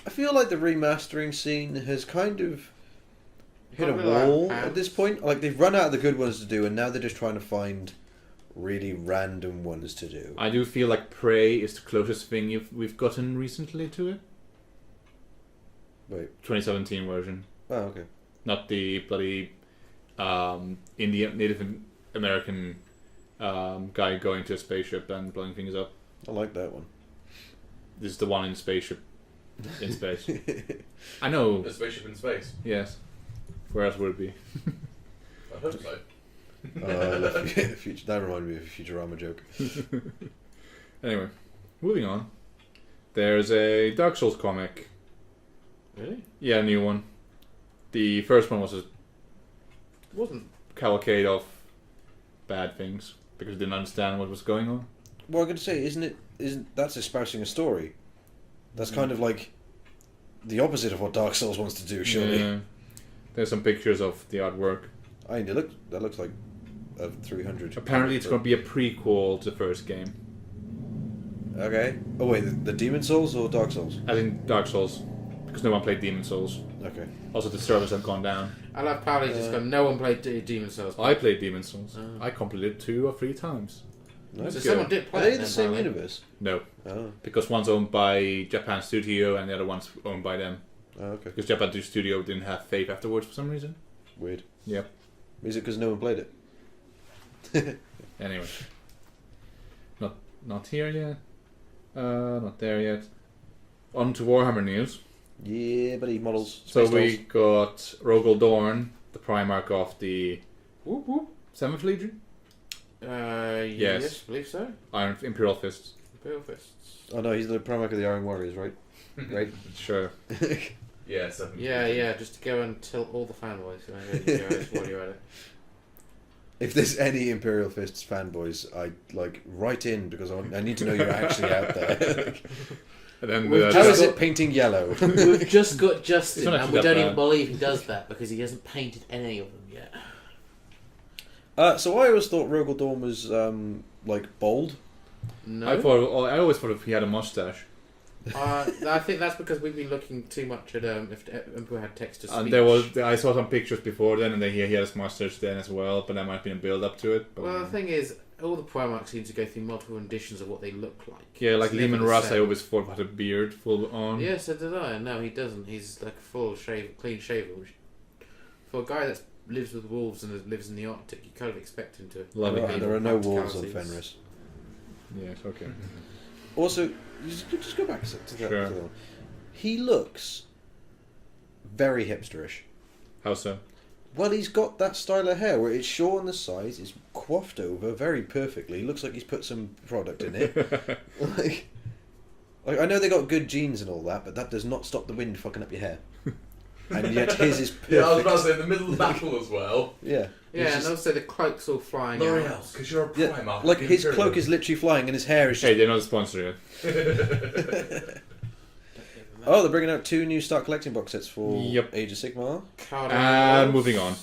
Speaker 1: I feel like the remastering scene has kind of hit a
Speaker 2: Probably like
Speaker 1: wall
Speaker 2: half.
Speaker 1: at this point. Like they've run out of the good ones to do, and now they're just trying to find really random ones to do.
Speaker 3: I do feel like Prey is the closest thing we've gotten recently to it.
Speaker 1: Wait.
Speaker 3: 2017 version.
Speaker 1: Oh, okay.
Speaker 3: Not the bloody Indian Native American guy going to a spaceship and blowing things up.
Speaker 1: I like that one.
Speaker 3: This is the one in spaceship. In space. I know.
Speaker 4: A spaceship in space.
Speaker 3: Yes. Where else would it be?
Speaker 4: I hope so.
Speaker 1: That reminded me of a Futurama joke.
Speaker 3: Anyway, moving on. There's a Dark Souls comic.
Speaker 2: Really?
Speaker 3: Yeah, a new one. The first one was a
Speaker 2: Wasn't.
Speaker 3: cavalcade of bad things because we didn't understand what was going on.
Speaker 1: Well, I'm going to say, isn't that's espousing a story? That's kind of like the opposite of what Dark Souls wants to do, surely.
Speaker 3: Yeah. There's some pictures of the artwork.
Speaker 1: I mean, that looks like a 300.
Speaker 3: Apparently, it's going to be a prequel to the first game.
Speaker 1: Okay. Oh wait, the Demon Souls or Dark Souls?
Speaker 3: I think Dark Souls, because no one played Demon Souls.
Speaker 1: Okay.
Speaker 3: Also, the servers have gone down.
Speaker 2: I love Pauli just gone, no one played Demon Souls.
Speaker 3: I played Demon Souls.
Speaker 2: Oh.
Speaker 3: I completed it 2 or 3 times.
Speaker 1: Nice.
Speaker 2: So
Speaker 1: Good.
Speaker 2: someone did play
Speaker 1: Are
Speaker 2: it
Speaker 1: they the
Speaker 2: then,
Speaker 1: same
Speaker 2: Pauli.
Speaker 1: universe?
Speaker 3: No,
Speaker 1: Oh.
Speaker 3: because one's owned by Japan Studio and the other one's owned by them.
Speaker 1: Oh, okay.
Speaker 3: Because Japan Studio didn't have faith afterwards for some reason.
Speaker 1: Weird.
Speaker 3: Yep.
Speaker 1: Is it because no one played it?
Speaker 3: Anyway, not here yet. Not there yet. On to Warhammer news.
Speaker 1: Yeah, buddy, models.
Speaker 3: So
Speaker 1: Space
Speaker 3: we
Speaker 1: dolls.
Speaker 3: got Rogel Dorn, the Primarch of the 7th Legion,
Speaker 2: Yes, I believe so.
Speaker 3: Iron Imperial Fists.
Speaker 2: Imperial Fists.
Speaker 1: Oh no, he's the Primarch of the Iron Warriors, right? Right.
Speaker 3: Sure.
Speaker 4: Yeah, 7.
Speaker 2: Yeah, just to go and tilt all the fanboys while you're at it.
Speaker 1: If there's any Imperial Fists fanboys, I like write in because I need to know you're actually out there.
Speaker 3: And then
Speaker 2: We've
Speaker 1: How
Speaker 2: just
Speaker 1: is it painting yellow?
Speaker 2: We've just got
Speaker 3: It's
Speaker 2: Justin,
Speaker 3: not
Speaker 2: and
Speaker 3: actually
Speaker 2: we
Speaker 3: that
Speaker 2: don't even
Speaker 3: bad.
Speaker 2: believe he does that because he hasn't painted any of them yet.
Speaker 1: So I always thought Rogel Dorn was like bold.
Speaker 2: No,
Speaker 3: I always thought if he had a mustache.
Speaker 2: I think that's because we've been looking too much at if Emperor had text to speech.
Speaker 3: And I saw some pictures before then, and then he had his mustache then as well, but that might have been a build up to it. But
Speaker 2: Well, the thing is, all the Primarchs seem to go through multiple renditions of what they look like.
Speaker 3: yeah, like
Speaker 2: It's never
Speaker 3: Lehman
Speaker 2: the
Speaker 3: Russ, I
Speaker 2: same.
Speaker 3: always thought had a beard full on.
Speaker 2: Yeah, so did I. No, he doesn't. He's like a full clean shaven. Which, for a guy that lives with wolves and lives in the Arctic, you kind of expect him to.
Speaker 3: Lovely.
Speaker 1: Right, there are no wolves on
Speaker 2: practicalities.
Speaker 1: Fenris.
Speaker 3: Yes, okay.
Speaker 1: Also, just go back to that.
Speaker 3: Sure.
Speaker 1: To that one. He looks very hipsterish.
Speaker 3: How so?
Speaker 1: Well, he's got that style of hair where it's short on the sides, it's coiffed over very perfectly. Looks like he's put some product in it. like, I know they got good genes and all that, but that does not stop the wind fucking up your hair. And yet his is perfect.
Speaker 4: Yeah, I was about to say in the middle of the battle as well.
Speaker 1: Yeah.
Speaker 2: Yeah,
Speaker 1: It's
Speaker 2: and
Speaker 1: just-
Speaker 2: also the cloak's all flying out.
Speaker 4: because you're a
Speaker 1: yeah,
Speaker 4: Primarch.
Speaker 1: like his cloak is literally flying and his hair is just...
Speaker 3: Hey, they're not a sponsor yet.
Speaker 1: Oh, they're bringing out 2 new Start Collecting box sets for
Speaker 3: Yep.
Speaker 1: Age of Sigmar.
Speaker 3: And moving on.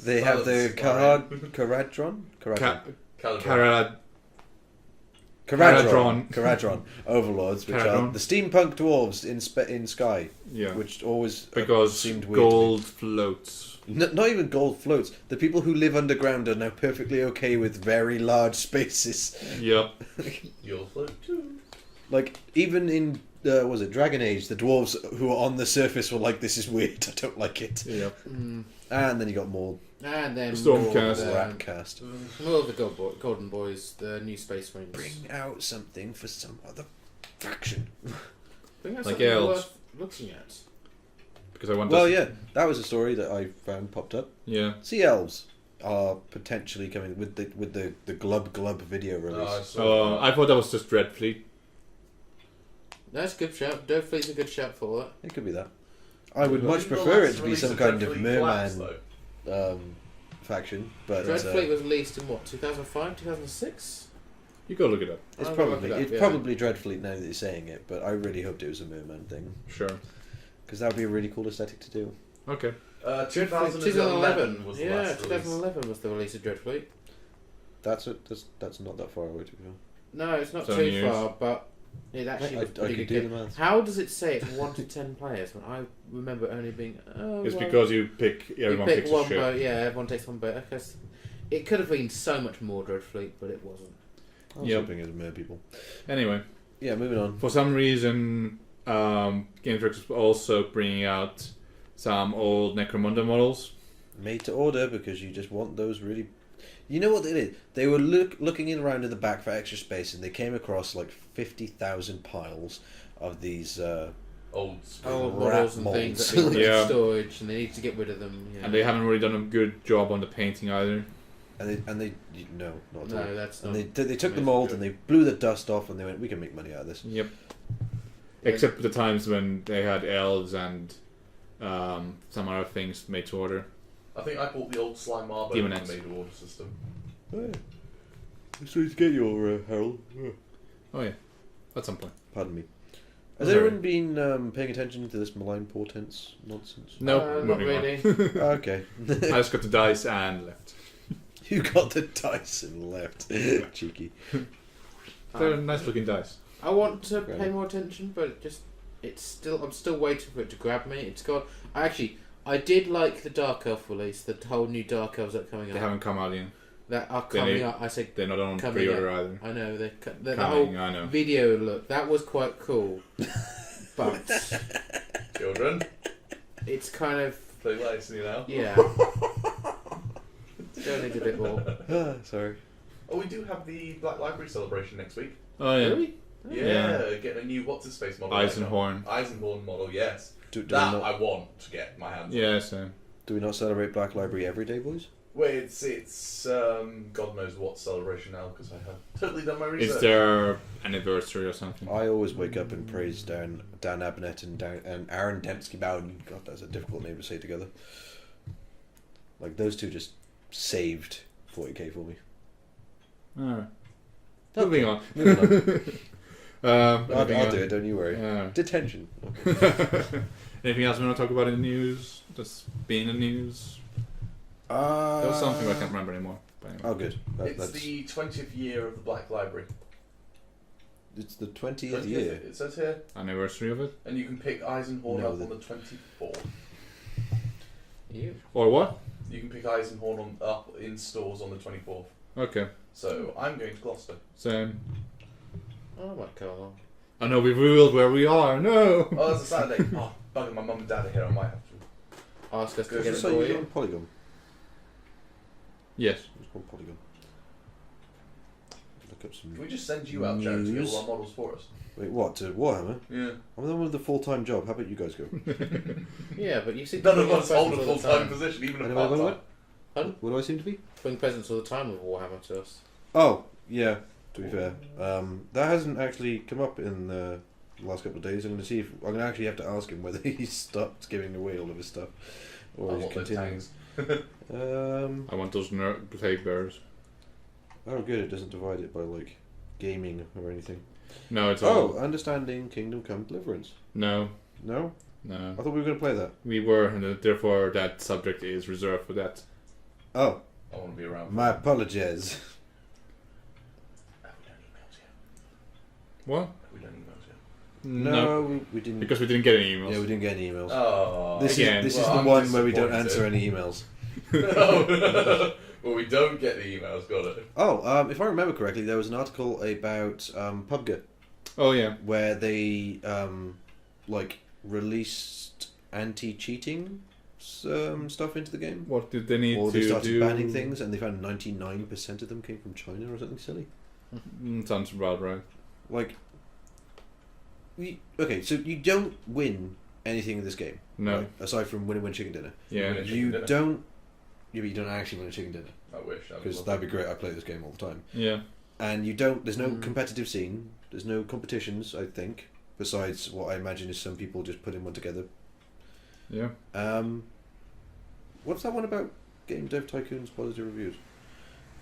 Speaker 1: They have the Caradron? Caradron Overlords, which are
Speaker 3: Caradron.
Speaker 1: the steampunk dwarves in Sky,
Speaker 3: Yeah.
Speaker 1: which always
Speaker 3: Because
Speaker 1: seemed weird. to me.
Speaker 3: gold floats.
Speaker 1: Not even gold floats. The people who live underground are now perfectly okay with very large spaces.
Speaker 3: Yep.
Speaker 4: You'll float too.
Speaker 1: Like, even in, was it Dragon Age, the dwarves who are on the surface were like, this is weird, I don't like it.
Speaker 3: Yep.
Speaker 2: Mm,
Speaker 1: And then you got more
Speaker 2: and then
Speaker 3: Stormcast.
Speaker 1: Ratcast.
Speaker 2: more of the Golden Boys, the new Space Marines.
Speaker 1: Bring out something for some other faction.
Speaker 2: Bring out
Speaker 3: Like
Speaker 2: something
Speaker 3: elves.
Speaker 2: worth looking at.
Speaker 3: Because I want
Speaker 1: Well,
Speaker 3: to...
Speaker 1: yeah, that was a story that I found popped up.
Speaker 3: Yeah.
Speaker 1: Sea Elves are potentially coming with the Glub video release.
Speaker 3: I thought that was just Dreadfleet.
Speaker 2: That's a good shout. Dovefleet's a good shout for that.
Speaker 1: It could be that. I would much prefer it to be some kind of merman faction, but
Speaker 2: Dreadfleet was released in what, 2005, 2006?
Speaker 3: You go look it up.
Speaker 1: It's
Speaker 2: I'll
Speaker 1: probably
Speaker 2: look it up,
Speaker 1: it's
Speaker 2: yeah.
Speaker 1: probably Dreadfleet now that you're saying it, but I really hoped it was a Merman thing
Speaker 3: Sure.
Speaker 1: because that would be a really cool aesthetic to do.
Speaker 3: Okay.
Speaker 4: 2011 was the
Speaker 2: Yeah,
Speaker 4: last release.
Speaker 2: 2011 was the release of Dreadfleet.
Speaker 1: That's not that far away to be fair.
Speaker 2: No, it's not
Speaker 3: So
Speaker 2: too
Speaker 3: years.
Speaker 2: far, but it actually
Speaker 1: I
Speaker 2: was pretty
Speaker 1: could
Speaker 2: good.
Speaker 1: do the maths.
Speaker 2: How does it say it's 1 to 10 players when I remember only being...
Speaker 3: It's
Speaker 2: well,
Speaker 3: because you pick everyone
Speaker 2: you pick
Speaker 3: picks
Speaker 2: one
Speaker 3: a ship.
Speaker 2: boat, yeah, everyone takes one boat. Because it could have been so much more Dreadfleet, but it wasn't.
Speaker 1: I was
Speaker 3: Yep.
Speaker 1: hoping it was Mer people.
Speaker 3: Anyway,
Speaker 1: Yeah, moving on.
Speaker 3: for some reason, Gametrix was also bringing out some old Necromunda models.
Speaker 1: Made to order because you just want those really. You know what they did? They were looking in around in the back for extra space, and they came across like 50,000 piles of these.
Speaker 4: Old school.
Speaker 2: Old
Speaker 1: Rat
Speaker 2: models and things that people need
Speaker 3: Yeah.
Speaker 2: in storage, and they need to get rid of them. Yeah.
Speaker 3: And they haven't really done a good job on the painting either.
Speaker 1: And they no, not at all.
Speaker 2: No, that's
Speaker 1: And
Speaker 2: not.
Speaker 1: they took the
Speaker 2: amazing
Speaker 1: mold
Speaker 2: job.
Speaker 1: and they blew the dust off, and they went, we can make money out of this.
Speaker 3: Yep. Except for the times when they had elves and some other things made to order.
Speaker 4: I think I bought the old Slime Marble
Speaker 3: Demonettes.
Speaker 4: made to order system.
Speaker 1: Oh, yeah. So to get your Harold.
Speaker 3: Oh yeah, at some point.
Speaker 1: Pardon me. Has
Speaker 3: Sorry.
Speaker 1: anyone been paying attention to this malign portents nonsense?
Speaker 3: No,
Speaker 2: not
Speaker 3: moving on.
Speaker 2: really.
Speaker 1: Okay.
Speaker 3: I just got the dice and left.
Speaker 1: You got the dice and left. Cheeky.
Speaker 3: They're nice looking dice.
Speaker 2: I want to
Speaker 1: Great.
Speaker 2: pay more attention, but I'm still waiting for it to grab me. It's got. I did like the Dark Elf release, the whole new Dark Elves that are coming
Speaker 3: They
Speaker 2: out.
Speaker 3: haven't come out yet.
Speaker 2: That are
Speaker 3: They
Speaker 2: coming
Speaker 3: need-
Speaker 2: out. I said,
Speaker 3: They're not on
Speaker 2: Coming
Speaker 3: pre-order either.
Speaker 2: I know the
Speaker 3: Coming,
Speaker 2: whole
Speaker 3: I know.
Speaker 2: video look that was quite cool, but
Speaker 4: Children,
Speaker 2: it's kind of
Speaker 4: play nicely now.
Speaker 2: yeah. Still needs a bit more.
Speaker 1: Sorry.
Speaker 4: Oh, we do have the Black Library celebration next week.
Speaker 3: Oh yeah.
Speaker 2: Really?
Speaker 4: Yeah, getting a new what's-his-face model.
Speaker 3: Eisenhorn.
Speaker 4: Eisenhorn model, yes.
Speaker 1: Do we
Speaker 4: That
Speaker 1: not,
Speaker 4: I want to get my hands on.
Speaker 3: Yeah, so
Speaker 1: do we not celebrate Black Library every day, boys?
Speaker 4: Wait, it's God knows what celebration now because I have totally done my research.
Speaker 3: is their anniversary or something?
Speaker 1: I always wake up and praise Dan Abnett and Aaron Dembski Bowden. God, that's a difficult name to say together. Like those two just saved 40k for me.
Speaker 3: Alright. Moving on.
Speaker 1: Moving on. I'll
Speaker 3: moving on.
Speaker 1: do it. Don't you worry. Detention. Okay.
Speaker 3: Anything else we want to talk about in the news? Just being in the news? There was something I can't remember anymore. But anyway.
Speaker 1: Oh, good.
Speaker 4: It's
Speaker 1: That's
Speaker 4: the 20th year of the Black Library.
Speaker 1: it's the 20th
Speaker 4: 20th,
Speaker 1: year.
Speaker 4: it says here.
Speaker 3: Anniversary of it?
Speaker 4: And you can pick Eisenhorn
Speaker 1: No,
Speaker 4: up
Speaker 1: the-
Speaker 4: on the 24th.
Speaker 2: You.
Speaker 3: Or what?
Speaker 4: You can pick Eisenhorn up in stores on the 24th.
Speaker 3: Okay.
Speaker 4: So I'm going to Gloucester.
Speaker 3: Same.
Speaker 2: Oh my god.
Speaker 3: I know we've revealed where we are. No!
Speaker 4: Oh, that's a Saturday. Oh, bugging my mum and dad are here. I might have to.
Speaker 2: Ask us to
Speaker 4: Good.
Speaker 2: get it
Speaker 1: So
Speaker 2: for
Speaker 1: you're
Speaker 2: you.
Speaker 1: on Polygon.
Speaker 3: Yes.
Speaker 1: It's called Polygon. Look up some.
Speaker 4: Can we just send you out, Jared, to get
Speaker 1: News.
Speaker 4: all our models for us?
Speaker 1: Wait, what? To Warhammer?
Speaker 4: Yeah.
Speaker 1: I'm the one with the full-time job. How about you guys go?
Speaker 2: Yeah, but you see.
Speaker 4: None of
Speaker 2: bring
Speaker 4: us hold a
Speaker 2: presents all the
Speaker 4: full-time
Speaker 2: time.
Speaker 4: position, even a
Speaker 1: Anyway,
Speaker 4: part-time.
Speaker 1: what? What do I seem to be?
Speaker 2: Bring presents all the time with Warhammer to us.
Speaker 1: Oh, yeah. To be fair, that hasn't actually come up in the last couple of days. I'm going to see if I'm going to actually have to ask him whether he's stopped giving away all of his stuff,
Speaker 4: I
Speaker 1: or he's
Speaker 4: want those
Speaker 1: continuing.
Speaker 4: tanks.
Speaker 3: I want those plague bearers.
Speaker 1: Oh, good. It doesn't divide it by like gaming or anything.
Speaker 3: No, it's
Speaker 1: Oh,
Speaker 3: all.
Speaker 1: understanding Kingdom Come Deliverance.
Speaker 3: No.
Speaker 1: No,
Speaker 3: No.
Speaker 1: I thought we were going to play that.
Speaker 3: We were, and therefore that subject is reserved for that.
Speaker 1: Oh,
Speaker 4: I want to be around.
Speaker 1: my apologies.
Speaker 4: Have we done emails yet?
Speaker 3: What?
Speaker 4: Have we done emails yet?
Speaker 1: No, we didn't.
Speaker 3: Because we didn't get any emails.
Speaker 1: Yeah, we didn't get any emails.
Speaker 4: Oh.
Speaker 1: This
Speaker 3: Again.
Speaker 1: is
Speaker 4: Well,
Speaker 1: the
Speaker 4: I'm
Speaker 1: one where we don't
Speaker 4: disappointed.
Speaker 1: answer any emails.
Speaker 4: Well, we don't get the emails, got it.
Speaker 1: Oh, if I remember correctly, there was an article about PUBG
Speaker 3: Oh yeah.
Speaker 1: where they like released anti-cheating stuff into the game,
Speaker 3: What did they need
Speaker 1: or
Speaker 3: to
Speaker 1: they started
Speaker 3: do?
Speaker 1: banning things, and they found 99% of them came from China or something silly.
Speaker 3: Sounds about right.
Speaker 1: Like, okay, so you don't win anything in this game,
Speaker 3: No.
Speaker 1: right? Aside from win chicken dinner.
Speaker 3: Yeah.
Speaker 4: Chicken
Speaker 1: You
Speaker 4: dinner.
Speaker 1: don't. Yeah, but you don't actually win a chicken dinner
Speaker 4: I wish. That
Speaker 1: because
Speaker 4: was
Speaker 1: that'd be great. I play this game all the time.
Speaker 3: Yeah.
Speaker 1: And you don't. There's no
Speaker 2: Mm.
Speaker 1: competitive scene. There's no competitions. I think besides what I imagine is some people just putting one together.
Speaker 3: Yeah.
Speaker 1: What's that one about? Game Dev Tycoon's positive reviews.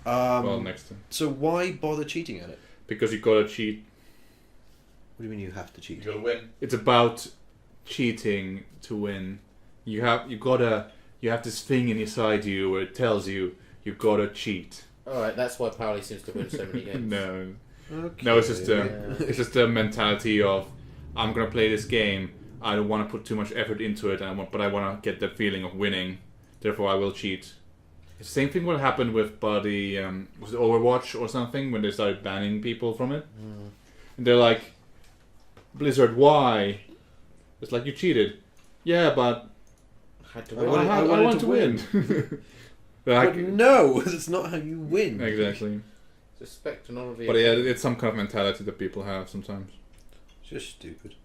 Speaker 3: Well, next time.
Speaker 1: So why bother cheating at it?
Speaker 3: because you gotta cheat.
Speaker 1: What do you mean you have to
Speaker 4: You
Speaker 1: cheat?
Speaker 4: gotta win.
Speaker 3: It's about cheating to win. You have this thing inside you where it tells you gotta cheat.
Speaker 2: Alright, that's why Pauli seems to win so many games.
Speaker 3: No,
Speaker 1: Okay.
Speaker 3: no, it's just
Speaker 2: Yeah.
Speaker 3: it's just the mentality of I'm gonna play this game. I don't want to put too much effort into it, but I want to get the feeling of winning. Therefore, I will cheat. It's the same thing what happened with was it Overwatch or something when they started banning people from it, and they're like, Blizzard, why? It's like you cheated. Yeah, but
Speaker 2: Had to
Speaker 1: I
Speaker 2: win.
Speaker 1: wanted-
Speaker 3: I
Speaker 1: wanted
Speaker 3: want
Speaker 1: to
Speaker 3: to win.
Speaker 1: But
Speaker 3: Like,
Speaker 1: no, that's not how you win.
Speaker 3: exactly.
Speaker 2: Suspect none of the.
Speaker 3: But yeah, it's some kind of mentality that people have sometimes.
Speaker 1: It's just stupid.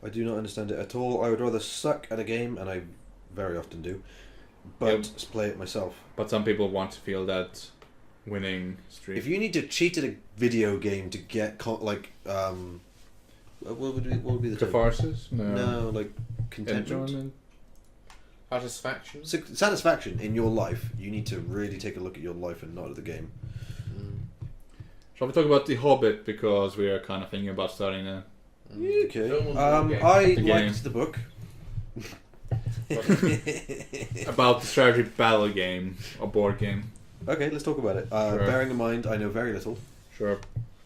Speaker 1: I do not understand it at all. I would rather suck at a game, and I very often do, but play it myself.
Speaker 3: But some people want to feel that winning streak.
Speaker 1: If you need to cheat at a video game to get what would be the term?
Speaker 3: Catharsis?
Speaker 1: No, like contentment.
Speaker 3: Enjoyment?
Speaker 2: Satisfaction.
Speaker 1: Satisfaction in your life. You need to really take a look at your life and not at the game.
Speaker 3: Shall we talk about The Hobbit, because we are kind of thinking about starting a...
Speaker 1: Okay.
Speaker 4: Film or the game?
Speaker 1: I
Speaker 3: The
Speaker 1: liked
Speaker 3: game.
Speaker 1: the book.
Speaker 3: about the strategy battle game, or board game.
Speaker 1: Okay, let's talk about it.
Speaker 3: Sure.
Speaker 1: Bearing in mind, I know very little.
Speaker 3: Sure.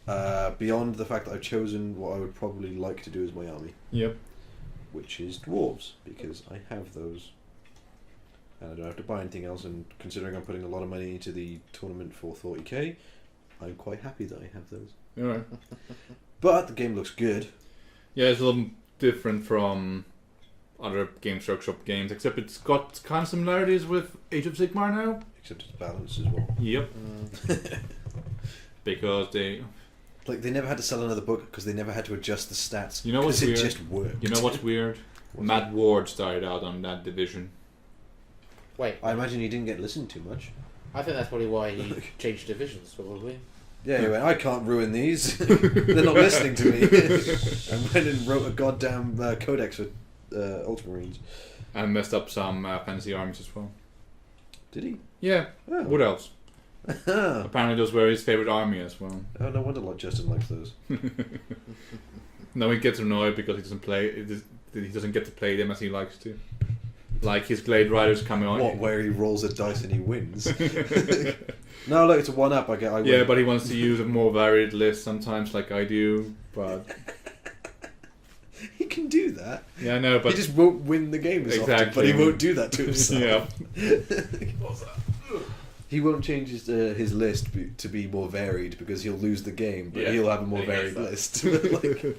Speaker 1: Beyond the fact that I've chosen what I would probably like to do as my army,
Speaker 3: Yep.
Speaker 1: which is dwarves, because I have those. And I don't have to buy anything else, and considering I'm putting a lot of money into the tournament for 40k, I'm quite happy that I have those.
Speaker 3: Alright.
Speaker 1: But the game looks good.
Speaker 3: Yeah, it's a little different from other Games Workshop games, except it's got kind of similarities with Age of Sigmar now.
Speaker 1: Except it's balanced as well.
Speaker 3: Yep. Because they...
Speaker 1: Like, they never had to sell another book because they never had to adjust the stats.
Speaker 3: You know what's
Speaker 1: 'cause it
Speaker 3: weird?
Speaker 1: just worked.
Speaker 3: You know what's weird? Matt Ward started out on that division.
Speaker 2: Wait,
Speaker 1: I imagine he didn't get listened to much.
Speaker 2: I think that's probably why he changed divisions, probably.
Speaker 1: Yeah, he went, I can't ruin these. They're not listening to me. And went and wrote a goddamn codex for Ultramarines.
Speaker 3: And messed up some fantasy armies as well.
Speaker 1: Did he?
Speaker 3: Yeah.
Speaker 1: Oh.
Speaker 3: What else?
Speaker 1: Oh,
Speaker 3: Apparently those were his favourite army as well.
Speaker 1: no wonder like Justin likes those.
Speaker 3: Now he gets annoyed because he doesn't play. He doesn't get to play them as he likes to. Like his Glade Riders coming on.
Speaker 1: What, where he rolls a dice and he wins? No, look, it's a one-up. I win.
Speaker 3: Yeah, but he wants to use a more varied list sometimes, like I do. But
Speaker 1: He can do that.
Speaker 3: yeah, I know. But
Speaker 1: He just won't win the game as often,
Speaker 3: Exactly.
Speaker 1: but he won't do that to himself.
Speaker 3: yeah,
Speaker 4: What's that?
Speaker 1: He won't change his list to be more varied because he'll lose the game, but
Speaker 4: Yeah,
Speaker 1: he'll have a more
Speaker 4: he hates
Speaker 1: varied
Speaker 4: that.
Speaker 1: list. Like,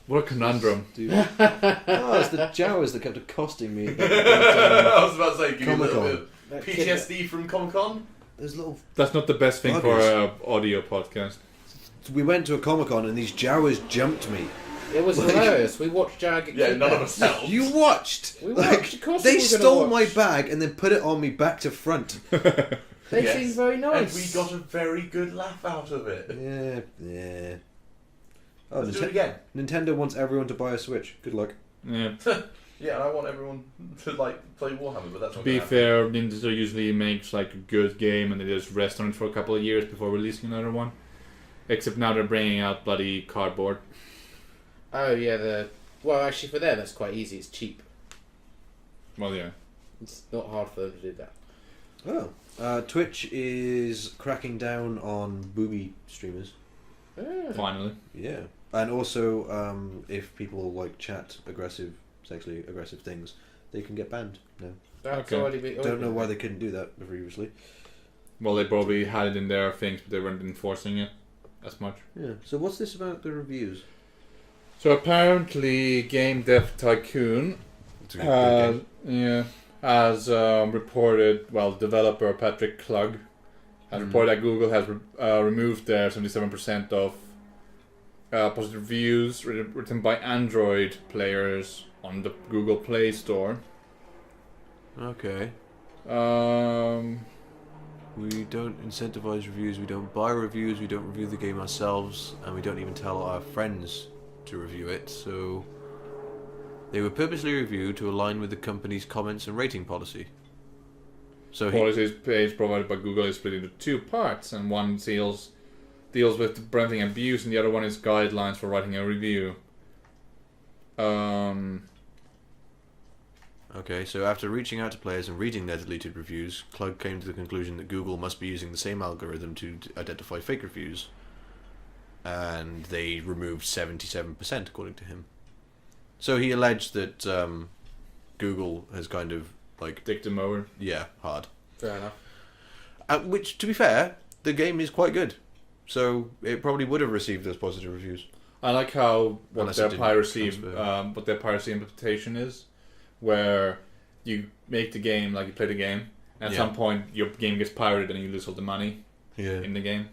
Speaker 3: what a conundrum.
Speaker 1: dude. Oh, it's the Jawas that kept accosting me.
Speaker 4: I was about to say, give you a little
Speaker 1: Comic-Con.
Speaker 4: bit of PTSD from Comic-Con.
Speaker 1: There's little.
Speaker 3: That's not the best thing for an audio podcast.
Speaker 1: We went to a Comic-Con and these Jawas jumped me.
Speaker 2: It was
Speaker 1: Like-
Speaker 2: hilarious. We watched Jared get
Speaker 4: Yeah,
Speaker 2: kidnapped.
Speaker 4: none of us helped.
Speaker 1: You watched.
Speaker 2: We
Speaker 1: Like,
Speaker 2: watched. Of course
Speaker 1: they
Speaker 2: we were gonna
Speaker 1: stole my
Speaker 2: watch.
Speaker 1: bag and then put it on me back to front.
Speaker 2: They
Speaker 4: Yes.
Speaker 2: seemed very
Speaker 4: And
Speaker 2: nice.
Speaker 4: we got a very good laugh out of it.
Speaker 1: Yeah. Oh,
Speaker 4: Let's do it again.
Speaker 1: Nintendo wants everyone to buy a Switch. Good luck.
Speaker 3: Yeah.
Speaker 4: Yeah, and I want everyone to like play Warhammer, but that's
Speaker 3: To
Speaker 4: not
Speaker 3: be
Speaker 4: gonna
Speaker 3: fair, Nintendo usually makes like a good game and they just rest on it for a couple of years before releasing another one. Except now they're bringing out bloody cardboard.
Speaker 2: Oh yeah, well actually for them that's quite easy. It's cheap.
Speaker 3: Well, yeah.
Speaker 2: It's not hard for them to do that.
Speaker 1: Oh. Twitch is cracking down on booby streamers.
Speaker 3: Finally.
Speaker 1: Yeah. And also, if people like chat sexually aggressive things, they can get banned now.
Speaker 2: That's
Speaker 3: Okay.
Speaker 2: already been.
Speaker 1: Don't know why they couldn't do that previously.
Speaker 3: Well, they probably had it in their things, but they weren't enforcing it as much.
Speaker 1: Yeah. So what's this about the reviews?
Speaker 3: So apparently, Game Dev Tycoon
Speaker 1: It's a good game.
Speaker 3: has reported. Well, developer Patrick Klug has reported that Google has removed their 77% of positive reviews written by Android players on the Google Play Store.
Speaker 1: Okay.
Speaker 3: Um,
Speaker 1: We don't incentivize reviews, we don't buy reviews, we don't review the game ourselves, and we don't even tell our friends to review it, so they were purposely reviewed to align with the company's comments and rating policy. So
Speaker 3: policies page provided by Google is split into two parts, and one deals deals with preventing abuse, and the other one is guidelines for writing a review.
Speaker 1: Okay, so after reaching out to players and reading their deleted reviews, Klug came to the conclusion that Google must be using the same algorithm to identify fake reviews. And they removed 77%, according to him. So he alleged that Google has kind of, like...
Speaker 3: Dicked them over.
Speaker 1: Yeah, hard.
Speaker 2: Fair enough.
Speaker 1: Which, to be fair, the game is quite good. So it probably would have received those positive reviews.
Speaker 3: I like how what
Speaker 1: Unless
Speaker 3: their
Speaker 1: it didn't
Speaker 3: piracy,
Speaker 1: transfer.
Speaker 3: what their piracy implementation is, where you make the game like you play the game, and at
Speaker 1: Yeah.
Speaker 3: some point your game gets pirated and you lose all the money
Speaker 1: Yeah.
Speaker 3: in the game.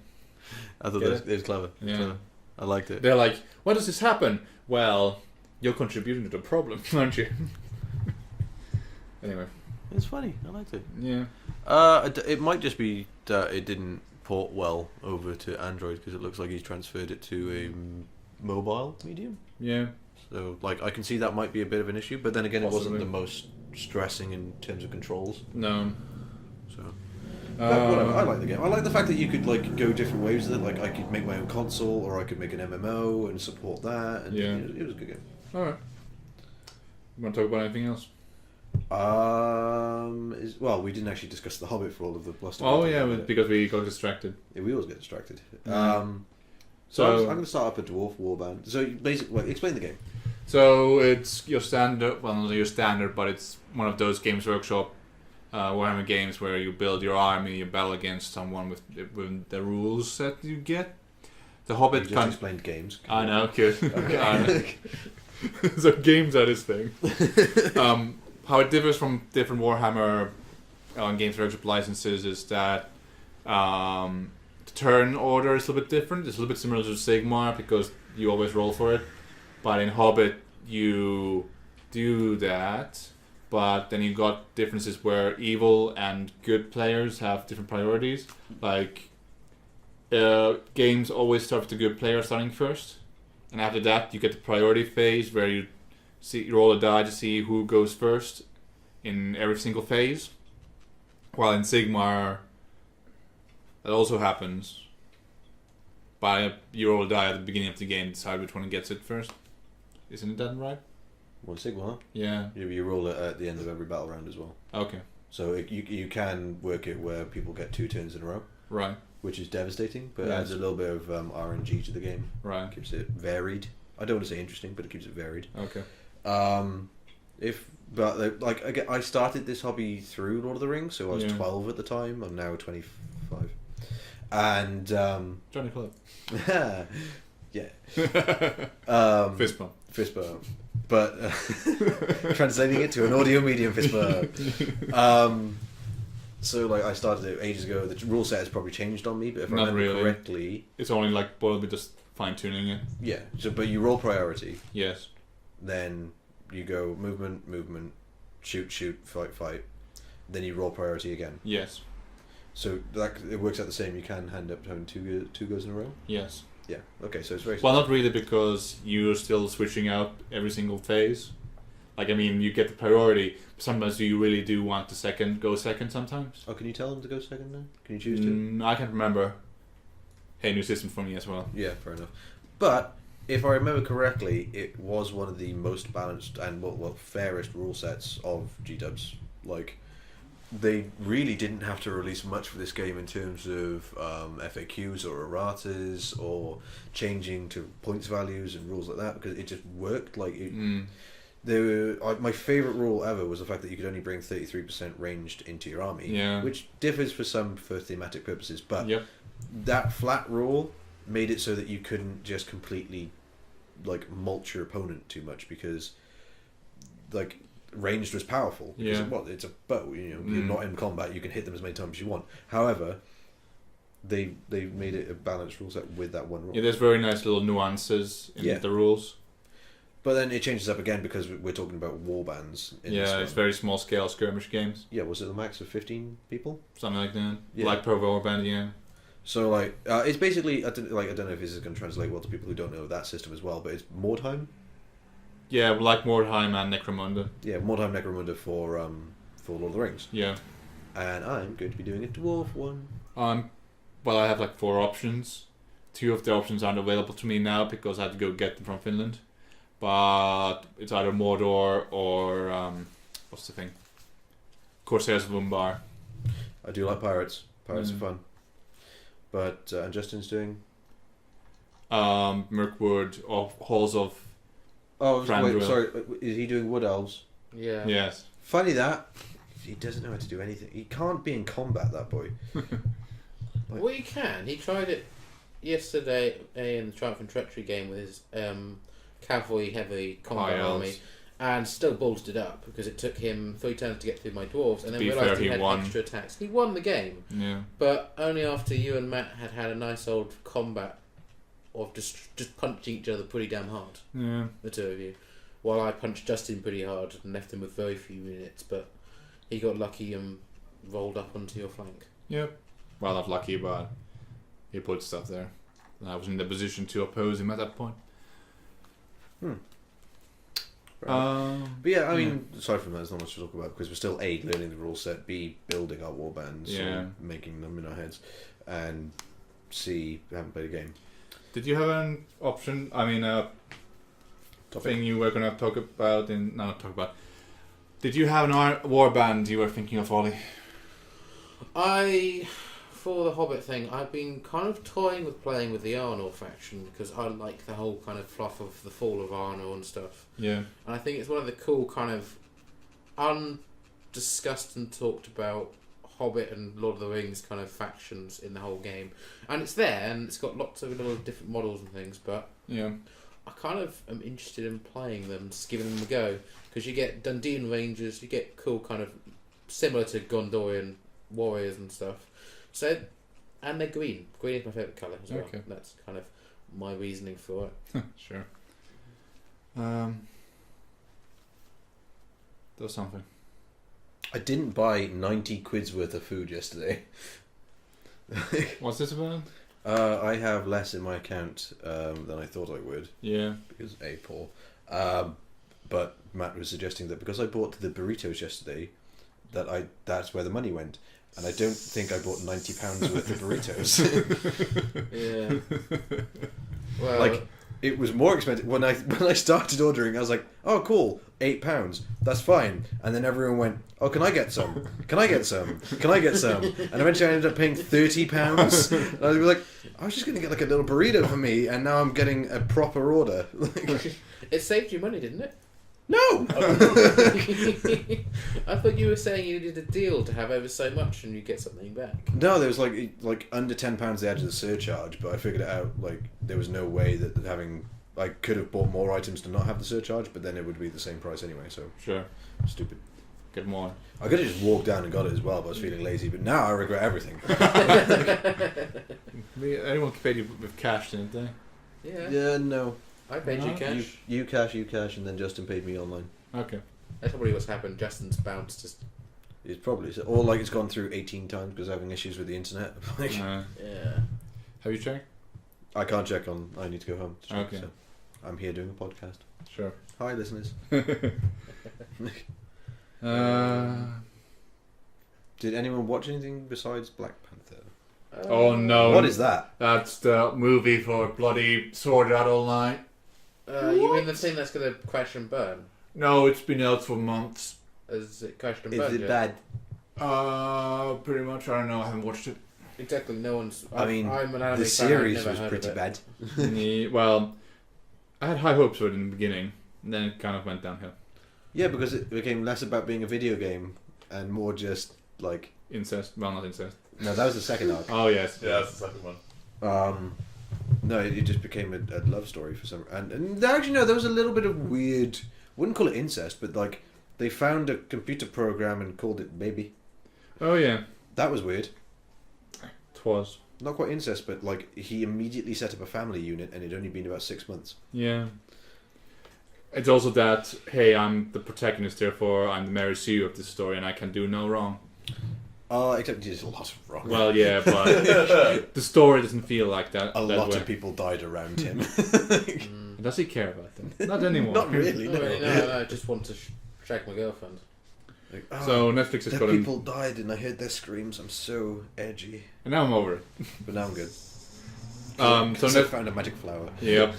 Speaker 1: I thought
Speaker 3: Get
Speaker 1: it was clever.
Speaker 3: Yeah.
Speaker 1: Clever. I liked it.
Speaker 3: They're like, "Why does this happen?" Well, you're contributing to the problem, aren't you? Anyway,
Speaker 1: It's funny. I liked it.
Speaker 3: yeah.
Speaker 1: It might just be that it didn't port well over to Android because it looks like he's transferred it to a mobile medium.
Speaker 3: Yeah.
Speaker 1: So, like, I can see that might be a bit of an issue, but then again, it wasn't
Speaker 3: Possibly.
Speaker 1: the most stressing in terms of controls.
Speaker 3: No.
Speaker 1: So, but whatever. I like the game. I like the fact that you could like go different ways with it. Like, I could make my own console, or I could make an MMO and support that. And
Speaker 3: Yeah.
Speaker 1: it was a good game.
Speaker 3: All right. You want to talk about anything else?
Speaker 1: Well, we didn't actually discuss The Hobbit for all of the bluster.
Speaker 3: Oh yeah, because we got distracted.
Speaker 1: Yeah, we always get distracted.
Speaker 3: Mm.
Speaker 1: So I'm
Speaker 3: So
Speaker 1: going to start up a dwarf warband. So basically, well, explain the game.
Speaker 3: So it's your standard, well not your standard, but it's one of those Games Workshop Warhammer games where you build your army, you battle against someone with the rules that you get. The
Speaker 1: You
Speaker 3: Hobbit
Speaker 1: just
Speaker 3: kind
Speaker 1: explained games.
Speaker 3: I know, good.
Speaker 1: Okay.
Speaker 3: I know. So games are this thing. How it differs from different Warhammer Games Workshop licenses is that the turn order is a little bit different. It's a little bit similar to Sigmar because you always roll for it. But in Hobbit, you do that, but then you got differences where evil and good players have different priorities. Like, games always start with the good player starting first, and after that, you get the priority phase where you roll a die to see who goes first in every single phase. While in Sigmar, that also happens. But you roll a die at the beginning of the game to decide which one gets it first. Isn't that right?
Speaker 1: One Sigma, huh?
Speaker 3: Yeah.
Speaker 1: You roll it at the end of every battle round as well.
Speaker 3: Okay.
Speaker 1: So you can work it where people get 2 turns in a row,
Speaker 3: Right.
Speaker 1: which is devastating, but it
Speaker 3: Yes.
Speaker 1: adds a little bit of RNG to the game.
Speaker 3: Right.
Speaker 1: Keeps it varied. I don't want to say interesting, but it keeps it varied.
Speaker 3: Okay.
Speaker 1: I started this hobby through Lord of the Rings, so I was
Speaker 3: Yeah.
Speaker 1: 12 at the time. I'm now 25, and
Speaker 3: Johnny Club.
Speaker 1: yeah,
Speaker 3: Fist bump.
Speaker 1: fist bump. But translating it to an audio medium, fist bump. So like I started it ages ago. The rule set has probably changed on me, but if I
Speaker 3: Not
Speaker 1: remember
Speaker 3: really.
Speaker 1: correctly,
Speaker 3: It's only like boiled with just fine tuning it.
Speaker 1: yeah. So but you roll priority,
Speaker 3: Yes.
Speaker 1: then you go movement, shoot, fight. Then you roll priority again.
Speaker 3: Yes.
Speaker 1: So that it works out the same. You can end up having two goes in a row.
Speaker 3: Yes.
Speaker 1: Yeah. Okay. So it's very.
Speaker 3: Well, not really, because you're still switching out every single phase. Like, I mean, you get the priority. But sometimes you really do want the second sometimes.
Speaker 1: Oh, can you tell them to go second now? Can you choose to?
Speaker 3: I can't remember. Hey, new system for me as well.
Speaker 1: Yeah, fair enough. But if I remember correctly, it was one of the most balanced and fairest rule sets of G-Dubs. Like, they really didn't have to release much for this game in terms of FAQs or erratas or changing to points values and rules like that, because it just worked. Like, my favourite rule ever was the fact that you could only bring 33% ranged into your army,
Speaker 3: Yeah.
Speaker 1: which differs for thematic purposes, but
Speaker 3: Yep.
Speaker 1: that flat rule made it so that you couldn't just completely like mulch your opponent too much, because like ranged was powerful because
Speaker 3: Yeah.
Speaker 1: it's a bow, you're not in combat, you can hit them as many times as you want. However, they made it a balanced rule set with that one rule.
Speaker 3: Yeah, there's very nice little nuances in
Speaker 1: Yeah.
Speaker 3: the rules.
Speaker 1: But then it changes up again because we're talking about war bands in this
Speaker 3: Yeah,
Speaker 1: one.
Speaker 3: it's very small scale skirmish games.
Speaker 1: Yeah, was it the max of 15 people?
Speaker 3: Something like that.
Speaker 1: Yeah.
Speaker 3: Like Pro Warband, yeah.
Speaker 1: So like it's basically I don't know if this is going to translate well to people who don't know that system as well, but it's Mordheim.
Speaker 3: Yeah, like Mordheim and Necromunda.
Speaker 1: Yeah, Mordheim Necromunda for Lord of the Rings.
Speaker 3: Yeah.
Speaker 1: And I'm going to be doing a dwarf one.
Speaker 3: Well, I have like 4 options. 2 of the options aren't available to me now because I had to go get them from Finland. But it's either Mordor or what's the thing? Corsairs of Umbar.
Speaker 1: I do like pirates. Pirates are fun. But and Justin's doing
Speaker 3: Mirkwood or Halls of.
Speaker 1: Oh, wait,
Speaker 3: Thranduil.
Speaker 1: sorry. Is he doing Wood Elves?
Speaker 2: Yeah.
Speaker 3: Yes.
Speaker 1: Funny that he doesn't know how to do anything. He can't be in combat. That boy.
Speaker 2: Well, he can. He tried it yesterday in the Triumph and Treachery game with his cavalry heavy combat
Speaker 3: High
Speaker 2: army,
Speaker 3: elves.
Speaker 2: and still ballsed it up because it took him 3 turns to get through my dwarves, and then
Speaker 3: To be
Speaker 2: realised
Speaker 3: fair,
Speaker 2: he
Speaker 3: he
Speaker 2: had
Speaker 3: won.
Speaker 2: extra attacks. He won the game,
Speaker 3: Yeah.
Speaker 2: but only after you and Matt had had a nice old combat of just punching each other pretty damn hard,
Speaker 3: Yeah.
Speaker 2: the 2 of you, while I punched Justin pretty hard and left him with very few units, but he got lucky and rolled up onto your flank.
Speaker 3: Yep. Well, not lucky, but he put stuff there. And I was in the position to oppose him at that point.
Speaker 1: But yeah, I mean, aside from that, there's not much to talk about because we're still A, learning the rule set, B, building our warbands,
Speaker 3: Yeah.
Speaker 1: making them in our heads, and C, we haven't played a game.
Speaker 3: Did you have an option? I mean, thing you were going to talk about Did you have an warband you were thinking of, Ollie?
Speaker 2: For the Hobbit thing, I've been kind of toying with playing with the Arnor faction because I like the whole kind of fluff of the fall of Arnor and stuff.
Speaker 3: Yeah.
Speaker 2: And I think it's one of the cool kind of undiscussed and talked about Hobbit and Lord of the Rings kind of factions in the whole game. And it's there, and it's got lots of little different models and things, but
Speaker 3: Yeah.
Speaker 2: I kind of am interested in playing them, just giving them a go. Because you get Dundean Rangers, you get cool kind of similar to Gondorian warriors and stuff. So, and they're green. Green is my favourite colour as well.
Speaker 3: Okay.
Speaker 2: That's kind of my reasoning for it.
Speaker 3: Sure. There was something.
Speaker 1: I didn't buy 90 quid's worth of food yesterday.
Speaker 3: What's this about?
Speaker 1: I have less in my account than I thought I would
Speaker 3: Yeah.
Speaker 1: because A, poor. But Matt was suggesting that because I bought the burritos yesterday, that's where the money went. And I don't think I bought £90 worth of burritos.
Speaker 2: Yeah. Well,
Speaker 1: Like, it was more expensive when I started ordering. I was like, "Oh, cool, £8. That's fine." And then everyone went, "Oh, can I get some? Can I get some? Can I get some?" And eventually, I ended up paying £30. And I was like, "I was just going to get like a little burrito for me, and now I'm getting a proper order."
Speaker 2: it saved you money, didn't it?
Speaker 1: No.
Speaker 2: I thought you were saying you needed a deal to have over so much and you get something back.
Speaker 1: No, there was like under £10 they added a surcharge, but I figured it out. Like there was no way that I could have bought more items to not have the surcharge, but then it would be the same price anyway. So
Speaker 3: Sure.
Speaker 1: stupid.
Speaker 3: Get more.
Speaker 1: I could have just walked down and got it as well, but I was feeling lazy. But now I regret everything.
Speaker 3: Anyone paid you with cash, didn't they?
Speaker 2: Yeah.
Speaker 1: Yeah, no.
Speaker 2: I paid you
Speaker 3: No.
Speaker 2: cash.
Speaker 1: You cash, and then Justin paid me online.
Speaker 3: Okay.
Speaker 2: That's probably what's happened. Justin's bounced just.
Speaker 1: It's probably or like it's gone through 18 times because having issues with the internet. Like,
Speaker 2: Yeah.
Speaker 3: Have you checked?
Speaker 1: I can't check on. I need to go home. To check,
Speaker 3: Okay.
Speaker 1: So I'm here doing a podcast.
Speaker 3: Sure.
Speaker 1: Hi, listeners. Did anyone watch anything besides Black Panther?
Speaker 3: Oh no.
Speaker 1: What is that?
Speaker 3: That's the movie for bloody Sword Art Online.
Speaker 2: You mean the thing that's going to crash and burn?
Speaker 3: No, it's been out for months.
Speaker 2: Has it crashed and
Speaker 1: Is
Speaker 2: burned
Speaker 1: it
Speaker 2: yet?
Speaker 1: bad?
Speaker 3: Pretty much. I don't know. I haven't watched it.
Speaker 2: Exactly. No one's.
Speaker 1: I mean,
Speaker 2: I'm an anime
Speaker 1: the
Speaker 2: fan, I've
Speaker 1: series
Speaker 2: never
Speaker 1: was
Speaker 2: heard
Speaker 1: pretty
Speaker 2: of it.
Speaker 1: bad.
Speaker 3: Yeah, well, I had high hopes for it in the beginning, and then it kind of went downhill.
Speaker 1: Yeah, because it became less about being a video game and more just like.
Speaker 3: Incest. Well, not incest.
Speaker 1: No, that was the second arc.
Speaker 3: Oh yes.
Speaker 4: Yeah, that's the second one.
Speaker 1: No, it just became a love story for some. And actually, no, there was a little bit of weird. Wouldn't call it incest, but like they found a computer program and called it baby.
Speaker 3: Oh yeah.
Speaker 1: That was weird.
Speaker 3: Twas.
Speaker 1: Not quite incest, but like he immediately set up a family unit, and it'd only been about 6 months.
Speaker 3: Yeah. It's also that, hey, I'm the protagonist, therefore I'm the Mary Sue of this story, and I can do no wrong.
Speaker 1: Except he did a lot wrong.
Speaker 3: Well, yeah, but the story doesn't feel like that.
Speaker 1: a
Speaker 3: that
Speaker 1: lot
Speaker 3: way.
Speaker 1: of people died around him.
Speaker 3: Does he care about them? Not anymore.
Speaker 1: Not really.
Speaker 2: No,
Speaker 1: No.
Speaker 2: really, no, I just want to shag my girlfriend.
Speaker 1: Like,
Speaker 3: So Netflix has
Speaker 1: the
Speaker 3: got
Speaker 1: people died, and I heard their screams. I'm so edgy,
Speaker 3: and now I'm over it.
Speaker 1: but now I'm good.
Speaker 3: So
Speaker 1: I found a magic flower.
Speaker 3: Yep.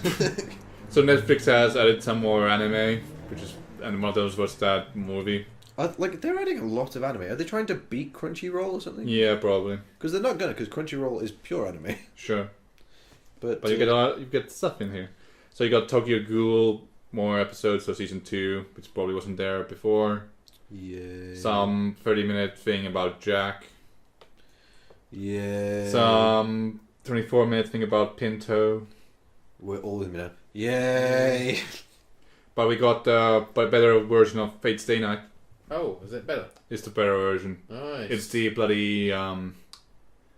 Speaker 3: So Netflix has added some more anime, and one of those was that movie.
Speaker 1: They're adding a lot of anime. Are they trying to beat Crunchyroll or something?
Speaker 3: Yeah, probably.
Speaker 1: Because they're not gonna. Because Crunchyroll is pure anime.
Speaker 3: Sure.
Speaker 1: But
Speaker 3: you get stuff in here. So you got Tokyo Ghoul, more episodes for season 2, which probably wasn't there before.
Speaker 1: Yeah.
Speaker 3: Some 30-minute thing about Jack.
Speaker 1: Yeah.
Speaker 3: Some 24-minute thing about Pinto.
Speaker 1: We're all with me now. Yay!
Speaker 3: But we got a better version of Fate Stay Night.
Speaker 2: Oh, is it better?
Speaker 3: It's the better version.
Speaker 2: Nice.
Speaker 3: It's the bloody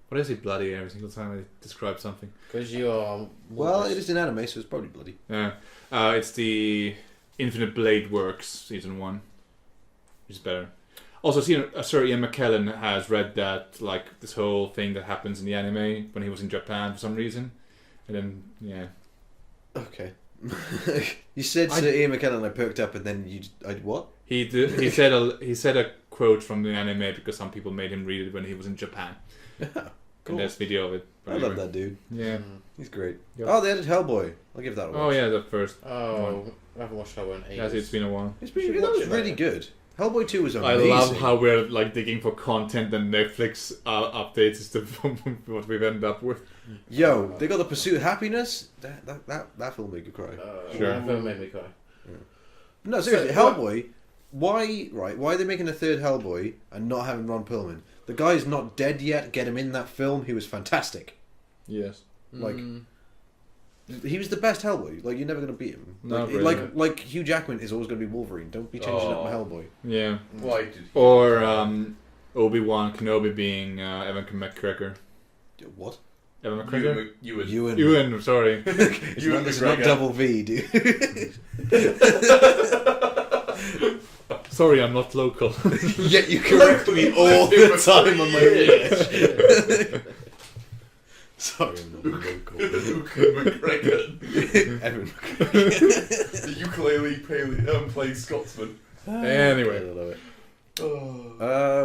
Speaker 3: what is it bloody every single time I describe something?
Speaker 2: Because you are...
Speaker 1: Well, it is an anime, so it's probably bloody.
Speaker 3: Yeah. It's the Infinite Blade Works season 1. Which is better. Also, Sir Ian McKellen has read that, like, this whole thing that happens in the anime when he was in Japan for some reason. And then, yeah.
Speaker 1: Okay. You said Sir Ian McKellen and I perked up and then what?
Speaker 3: He said a quote from the anime because some people made him read it when he was in Japan.
Speaker 1: Cool.
Speaker 3: And there's video of it.
Speaker 1: I love that dude.
Speaker 3: Yeah.
Speaker 1: He's great.
Speaker 3: Yep.
Speaker 1: Oh, they added Hellboy. I'll give that a watch.
Speaker 3: Oh yeah, the first.
Speaker 2: Oh, I haven't watched that one in ages.
Speaker 3: Yes, it's been a while.
Speaker 1: That
Speaker 2: Should
Speaker 1: was
Speaker 2: watch it
Speaker 1: really
Speaker 2: later.
Speaker 1: good. Hellboy 2 was
Speaker 3: I
Speaker 1: amazing.
Speaker 3: love how we're like digging for content and Netflix updates is what we've ended up with.
Speaker 1: Yo, they got The Pursuit of Happiness. That film made you cry.
Speaker 3: Sure.
Speaker 2: That film made me cry.
Speaker 1: No, seriously,
Speaker 2: So,
Speaker 1: Hellboy. Why are they making a third Hellboy and not having Ron Perlman? The guy's not dead yet. Get him in that film. He was fantastic.
Speaker 3: Yes.
Speaker 1: Like, he was the best Hellboy. Like, you're never gonna beat him.
Speaker 3: Not
Speaker 1: Like,
Speaker 3: really.
Speaker 1: like Hugh Jackman is always gonna be Wolverine. Don't be changing up my Hellboy.
Speaker 3: Yeah.
Speaker 4: Why did he?
Speaker 3: Or Obi-Wan Kenobi being Evan McGregor.
Speaker 1: What?
Speaker 3: Evan McGregor?
Speaker 1: Ewan.
Speaker 3: Sorry.
Speaker 1: It's not double V, dude.
Speaker 3: Sorry, I'm not local.
Speaker 1: Yet you correct me all the time on my English. Sorry, I'm not local.
Speaker 4: McGregor.
Speaker 1: Evan
Speaker 4: The ukulele plays Scotsman.
Speaker 3: Anyway.
Speaker 1: I love it.
Speaker 4: Oh.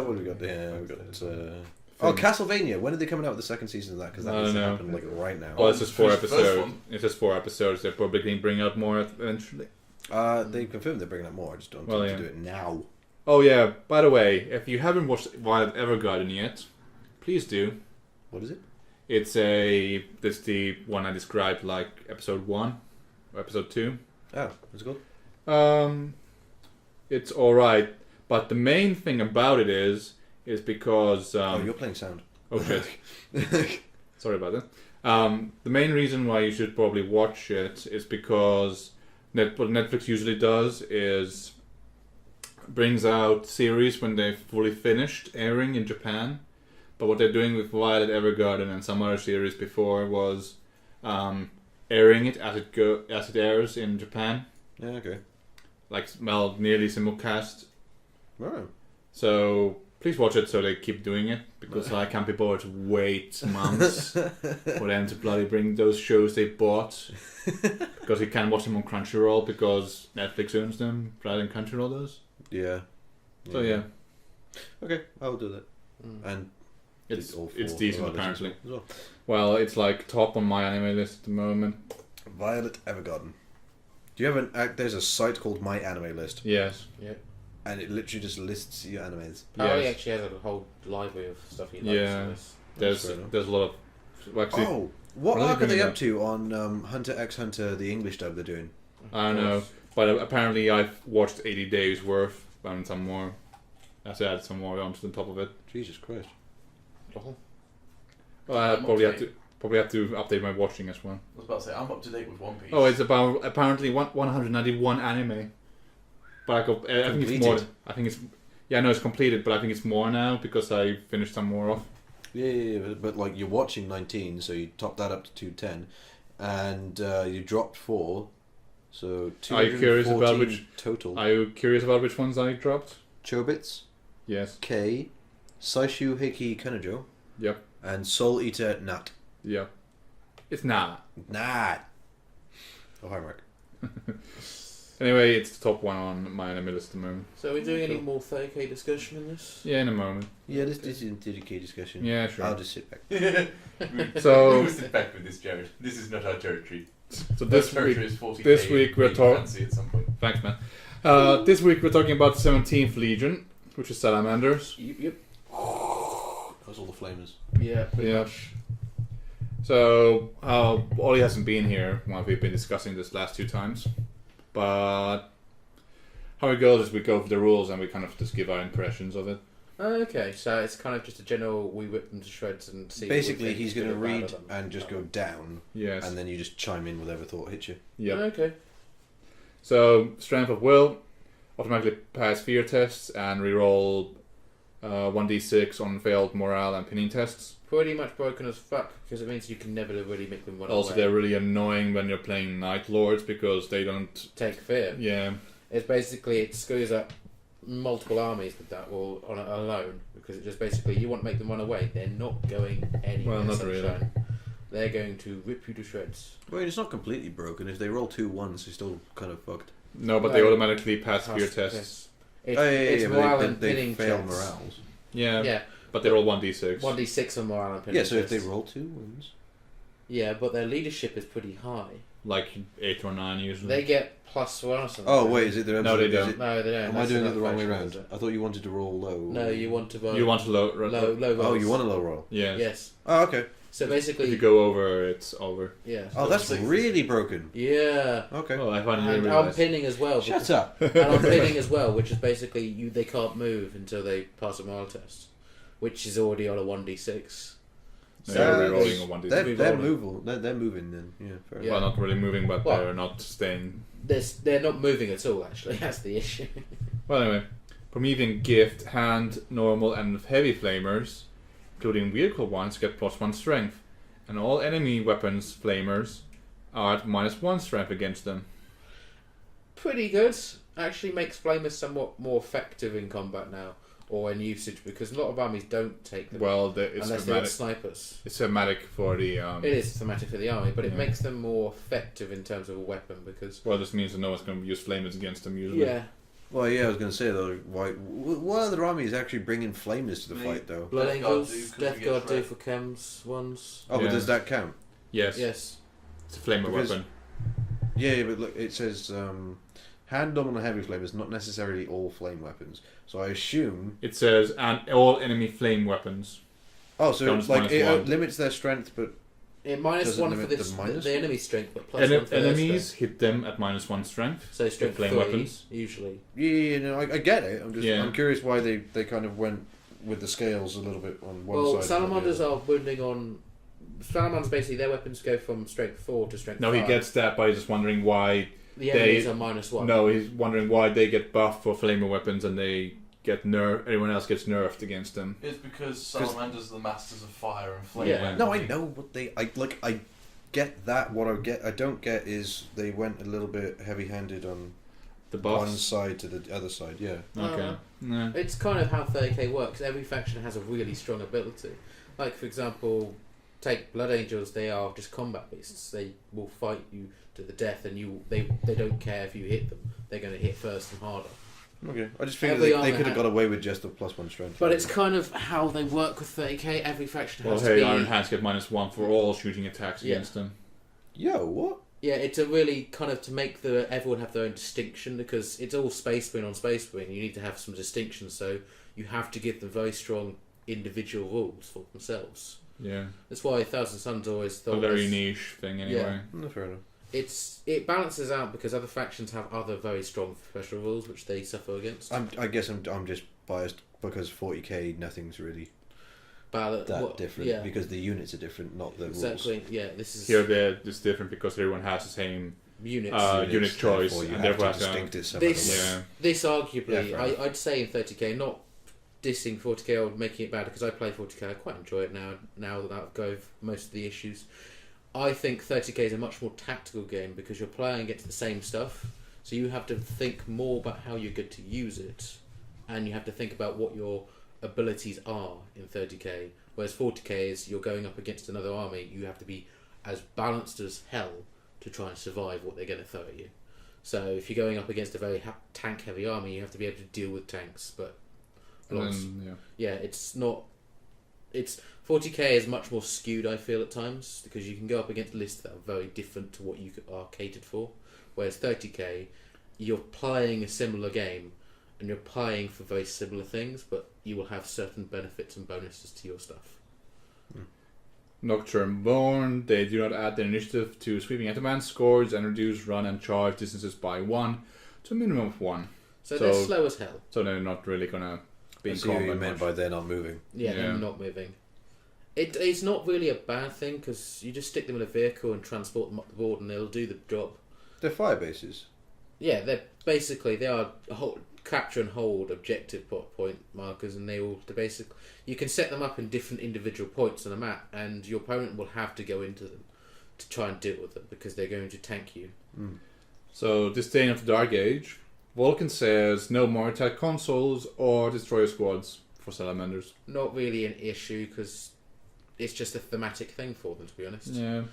Speaker 1: What have we got there? We got Castlevania. When are they coming out with the second season of that? Because that
Speaker 3: I
Speaker 1: needs
Speaker 3: don't
Speaker 1: to
Speaker 3: know.
Speaker 1: happen like right now.
Speaker 3: Well, it's just 4
Speaker 4: First
Speaker 3: episodes.
Speaker 4: one.
Speaker 3: It's just 4 episodes. They're probably going to bring out more eventually.
Speaker 1: They confirmed they're bringing out more. I just don't
Speaker 3: Well,
Speaker 1: want
Speaker 3: yeah.
Speaker 1: to do it now.
Speaker 3: Oh yeah, by the way, if you haven't watched Violet Evergarden yet, please do.
Speaker 1: What is it?
Speaker 3: It's the one I described like episode 1 or episode 2.
Speaker 1: Oh, what's it called?
Speaker 3: It's alright, but the main thing about it is because
Speaker 1: You're playing sound.
Speaker 3: oh shit. Sorry about that. The main reason why you should probably watch it is because what Netflix usually does is brings out series when they've fully finished airing in Japan. But what they're doing with Violet Evergarden and some other series before was airing it as it airs in Japan.
Speaker 1: Yeah, okay.
Speaker 3: Like, well, nearly simulcast.
Speaker 1: Oh.
Speaker 3: So please watch it so they keep doing it, because I can't be bothered to wait months for them to bloody bring those shows they bought. Because you can't watch them on Crunchyroll because Netflix owns them rather than Crunchyroll does.
Speaker 1: Yeah.
Speaker 3: So yeah,
Speaker 1: Okay, I'll do that. And
Speaker 3: it's
Speaker 1: all
Speaker 3: it's
Speaker 1: four
Speaker 3: decent
Speaker 1: of our
Speaker 3: apparently.
Speaker 1: listeners as well.
Speaker 3: Well, it's like top on my anime list at the moment.
Speaker 1: Violet Evergarden. Do you have there's a site called My Anime List,
Speaker 3: Yes.
Speaker 2: Yeah.
Speaker 1: and it literally just lists your animes.
Speaker 2: Harry
Speaker 3: Yes.
Speaker 2: actually has a whole library of stuff he likes.
Speaker 3: Yeah.
Speaker 2: in this.
Speaker 3: There's a lot of well, actually,
Speaker 1: Oh, what
Speaker 3: What are they
Speaker 1: arc are they
Speaker 3: bringing
Speaker 1: up
Speaker 3: up?
Speaker 1: to on Hunter x Hunter, the English dub they're doing?
Speaker 3: I don't know, but apparently I've watched 80 days worth and some more. I have to add some more onto the top of it.
Speaker 1: Jesus Christ.
Speaker 2: Oh.
Speaker 3: Well, I
Speaker 4: I'm
Speaker 3: probably
Speaker 4: up
Speaker 3: have
Speaker 4: to
Speaker 3: to update my watching as well.
Speaker 4: I was about to say, I'm up to date with One Piece.
Speaker 3: Oh, it's about apparently 191 anime. But I think it's more.
Speaker 1: Completed.
Speaker 3: I think it's no, it's completed, but I think it's more now because I finished some more off.
Speaker 1: Yeah, but like you're watching 19, so you top that up to 210, and you dropped 4, so
Speaker 3: Are you curious about
Speaker 1: 214
Speaker 3: which-
Speaker 1: total?
Speaker 3: Are you curious about which ones I dropped?
Speaker 1: Chobits,
Speaker 3: Yes.
Speaker 1: K, Saishu Hiki Kanojo,
Speaker 3: Yep.
Speaker 1: and Soul Eater Nat.
Speaker 3: Yep. It's not.
Speaker 1: Nat. Oh, hi, Mark.
Speaker 3: Anyway, it's the top one on my enemy list at the moment.
Speaker 2: So are we doing any more 30k discussion in this?
Speaker 3: Yeah, in a moment.
Speaker 1: Yeah, this isn't TDK discussion.
Speaker 3: Yeah, sure.
Speaker 1: I'll just sit back.
Speaker 3: So-
Speaker 4: we sit back with this, Jared. This is not our territory.
Speaker 3: So
Speaker 4: Our
Speaker 3: this
Speaker 4: territory
Speaker 3: week,
Speaker 4: is 40k.
Speaker 3: this week we're talking.
Speaker 4: Fancy at some point.
Speaker 3: Thanks, man. This week we're talking about the 17th Legion, which is salamanders.
Speaker 2: Yep.
Speaker 1: That's all the flamers.
Speaker 2: Yeah, pretty
Speaker 3: Yeah.
Speaker 2: much.
Speaker 3: So Ollie hasn't been here while we've been discussing this last 2 times, but how it goes is we go over the rules and we kind of just give our impressions of it.
Speaker 2: Okay, so it's kind of just a general, we whip them to shreds and see.
Speaker 1: Basically, he's going to
Speaker 2: good or bad
Speaker 1: read
Speaker 2: of them.
Speaker 1: and just go down,
Speaker 3: Yes.
Speaker 1: and then you just chime in whatever thought hits you.
Speaker 3: Yep.
Speaker 2: Okay.
Speaker 3: So strength of will, automatically pass fear tests and reroll 1d6 on failed morale and pinning tests.
Speaker 2: Pretty much broken as fuck, because it means you can never really make them run
Speaker 3: Also,
Speaker 2: away.
Speaker 3: they're really annoying when you're playing Night Lords because they don't.
Speaker 2: Take fear.
Speaker 3: Yeah.
Speaker 2: It's basically, it screws up multiple armies with that wall on it alone, because it just basically, you want to make them run away, they're not going anywhere.
Speaker 3: Well, not
Speaker 2: sunshine.
Speaker 3: really.
Speaker 2: They're going to rip you to shreds.
Speaker 1: Well, it's not completely broken. If they roll 2 1s, you're still kind of fucked.
Speaker 3: No, but they
Speaker 2: No.
Speaker 3: automatically pass fear
Speaker 2: Pass-
Speaker 3: tests.
Speaker 2: yes. It's,
Speaker 1: Oh,
Speaker 2: it's morale
Speaker 1: but
Speaker 2: and
Speaker 1: they
Speaker 2: pinning
Speaker 1: fail
Speaker 2: checks.
Speaker 1: morales.
Speaker 3: Yeah.
Speaker 2: Yeah,
Speaker 3: But they roll 1d6.
Speaker 2: 1d6 on morale and pinning
Speaker 1: Yeah, so if they
Speaker 2: checks.
Speaker 1: roll 2 1s.
Speaker 2: Yeah, but their leadership is pretty high.
Speaker 3: Like 8 or 9 usually.
Speaker 2: They get +1 or something.
Speaker 1: Oh, wait, is it the
Speaker 3: No, they
Speaker 1: is
Speaker 3: don't.
Speaker 1: it-
Speaker 2: No, they don't.
Speaker 1: Am I
Speaker 2: That's
Speaker 1: doing it
Speaker 2: another
Speaker 1: the wrong way
Speaker 2: faction,
Speaker 1: round?
Speaker 2: is it?
Speaker 1: I thought you wanted to roll low.
Speaker 2: No, you want to roll
Speaker 3: You want to low
Speaker 2: low rolls.
Speaker 1: Oh, you want a low roll?
Speaker 3: Yes.
Speaker 2: Yes.
Speaker 1: Oh, okay.
Speaker 2: So
Speaker 3: If
Speaker 2: basically,
Speaker 3: you go over, it's over.
Speaker 2: yeah.
Speaker 1: Oh, that's
Speaker 4: Sixes.
Speaker 1: really broken.
Speaker 2: Yeah.
Speaker 1: Okay.
Speaker 3: Oh, I finally
Speaker 2: And I'm
Speaker 3: realized.
Speaker 2: pinning as well.
Speaker 1: Shut up.
Speaker 2: And I'm pinning as well, which is basically they can't move until they pass a morale test, which is already on a 1d6.
Speaker 3: No,
Speaker 2: So
Speaker 3: you're
Speaker 1: they-
Speaker 3: rerolling a 1d6.
Speaker 1: They're
Speaker 2: Rerolling.
Speaker 1: movable. They're moving then. Yeah, fair
Speaker 2: Yeah.
Speaker 3: Well, not really moving, but
Speaker 2: Well-
Speaker 3: they're not staying.
Speaker 2: They're not moving at all. Actually, that's the issue.
Speaker 3: Well, anyway. Promethean gift, hand, normal, and heavy flamers, including vehicle ones, get +1 strength. And all enemy weapons, flamers, are at -1 strength against them.
Speaker 2: Pretty good. Actually, makes flamers somewhat more effective in combat now, or in usage, because a lot of armies don't take them
Speaker 3: Well, it's
Speaker 2: unless they're
Speaker 3: thematic.
Speaker 2: snipers.
Speaker 3: It's thematic for the.
Speaker 2: It is thematic for the army, but it
Speaker 3: Yeah.
Speaker 2: makes them more effective in terms of a weapon because.
Speaker 3: Well, this means that no one's going to use flamers against them usually.
Speaker 2: Yeah,
Speaker 1: Well, yeah, I was going to say though, what other army is actually bringing flamers to the
Speaker 4: Me.
Speaker 1: fight though?
Speaker 2: Blood
Speaker 4: Death Guard
Speaker 2: Angels,
Speaker 4: do, 'cause
Speaker 2: Death
Speaker 4: we
Speaker 2: Guard
Speaker 4: get
Speaker 2: do
Speaker 4: shred.
Speaker 2: for chems ones.
Speaker 1: Oh,
Speaker 3: Yeah.
Speaker 1: but does that count?
Speaker 3: Yes.
Speaker 2: Yes.
Speaker 3: It's a flamer
Speaker 1: Because-
Speaker 3: weapon.
Speaker 1: Yeah, but look, it says hand, normal, and heavy flamers, not necessarily all flame weapons. So I assume.
Speaker 3: It says, and all enemy flame weapons.
Speaker 1: Oh, so
Speaker 3: Counts
Speaker 1: like it
Speaker 3: -1.
Speaker 1: limits their strength, but
Speaker 2: It
Speaker 1: Does it
Speaker 2: -1 for
Speaker 1: limit
Speaker 2: this
Speaker 1: the minus
Speaker 2: the
Speaker 1: one?
Speaker 2: enemy strength, but +1 for their
Speaker 3: Enemies
Speaker 2: strength.
Speaker 3: hit them at -1 strength.
Speaker 2: So strength
Speaker 3: flame
Speaker 2: 3,
Speaker 3: weapons.
Speaker 2: usually.
Speaker 1: yeah, no, I get it.
Speaker 3: Yeah.
Speaker 1: I'm curious why they kind of went with the scales a little bit on one
Speaker 2: Well,
Speaker 1: side. and not the
Speaker 2: salamanders
Speaker 1: other.
Speaker 2: are wounding on. Salamanders basically their weapons go from strength 4 to strength
Speaker 3: No,
Speaker 2: 5.
Speaker 3: he gets that by just wondering why.
Speaker 2: The
Speaker 3: they-
Speaker 2: enemies are -1.
Speaker 3: No, he's wondering why they get buffed for flamer weapons and they get everyone else gets nerfed against them.
Speaker 4: It's because salamanders are the masters of fire and flame.
Speaker 2: Yeah.
Speaker 1: No, I know what they. I get that. What I don't get is they went a little bit heavy-handed on
Speaker 3: The
Speaker 1: one
Speaker 3: buffs.
Speaker 1: side to the other side. Yeah.
Speaker 3: Okay. No.
Speaker 2: It's kind of how 30k works. Every faction has a really strong ability. Like, for example, take Blood Angels, they are just combat beasts. They will fight you to the death, and they don't care if you hit them. They're going to hit first and harder.
Speaker 1: Okay. I just figured
Speaker 2: Every
Speaker 1: they
Speaker 2: army
Speaker 1: could have
Speaker 2: ha-
Speaker 1: got away with just a +1 strength.
Speaker 2: But it's kind of how they work with 30k. Every faction
Speaker 3: Well,
Speaker 2: has
Speaker 3: hey,
Speaker 2: to be...
Speaker 3: Iron Hands get -1 for all shooting attacks
Speaker 2: Yeah.
Speaker 3: against them.
Speaker 1: Yo, what?
Speaker 2: Yeah, it's a really kind of to make everyone have their own distinction, because it's all Space Marine on Space Marine. You need to have some distinction, so you have to give them very strong individual rules for themselves.
Speaker 3: Yeah.
Speaker 2: That's why Thousand Suns always
Speaker 3: A
Speaker 2: thought
Speaker 3: very
Speaker 2: this-
Speaker 3: niche thing anyway.
Speaker 1: No, fair enough.
Speaker 2: it balances out because other factions have other very strong special rules which they suffer against.
Speaker 1: I guess I'm just biased because 40k nothing's really that different
Speaker 2: Yeah,
Speaker 1: because the units are different, not the
Speaker 2: exactly. Yeah, this is
Speaker 3: Here it's different because everyone has the same.
Speaker 2: units.
Speaker 1: rules.
Speaker 3: unit choice,
Speaker 1: therefore you
Speaker 3: and
Speaker 1: have
Speaker 3: therefore
Speaker 1: to
Speaker 3: have to-
Speaker 1: distinct it some
Speaker 2: this
Speaker 1: other way.
Speaker 3: Yeah.
Speaker 2: this arguably,
Speaker 1: Yeah, fair enough.
Speaker 2: I'd say in 30k, not dissing 40k or making it bad, because I play 40k. I quite enjoy it now that I've got over most of the issues. I think 30k is a much more tactical game because you're playing against the same stuff, so you have to think more about how you're going to use it, and you have to think about what your abilities are in 30k. Whereas 40k is you're going up against another army, you have to be as balanced as hell to try and survive what they're going to throw at you. So if you're going up against a very tank-heavy army, you have to be able to deal with tanks. But it's not. It's 40k is much more skewed, I feel, at times, because you can go up against lists that are very different to what you are catered for. Whereas 30k, you're playing a similar game, and you're playing for very similar things, but you will have certain benefits and bonuses to your stuff.
Speaker 3: Nocturne Born, they do not add their initiative to sweeping at-a-man scores and reduce run and charge distances by 1 to a minimum of 1.
Speaker 2: So they're slow as hell.
Speaker 3: So they're not really going to be in
Speaker 1: I see what
Speaker 3: combat
Speaker 1: you meant
Speaker 3: much.
Speaker 1: by they're not moving.
Speaker 2: Yeah, they're not moving. It's not really a bad thing, because you just stick them in a vehicle and transport them up the board and they'll do the job.
Speaker 1: They're fire bases.
Speaker 2: Yeah, they are capture and hold objective point markers, and they're basically, you can set them up in different individual points on the map, and your opponent will have to go into them to try and deal with them because they're going to tank you.
Speaker 3: So, Disdain of the Dark Age, Vulcan says no more attack consoles or destroyer squads for salamanders.
Speaker 2: Not really an issue, because it's just a thematic thing for them, to be honest.
Speaker 3: Yeah.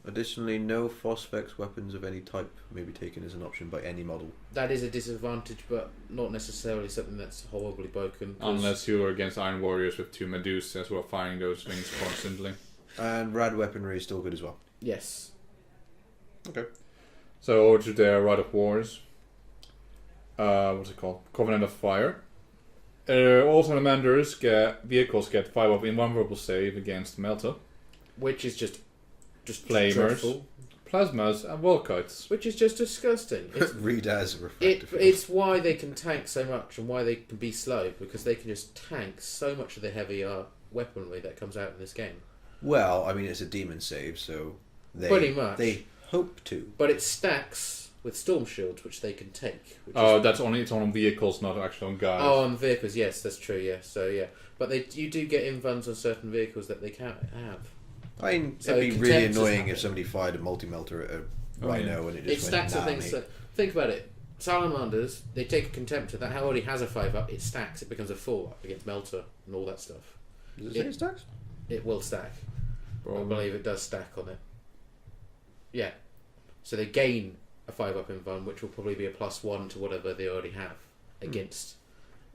Speaker 1: Additionally, no Phosphex weapons of any type may be taken as an option by any model.
Speaker 2: That is a disadvantage, but not necessarily something that's horribly broken.
Speaker 3: Unless you're against Iron Warriors with 2 Medusas who are firing those things constantly.
Speaker 1: And rad weaponry is still good as well.
Speaker 2: Yes.
Speaker 1: Okay.
Speaker 3: So, over to their Rite of Wars. What's it called? Covenant of Fire. All salamanders vehicles get 5 of invulnerable save against Melta.
Speaker 2: Which is just
Speaker 3: Flamers,
Speaker 2: dreadful.
Speaker 3: Plasmas, and Volkites.
Speaker 2: Which is just disgusting.
Speaker 1: Read as refractive.
Speaker 2: It's why they can tank so much and why they can be slow, because they can just tank so much of the heavy weaponry that comes out in this game.
Speaker 1: Well, I mean, it's a demon save, so
Speaker 2: pretty much.
Speaker 1: They hope to.
Speaker 2: But it stacks with storm shields, which they can take.
Speaker 3: It's on vehicles, not actually on guys.
Speaker 2: Oh, on vehicles, yes, that's true, yeah. So, yeah. But you do get invuns on certain vehicles that they can't have.
Speaker 1: I mean,
Speaker 2: So
Speaker 1: it'd be really
Speaker 2: Contempt
Speaker 1: annoying
Speaker 2: is
Speaker 1: if somebody fired a multi-melter at a rhino and it just
Speaker 2: stacks
Speaker 1: went,
Speaker 2: of things. So, think about it. Salamanders, they take a Contemptor that already has a 5-up, it stacks, it becomes a 4-up against Melter and all that stuff.
Speaker 1: Does it say it stacks?
Speaker 2: It will stack. I believe it does stack on it. Yeah. So they gain a 5-up invuln, which will probably be a +1 to whatever they already have against.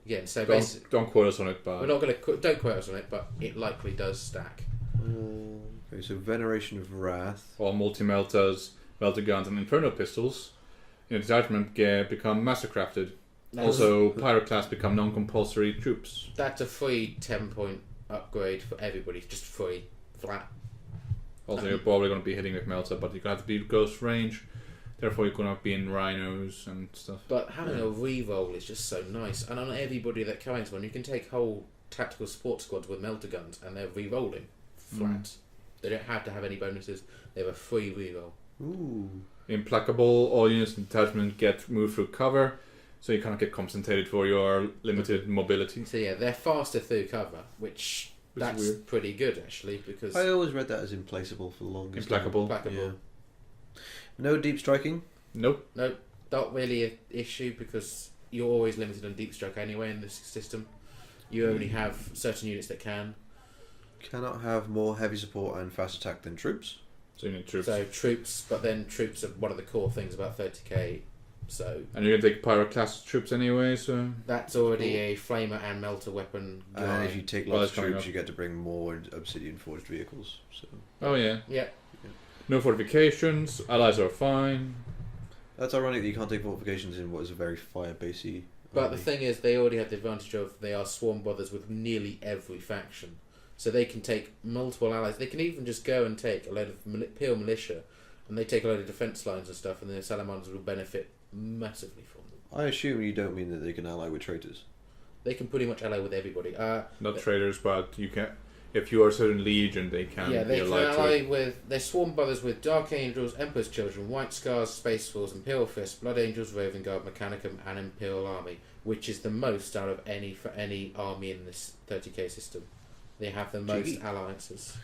Speaker 2: Again, so basically,
Speaker 3: don't quote us on it, but
Speaker 2: we're not going to don't quote us on it, but it likely does stack.
Speaker 1: Okay, so Veneration of Wrath.
Speaker 3: all multi-meltas, melter guns, and inferno pistols in the detachment become mastercrafted. Also, pyroclasts become non-compulsory troops.
Speaker 2: That's a free 10-point upgrade for everybody, just free, flat.
Speaker 3: Also, you're probably going to be hitting with melter, but you're going to have to be close range. Therefore, you're going to be in rhinos and stuff.
Speaker 2: But having a reroll is just so nice, and on everybody that carries one, you can take whole tactical support squads with melter guns, and they're re-rolling flat. They don't have to have any bonuses. They have a free reroll.
Speaker 1: Ooh.
Speaker 3: Implacable, all units in detachment get moved through cover, so you kind of get compensated for your limited mobility.
Speaker 2: So yeah, they're faster through cover, which that's
Speaker 3: weird.
Speaker 2: Pretty good actually, because
Speaker 1: I always read that as implaceable for the longest
Speaker 3: Implacable.
Speaker 2: implacable.
Speaker 1: Yeah. No deep striking?
Speaker 3: Nope.
Speaker 2: No, not really an issue, because you're always limited on deep strike anyway in this system. You only have certain units that can.
Speaker 1: Cannot have more heavy support and fast attack than troops.
Speaker 3: So you need troops.
Speaker 2: So troops, but then troops are one of the core things about 30k. So
Speaker 3: And you're going to take pyroclast troops anyway, so...
Speaker 2: that's already a flamer and melter weapon guy.
Speaker 1: And if you take
Speaker 3: Well,
Speaker 1: lots
Speaker 3: that's
Speaker 1: of
Speaker 3: coming
Speaker 1: troops,
Speaker 3: up.
Speaker 1: you get to bring more obsidian forged vehicles. So
Speaker 3: Oh, yeah.
Speaker 2: Yeah.
Speaker 3: No fortifications. Allies are fine.
Speaker 1: that's ironic that you can't take fortifications in what is a very fire basey.
Speaker 2: But the thing is, they already have the advantage of they are swarm brothers with nearly every faction. So they can take multiple allies. They can even just go and take a load of pure militia, and they take a load of defence lines and stuff, and the salamanders will benefit massively from them.
Speaker 1: I assume you don't mean that they can ally with traitors.
Speaker 2: They can pretty much ally with everybody.
Speaker 3: Not traders, but you can... If you are a certain legion, they can
Speaker 2: Yeah,
Speaker 3: be
Speaker 2: they can
Speaker 3: allied to
Speaker 2: ally
Speaker 3: it.
Speaker 2: with... They're swarm brothers with Dark Angels, Emperor's Children, White Scars, Space Force, Imperial Fist, Blood Angels, Raven Guard, Mechanicum, and Imperial Army, which is the most out of any army in this 30k system. They have the most
Speaker 1: Gee.
Speaker 2: alliances.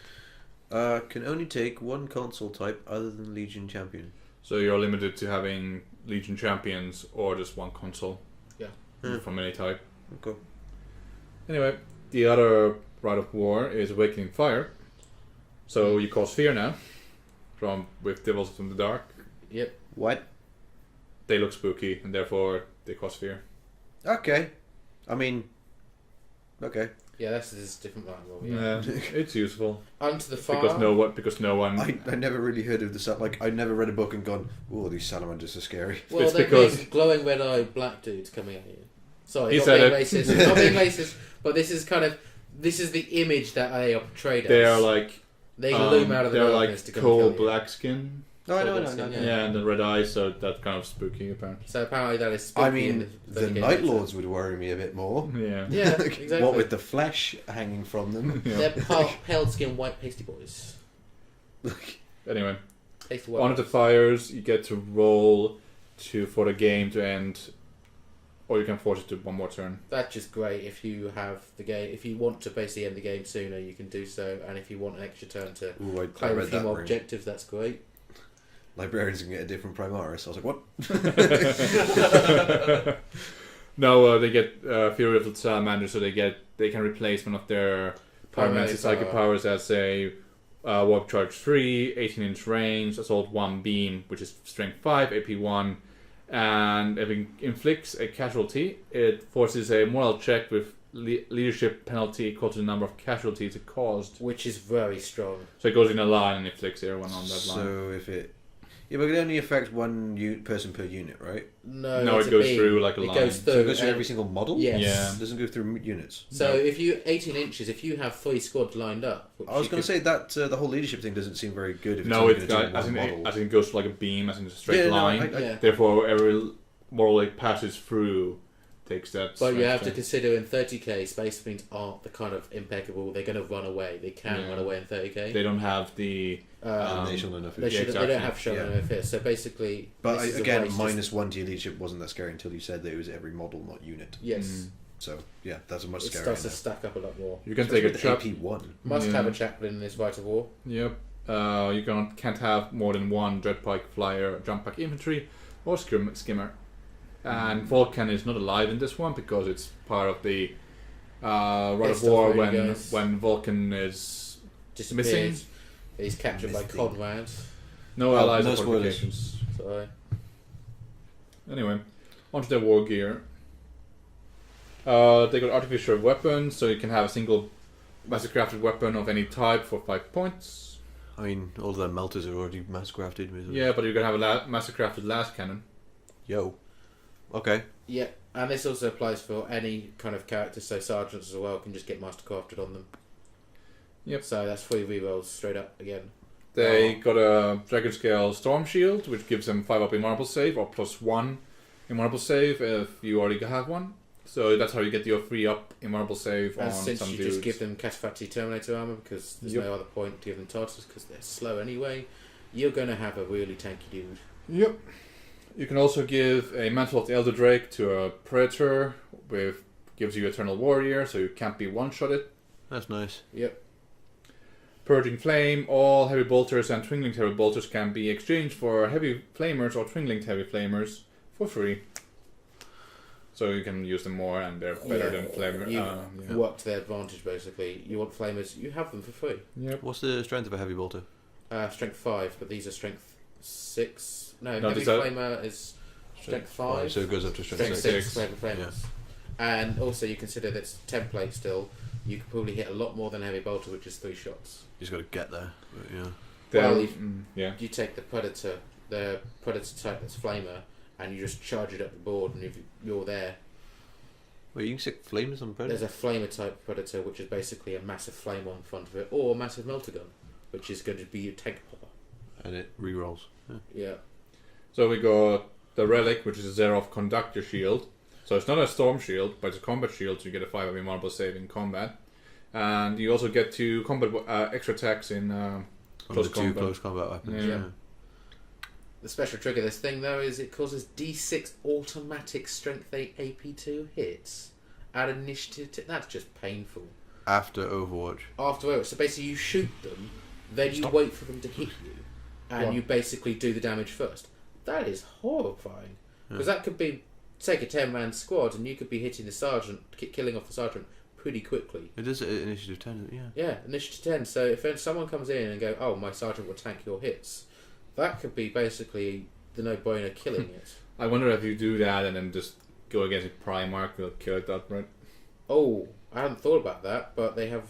Speaker 1: Can only take one console type other than Legion Champion.
Speaker 3: So you're limited to having legion champions or just one console.
Speaker 2: Yeah.
Speaker 3: From any type.
Speaker 1: Okay.
Speaker 3: Anyway, the other Rite of War is Awakening Fire. So you cause fear now, with Devils from the Dark.
Speaker 2: Yep.
Speaker 1: What?
Speaker 3: They look spooky, and therefore they cause fear.
Speaker 1: Okay. I mean, okay.
Speaker 2: Yeah, this is different line. Well,
Speaker 3: Yeah, it's useful.
Speaker 2: Onto the fire.
Speaker 3: Because no one.
Speaker 1: I never really heard of the like I never read a book and gone, oh, these salamanders are scary.
Speaker 2: Well,
Speaker 3: It's
Speaker 2: they're
Speaker 3: because-
Speaker 2: big, glowing red-eyed black dudes coming at you. Sorry,
Speaker 3: He
Speaker 2: not
Speaker 3: said
Speaker 2: being
Speaker 3: it.
Speaker 2: racist. Not being racist, but this is the image that they are portrayed as.
Speaker 3: They are like.
Speaker 2: They loom out of the
Speaker 3: they're
Speaker 2: darkness
Speaker 3: like
Speaker 2: to come
Speaker 3: coal
Speaker 2: and kill you.
Speaker 3: black skin.
Speaker 1: No,
Speaker 2: Yeah.
Speaker 3: Yeah, and the red eyes, so that's kind of spooky apparently.
Speaker 2: So apparently that is spooky.
Speaker 1: I
Speaker 2: in
Speaker 1: mean, the
Speaker 2: 30K
Speaker 1: Night
Speaker 2: episode.
Speaker 1: Lords would worry me a bit more.
Speaker 3: Yeah.
Speaker 2: Yeah,
Speaker 1: Like,
Speaker 2: exactly.
Speaker 1: What with the flesh hanging from them.
Speaker 2: They're pale skin white pasty boys.
Speaker 3: Anyway,
Speaker 2: Pasty white
Speaker 3: on the
Speaker 2: boys.
Speaker 3: fires, you get to roll for the game to end, or you can force it to one more turn.
Speaker 2: That's just great if you have the game. If you want to basically end the game sooner, you can do so. And if you want an extra turn to
Speaker 1: Ooh, I
Speaker 2: claim a
Speaker 1: read
Speaker 2: few
Speaker 1: that
Speaker 2: more
Speaker 1: wrong.
Speaker 2: objectives, that's great.
Speaker 1: Librarians can get a different Primaris. I was like, what?
Speaker 3: No, they get Fury of the Salamander, so they can replace one of their
Speaker 2: Primary
Speaker 3: Pyromancy Psychic
Speaker 2: power.
Speaker 3: powers as a Warp Charge 3, 18-inch range, Assault 1 Beam, which is Strength 5, AP 1, and if it inflicts a casualty, it forces a moral check with leadership penalty equal to the number of casualties it caused.
Speaker 2: Which is very strong.
Speaker 3: So it goes in a line and inflicts everyone on that line.
Speaker 1: So if it... Yeah, but it only affects one person per unit, right?
Speaker 2: No,
Speaker 3: it
Speaker 2: a
Speaker 3: goes
Speaker 2: beam.
Speaker 3: through like a
Speaker 2: It
Speaker 3: line.
Speaker 2: goes through.
Speaker 1: So it goes through
Speaker 2: and-
Speaker 1: every single model?
Speaker 2: Yes.
Speaker 3: Yeah.
Speaker 1: It doesn't go through units?
Speaker 2: So
Speaker 3: No.
Speaker 2: if you 18 inches, if you have 3 squads lined up, which
Speaker 1: I was
Speaker 2: you
Speaker 1: going to
Speaker 2: could-
Speaker 1: say that the whole leadership thing doesn't seem very good if it's
Speaker 3: No,
Speaker 1: only
Speaker 3: it's
Speaker 1: going to
Speaker 3: got,
Speaker 1: do one model.
Speaker 3: as in it goes like a beam, as in a straight
Speaker 1: Yeah, no,
Speaker 3: line.
Speaker 2: Yeah.
Speaker 3: Therefore, every model it passes through takes that.
Speaker 2: But you
Speaker 3: strength
Speaker 2: have to
Speaker 3: check.
Speaker 2: consider in 30k, Space Marines aren't the kind of impeccable. They're going to run away. They can
Speaker 3: Yeah.
Speaker 2: run away in 30k.
Speaker 3: They don't have the.
Speaker 1: And they shouldn't have
Speaker 2: They,
Speaker 1: food.
Speaker 2: they don't
Speaker 3: exactly.
Speaker 2: have shown
Speaker 1: Yeah.
Speaker 2: no fear. So basically,
Speaker 1: But
Speaker 2: this is a
Speaker 1: again,
Speaker 2: waste.
Speaker 1: -1 to your leadership wasn't that scary until you said that it was every model, not unit.
Speaker 2: Yes,
Speaker 3: Mm.
Speaker 1: So, yeah, that's a much
Speaker 2: it
Speaker 1: scarier
Speaker 2: starts to
Speaker 1: now.
Speaker 2: stack up a lot more.
Speaker 3: You can
Speaker 1: Especially
Speaker 3: take a
Speaker 1: with
Speaker 3: trap.
Speaker 1: AP1.
Speaker 2: Must
Speaker 3: Yeah.
Speaker 2: have a chaplain in this Rite of War.
Speaker 3: Yep. You can't have more than one Dreadpike, Flyer, Jump Pack Infantry, or Skimmer. And Vulcan is not alive in this one because it's part of the Rite of
Speaker 2: Best
Speaker 3: War
Speaker 2: of all you guys.
Speaker 3: when Vulcan is
Speaker 2: Disappears.
Speaker 3: missing.
Speaker 2: He's captured by
Speaker 1: Missing.
Speaker 2: Conrad.
Speaker 3: No
Speaker 1: Oh,
Speaker 3: allies
Speaker 1: no
Speaker 3: or
Speaker 1: spoilers.
Speaker 3: fortifications.
Speaker 2: Sorry.
Speaker 3: Anyway, onto their war gear. They got artificial weapons, so you can have a single master crafted weapon of any type for 5 points.
Speaker 1: I mean, all of their melters are already mass crafted.
Speaker 3: Yeah, but you can have a master crafted last cannon.
Speaker 1: Yo. Okay.
Speaker 2: Yeah, and this also applies for any kind of character. So sergeants as well can just get mastercrafted on them.
Speaker 3: Yep.
Speaker 2: So that's 3 rerolls straight up again.
Speaker 3: They got a Dragon Scale Storm Shield, which gives them 5 up in Marble Save, or +1 in Marble Save if you already have one. So that's how you get your 3 up in Marble Save
Speaker 2: And
Speaker 3: on
Speaker 2: since
Speaker 3: some
Speaker 2: you
Speaker 3: dudes.
Speaker 2: just give them Casfati Terminator armor because there's
Speaker 3: Yep.
Speaker 2: no other point to give them Tartus because they're slow anyway, you're going to have a really tanky dude.
Speaker 3: Yep. You can also give a Mantle of the Elder Drake to a Predator, with gives you Eternal Warrior, so you can't be one-shotted.
Speaker 1: That's nice.
Speaker 2: Yep.
Speaker 3: Purging Flame, all heavy bolters and twin-linked heavy bolters can be exchanged for heavy flamers or twin-linked heavy flamers for free. So you can use them more and they're better than flamer.
Speaker 2: You
Speaker 3: Yeah.
Speaker 2: work to their advantage basically. You want flamers, you have them for free.
Speaker 3: Yep.
Speaker 1: What's the strength of a heavy bolter?
Speaker 2: Strength 5, but these are strength 6. No,
Speaker 3: No,
Speaker 2: heavy
Speaker 3: these are-
Speaker 2: flamer is strength 5.
Speaker 1: So it goes up to strength
Speaker 2: Strength
Speaker 1: 6.
Speaker 2: 6 for heavy flamers. And also you consider that it's template still. You could probably hit a lot more than heavy bolter, which is 3 shots.
Speaker 1: You just got to get there. But, yeah.
Speaker 3: They're-
Speaker 2: Well,
Speaker 3: yeah.
Speaker 2: You take the predator type that's flamer, and you just charge it up the board, and if you're there.
Speaker 1: Wait, you can stick flames on Predator?
Speaker 2: There's a flamer type predator, which is basically a massive flame on front of it, or a massive melter gun, which is going to be your tank popper.
Speaker 1: And it re-rolls. Yeah.
Speaker 2: Yeah.
Speaker 3: So we got the Relic, which is a Xeroth Conductor Shield. So it's not a Storm Shield, but it's a combat shield, so you get a 5 up in Marble Save in combat. And you also get 2 combat extra attacks in close
Speaker 1: Close 2
Speaker 3: combat.
Speaker 1: close combat weapons.
Speaker 3: Yeah.
Speaker 1: Yeah.
Speaker 2: The special trick of this thing, though, is it causes D6 automatic strength 8 AP2 hits. Add initiative. That's just painful.
Speaker 1: After Overwatch.
Speaker 2: After so basically you shoot them, then you
Speaker 1: Stop.
Speaker 2: wait for them to hit you, and
Speaker 3: What?
Speaker 2: you basically do the damage first. That is horrifying because that could be take a 10-man squad, and you could be hitting the sergeant, killing off the sergeant pretty quickly.
Speaker 1: It is initiative 10, yeah.
Speaker 2: Yeah, initiative 10. So if someone comes in and go, "Oh, my sergeant will tank your hits," that could be basically the no-brainer killing it.
Speaker 3: I wonder if you do that and then just go against a Primarch, will kill it outright.
Speaker 2: Oh, I hadn't thought about that, but they have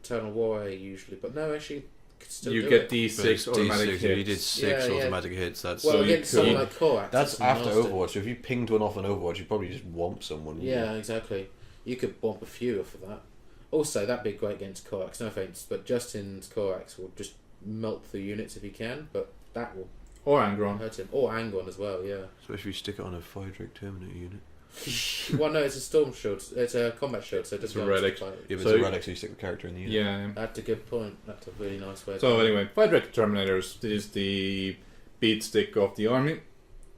Speaker 2: Eternal Warrior usually. But no, actually, could still
Speaker 3: You
Speaker 2: do
Speaker 3: get
Speaker 2: it.
Speaker 3: D6 automatic
Speaker 1: If
Speaker 3: hits.
Speaker 1: you did 6
Speaker 2: Yeah, yeah.
Speaker 1: automatic hits, that's
Speaker 2: Well,
Speaker 3: So you
Speaker 2: against someone
Speaker 3: could-
Speaker 2: like Korax,
Speaker 1: that's
Speaker 2: it's
Speaker 1: after
Speaker 2: nasty.
Speaker 1: Overwatch. So if you pinged one off on Overwatch, you'd probably just womp someone.
Speaker 2: Yeah, exactly. You could bomb a few for that. Also, that'd be great against Korax. No offense, but Justin's Korax will just melt through units if he can, but that will
Speaker 3: Or Angron.
Speaker 2: hurt him. Or Angon as well, yeah.
Speaker 1: So if you stick it on a Fire Drake Terminator unit.
Speaker 2: Well, no, it's a storm shield. It's a combat shield, so it
Speaker 3: It's
Speaker 2: doesn't
Speaker 3: a
Speaker 2: go into
Speaker 3: relic.
Speaker 2: fight.
Speaker 1: If it's
Speaker 3: So-
Speaker 1: a relic, so you stick the character in the unit.
Speaker 3: Yeah.
Speaker 2: That's a good point. That's a really nice way.
Speaker 3: So anyway, Fire Drake Terminators is the beat stick of the army.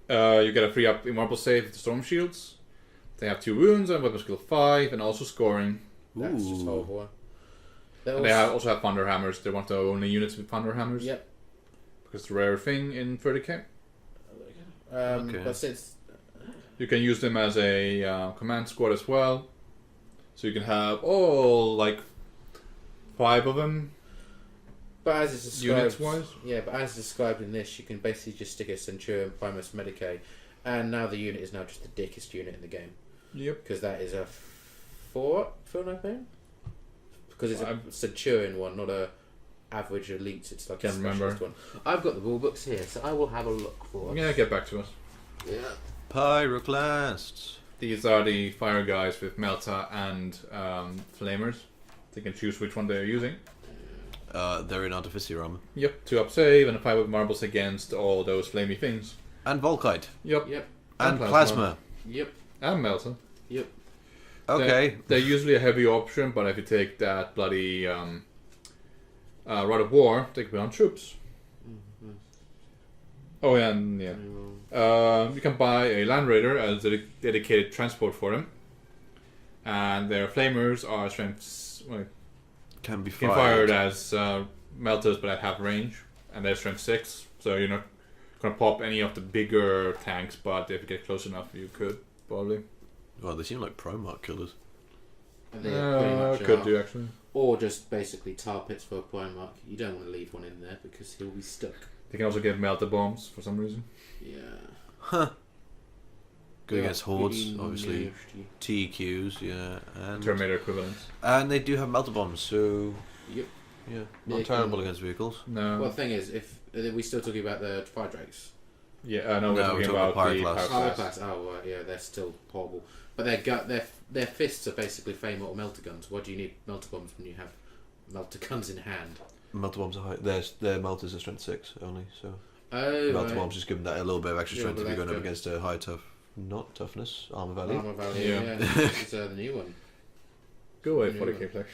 Speaker 3: You get a free up immortal save with the storm shields. They have 2 wounds and weapon skill 5, and also scoring.
Speaker 2: That's just horrible.
Speaker 3: And they also have thunder hammers. They're one of the only units with thunder hammers.
Speaker 2: Yep.
Speaker 3: Because it's a rare thing in 30k.
Speaker 1: Okay.
Speaker 2: But since
Speaker 3: You can use them as a command squad as well. So you can have all like 5 of them.
Speaker 2: But as it's described,
Speaker 3: Units-wise?
Speaker 2: yeah. But as described in this, you can basically just stick a Centurion, Primus, Medicae, and now the unit is now just the dickest unit in the game
Speaker 3: Yep.
Speaker 2: because that is a 4 name. Because it's a Centurion one, not a average elite. It's like
Speaker 3: Can't
Speaker 2: a
Speaker 3: remember.
Speaker 2: specialist one. I've got the rule books here, so I will have a look for.
Speaker 3: Yeah, get back to us.
Speaker 2: Yeah.
Speaker 1: Pyroclasts.
Speaker 3: These are the fire guys with Melta and Flamers. They can choose which one they're using.
Speaker 1: They're in Artificer armor.
Speaker 3: Yep, 2 up save and a 5 with marbles against all those flamey things.
Speaker 1: And Volkite.
Speaker 3: Yep.
Speaker 2: Yep.
Speaker 1: And plasma.
Speaker 2: Yep.
Speaker 3: And Melta.
Speaker 2: Yep.
Speaker 1: Okay.
Speaker 3: They're usually a heavy option, but if you take that bloody Rod of War, they can be on troops. Oh, yeah, and yeah. You can buy a Land Raider as a dedicated transport for them. And their flamers are strength. Well,
Speaker 1: Can be
Speaker 3: can fired as melters, but at half range. And they're strength 6, so you're not going to pop any of the bigger tanks, but if you get close enough, you could, probably.
Speaker 1: Well, they seem like Primarch killers.
Speaker 2: And they pretty much
Speaker 3: could
Speaker 2: are.
Speaker 3: do, actually.
Speaker 2: Or just basically tar pits for a Primarch. You don't want to leave one in there because he'll be stuck.
Speaker 3: They can also get melter bombs for some reason.
Speaker 2: Yeah.
Speaker 1: Huh. Good
Speaker 2: Yeah,
Speaker 1: against hordes,
Speaker 2: really
Speaker 1: obviously.
Speaker 2: nasty.
Speaker 1: TQs, yeah. And
Speaker 3: Terminator equivalents.
Speaker 1: they do have melter bombs, so
Speaker 2: Yep.
Speaker 1: yeah,
Speaker 2: They
Speaker 1: not terrible
Speaker 2: can-
Speaker 1: against vehicles.
Speaker 3: No.
Speaker 2: Well, the thing is, if are we still talking about the Fire Drakes?
Speaker 3: Yeah, no, we're
Speaker 1: No,
Speaker 3: talking
Speaker 1: we're
Speaker 3: about
Speaker 1: talking
Speaker 3: the
Speaker 1: Pyro
Speaker 3: Pyro
Speaker 1: Class.
Speaker 3: Class.
Speaker 2: Oh, right, yeah, they're still horrible. But their fists are basically flame or melter guns. Why do you need melter bombs when you have melter guns in hand?
Speaker 1: Melter bombs are high. Their melters are strength 6 only, so
Speaker 2: Oh,
Speaker 1: melter
Speaker 2: right.
Speaker 1: bombs just give them that a little bit of extra
Speaker 2: Yeah,
Speaker 1: strength
Speaker 2: but
Speaker 1: if you're going up
Speaker 2: extra-
Speaker 1: against a high toughness armor value.
Speaker 2: Armor value,
Speaker 3: Yeah.
Speaker 2: yeah. It's the new one.
Speaker 3: Go away,
Speaker 2: Yeah.
Speaker 3: 40k play.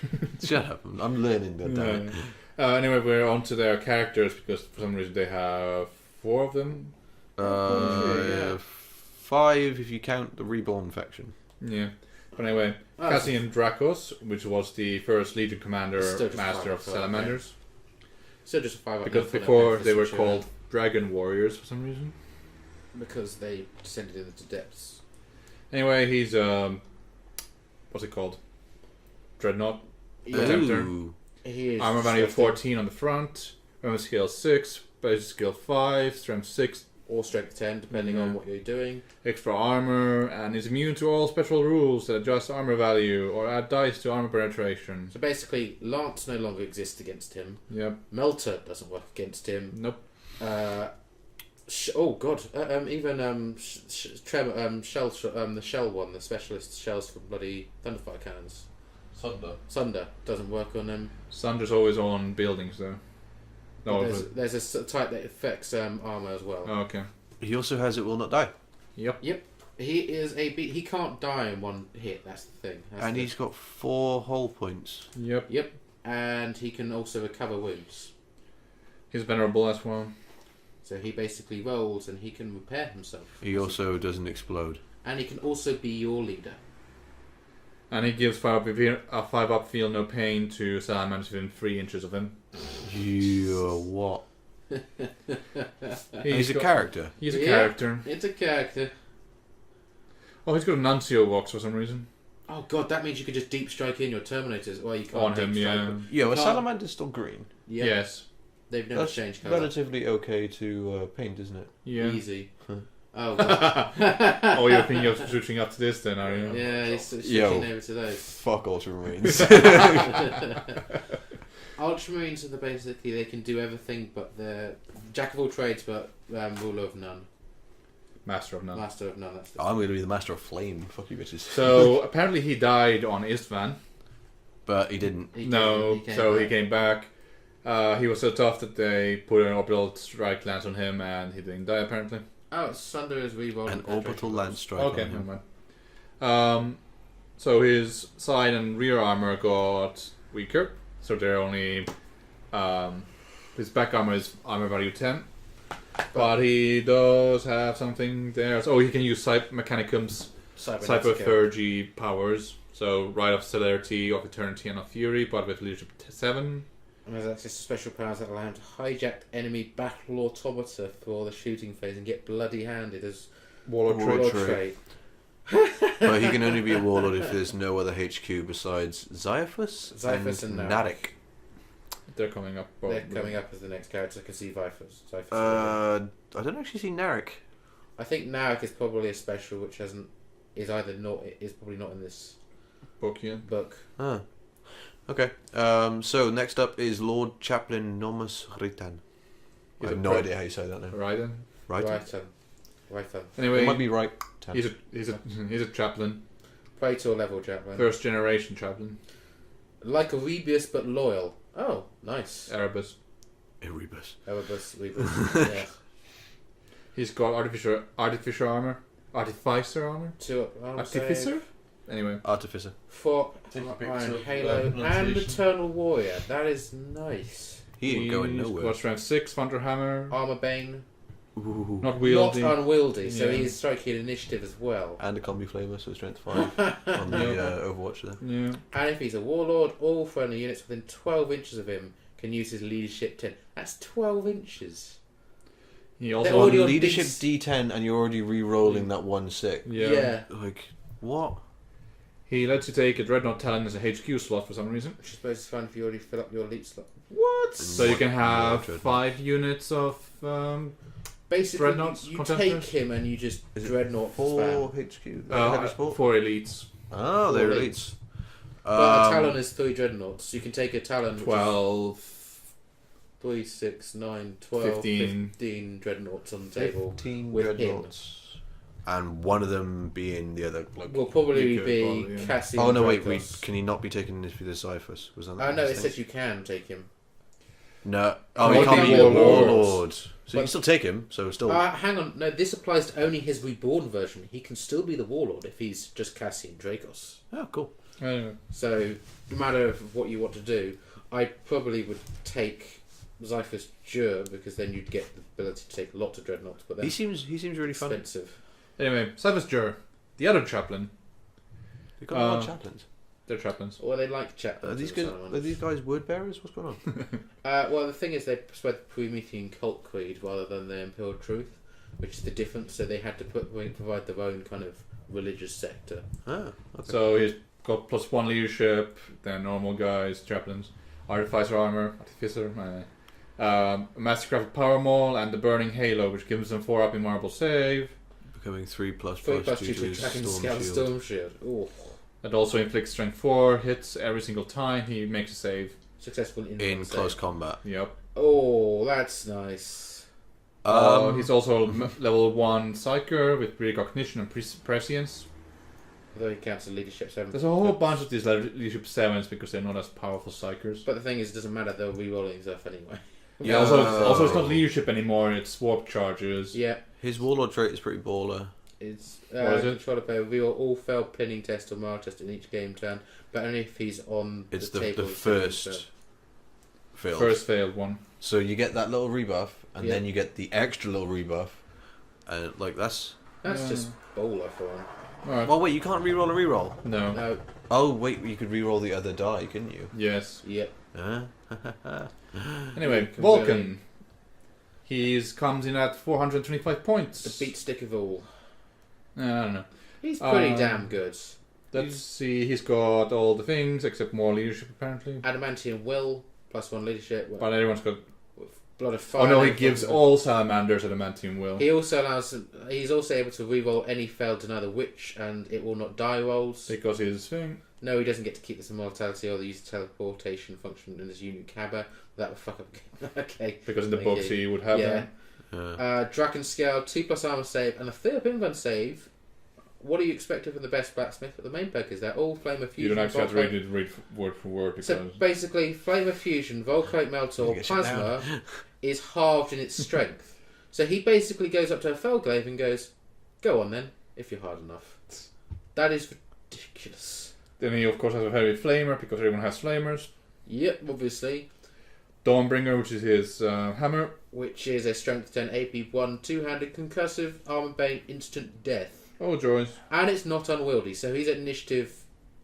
Speaker 1: Shut up! I'm learning that. Damn it.
Speaker 3: Anyway, we're on to their characters because for some reason they have 4 of them.
Speaker 2: Yeah.
Speaker 1: 5 if you count the reborn faction.
Speaker 3: Yeah. But anyway,
Speaker 2: Oh,
Speaker 3: Cassian Dracos, which was the first Legion commander,
Speaker 2: Still just
Speaker 3: master of
Speaker 2: 5
Speaker 3: Salamanders.
Speaker 2: Still just a 5 up
Speaker 3: Because
Speaker 2: there for
Speaker 3: before
Speaker 2: Memphis
Speaker 3: they were
Speaker 2: Centurion.
Speaker 3: called Dragon Warriors for some reason.
Speaker 2: Because they descended into depths.
Speaker 3: Anyway, he's what's it called? Dreadnought. Tempter.
Speaker 1: Ooh.
Speaker 2: He is
Speaker 3: Armor value of
Speaker 2: strength
Speaker 3: 14 on the front. Weapon skill 6. Basic skill 5. Strength 6.
Speaker 2: or strength 10, depending on what you're doing.
Speaker 3: Extra armor, and is immune to all special rules that adjust armor value or add dice to armor penetration.
Speaker 2: So basically, Lance no longer exists against him.
Speaker 3: Yep.
Speaker 2: Melter doesn't work against him.
Speaker 3: Nope.
Speaker 2: Oh god! Even shell, the shell one, the specialist shells for bloody thunderfire cannons. Sunder doesn't work on them.
Speaker 3: Sunder's always on buildings though. No,
Speaker 2: But there's a type that affects armor as well.
Speaker 3: oh, okay.
Speaker 1: He also has it will not die,
Speaker 3: Yep.
Speaker 2: Yep. He is he can't die in one hit. That's the thing.
Speaker 1: and he's got 4 hull points.
Speaker 3: Yep.
Speaker 2: Yep. And he can also recover wounds.
Speaker 3: He's venerable as well.
Speaker 2: So he basically rolls and he can repair himself.
Speaker 1: He also doesn't explode.
Speaker 2: And he can also be your leader.
Speaker 3: And he gives 5 up feel no pain to salamanders within 3 inches of him.
Speaker 1: Yeah, what? He's a
Speaker 3: got-
Speaker 1: character.
Speaker 3: He's a
Speaker 2: Yeah.
Speaker 3: character.
Speaker 2: It's a character.
Speaker 3: Oh, he's got a Nuncio Vox for some reason.
Speaker 2: Oh god, that means you could just deep strike in your Terminators. Well, you can't
Speaker 3: On
Speaker 2: deep
Speaker 3: him,
Speaker 2: strike
Speaker 3: yeah.
Speaker 2: them.
Speaker 1: Yo,
Speaker 2: You
Speaker 1: are
Speaker 2: can't-
Speaker 1: salamanders still green?
Speaker 2: Yeah.
Speaker 3: Yes.
Speaker 2: They've never
Speaker 1: That's
Speaker 2: changed colour.
Speaker 1: relatively okay to paint, isn't it?
Speaker 3: Yeah.
Speaker 2: Easy.
Speaker 1: Huh.
Speaker 2: Oh, God.
Speaker 3: Oh, you're thinking of switching up to this then, are you?
Speaker 2: Yeah, he's
Speaker 1: Yo.
Speaker 2: switching over to those.
Speaker 1: Fuck Ultramarines.
Speaker 2: Ultramarines are basically, they can do everything, but they're jack of all trades, but ruler of none.
Speaker 3: Master of none.
Speaker 2: Master of none. That's the
Speaker 1: I'm going to be the Master of Flame. Fuck you bitches.
Speaker 3: So apparently he died on Istvan.
Speaker 1: But he didn't.
Speaker 2: He
Speaker 3: Came back. He was so tough that they put an orbital strike lance on him, and he didn't die apparently.
Speaker 2: Oh, it's under his reroll.
Speaker 1: An orbital lance strike
Speaker 3: Okay,
Speaker 1: on
Speaker 3: never
Speaker 1: him.
Speaker 3: mind. So his side and rear armor got weaker. So they're only his back armor is armor value 10, but he does have something there. So he can use Mechanicum's Cyberthurgy powers. So Rite of Celerity, of Eternity, and of Fury, but with leadership 7.
Speaker 2: And there's access to special powers that allow him to hijack enemy battle automata for the shooting phase and get bloody handed as
Speaker 3: Warlord
Speaker 1: Warlord
Speaker 3: trait.
Speaker 1: trait. But he can only be a warlord if there's no other HQ besides Xyphus
Speaker 2: and
Speaker 1: Narek.
Speaker 3: They're coming up.
Speaker 2: They're
Speaker 3: Probably.
Speaker 2: coming up as the next character. I can see Xyphus.
Speaker 1: I don't actually see Narek.
Speaker 2: I think Narek is probably a special which is probably not in this
Speaker 3: Book, yeah.
Speaker 2: book.
Speaker 1: Ah. Okay. So next up is Lord Chaplain Nomus Ritan. I
Speaker 3: He's
Speaker 1: have
Speaker 3: a
Speaker 1: no
Speaker 3: pro-
Speaker 1: idea how you say that name.
Speaker 3: Right then.
Speaker 1: Right?
Speaker 2: Right.
Speaker 3: Anyway,
Speaker 1: It might be right.
Speaker 3: he's a chaplain,
Speaker 2: Praetor level chaplain.
Speaker 3: first generation chaplain,
Speaker 2: Like a Rebius but loyal. Oh, nice.
Speaker 3: Erebus.
Speaker 1: Erebus.
Speaker 2: Erebus, Rebus. Yeah.
Speaker 3: He's got artificer armor, artificer armor,
Speaker 2: Two up.
Speaker 3: artificer. Anyway,
Speaker 1: Artificer.
Speaker 2: 4
Speaker 4: Take a picture
Speaker 2: Iron
Speaker 4: of
Speaker 2: Halo and
Speaker 4: pronunciation.
Speaker 2: Eternal Warrior. That is nice.
Speaker 1: He ain't going
Speaker 3: he's
Speaker 1: nowhere.
Speaker 3: got strength 6, Thunder Hammer,
Speaker 2: Armor Bane.
Speaker 1: Ooh.
Speaker 3: not wieldy.
Speaker 2: Not unwieldy, so
Speaker 3: Yeah.
Speaker 2: he's striking initiative as well.
Speaker 1: And a combi flamer, so strength 5 on the Overwatch there.
Speaker 3: Yeah.
Speaker 2: And if he's a warlord, all friendly units within 12 inches of him can use his leadership 10. That's 12 inches.
Speaker 3: He
Speaker 2: They're
Speaker 3: also
Speaker 2: already
Speaker 1: On
Speaker 2: on
Speaker 1: leadership
Speaker 2: big
Speaker 1: D10 and you're already re-rolling that 1/6.
Speaker 3: yeah.
Speaker 1: Like, what?
Speaker 3: He lets you take a Dreadnought Talon as a HQ slot for some reason.
Speaker 2: Which I suppose is fine if you already fill up your elite slot.
Speaker 3: So you can have
Speaker 1: Dreadnought.
Speaker 3: 5 units of
Speaker 2: Basically,
Speaker 3: Dreadnoughts,
Speaker 2: you
Speaker 3: contesters?
Speaker 2: take him and you just
Speaker 1: Is it
Speaker 2: dreadnought
Speaker 1: 4
Speaker 2: spam.
Speaker 1: HQ? Heavy sport?
Speaker 3: 4 elites.
Speaker 1: Oh, they're
Speaker 2: Four
Speaker 1: elites.
Speaker 2: But a Talon is 3 dreadnoughts. You can take a Talon. which is
Speaker 3: 12.
Speaker 2: 3, 6, 9, 12,
Speaker 3: 15.
Speaker 2: 15 dreadnoughts on the table.
Speaker 1: 15
Speaker 2: with him.
Speaker 1: dreadnoughts. And one of them being the other. Like,
Speaker 2: Will probably
Speaker 3: You could
Speaker 2: be
Speaker 3: probably, yeah.
Speaker 2: Cassian.
Speaker 1: oh no! Wait,
Speaker 2: Dracos.
Speaker 1: can he not be taken if he's a Xyphus? Was that?
Speaker 2: Oh
Speaker 1: the
Speaker 2: no, it
Speaker 1: thing?
Speaker 2: says you can take him.
Speaker 1: No. Oh,
Speaker 3: No,
Speaker 1: he can't
Speaker 3: he
Speaker 1: be a
Speaker 3: can be a
Speaker 1: warlord. So you
Speaker 2: But-
Speaker 1: can still take him. So still.
Speaker 2: Hang on, no, this applies to only his reborn version. He can still be the warlord if he's just Cassian Dracos.
Speaker 1: Oh, cool.
Speaker 3: Anyway.
Speaker 2: So, no matter what you want to do, I probably would take Xyphus Jur because then you'd get the ability to take lots of dreadnoughts, but
Speaker 1: He
Speaker 2: then
Speaker 1: seems really fun.
Speaker 2: expensive.
Speaker 3: Anyway, Cyphus Jur, the other chaplain.
Speaker 1: They've got a lot of chaplains.
Speaker 3: They're chaplains.
Speaker 2: Or they like chaplains.
Speaker 1: Are these
Speaker 2: or
Speaker 1: guys?
Speaker 2: something.
Speaker 1: Are these guys word bearers? What's going on?
Speaker 2: Well, the thing is, they spread the Promethean cult creed rather than the Imperial truth, which is the difference. So they had to provide their own kind of religious sector.
Speaker 1: Ah, okay.
Speaker 3: So he's got +1 leadership, then normal guys, chaplains, artificer armor, artificer, a mastercrafted power maul, and the burning halo, which gives them 4 up in marble save.
Speaker 1: Becoming 3++
Speaker 2: 3 plus
Speaker 1: due
Speaker 2: 2
Speaker 1: to
Speaker 2: to attack and
Speaker 1: storm
Speaker 2: scout
Speaker 1: shield.
Speaker 2: storm shield. Ooh,
Speaker 3: That also inflicts strength 4 hits every single time he makes a save.
Speaker 2: successful
Speaker 1: In close combat.
Speaker 3: Yep.
Speaker 2: Oh, that's nice.
Speaker 3: He's also level 1 psyker with precognition and prescience.
Speaker 2: Although he counts as leadership 7.
Speaker 3: There's a whole bunch of these leadership 7s because they're not as powerful psychers.
Speaker 2: But the thing is, it doesn't matter. They're re-rolling stuff anyway.
Speaker 3: Yeah, also it's not leadership anymore, it's warp charges.
Speaker 2: Yeah,
Speaker 1: His warlord trait is pretty baller.
Speaker 2: it's
Speaker 3: What is it?
Speaker 2: control of power. Reroll all failed pinning test or morale test in each game turn, but only if he's on
Speaker 1: It's
Speaker 2: the
Speaker 1: the
Speaker 2: table.
Speaker 1: first failed.
Speaker 3: First failed one.
Speaker 1: So you get that little rebuff, and
Speaker 2: Yeah.
Speaker 1: then you get the extra little rebuff, and that's.
Speaker 2: That's
Speaker 3: Yeah.
Speaker 2: just bowler for him.
Speaker 3: Alright.
Speaker 1: Well, wait, you can't reroll a reroll.
Speaker 3: No.
Speaker 2: No,
Speaker 1: Oh wait, you could reroll the other die, couldn't you?
Speaker 3: Yes.
Speaker 2: yeah.
Speaker 3: Anyway,
Speaker 2: You can
Speaker 3: Vulcan. He's comes in at 425 points.
Speaker 2: The beat stick of all.
Speaker 3: I don't know.
Speaker 2: He's pretty
Speaker 3: Um,
Speaker 2: damn good.
Speaker 3: Let's see. He's got all the things except more leadership apparently.
Speaker 2: Adamantium will +1 leadership.
Speaker 3: But everyone's got
Speaker 2: Blood of Fire.
Speaker 3: Oh no, he gives all salamanders adamantium will.
Speaker 2: He also allows. He's also able to reroll any failed another witch, and it will not die rolls.
Speaker 3: Because he's a thing.
Speaker 2: No, he doesn't get to keep this immortality or the use of teleportation function in his unit Cabba. That would fuck up. Okay.
Speaker 3: Because in the
Speaker 2: Thank
Speaker 3: books
Speaker 2: you.
Speaker 3: he would have
Speaker 2: Yeah.
Speaker 3: that.
Speaker 2: Dragon Scale, 2+ armor save, and a 3 up invuln save. What are you expecting from the best blacksmith at the main perkers? They're all Flame of Fusion.
Speaker 3: You don't actually have to
Speaker 2: Volcanic-
Speaker 3: read word for word because
Speaker 2: So basically, Flame of Fusion, Volcanic Melt, or
Speaker 1: You get shut
Speaker 2: Plasma is halved in its strength. So he basically goes up to a Felglaive and goes, "Go on then, if you're hard enough." That is ridiculous.
Speaker 3: then he of course has a heavy flamer because everyone has flamers.
Speaker 2: Yep, obviously.
Speaker 3: Dawnbringer, which is his hammer.
Speaker 2: Which is a Strength 10 AP 1 2-handed concussive armor bane instant death.
Speaker 3: Oh joys.
Speaker 2: And it's not unwieldy, so he's at initiative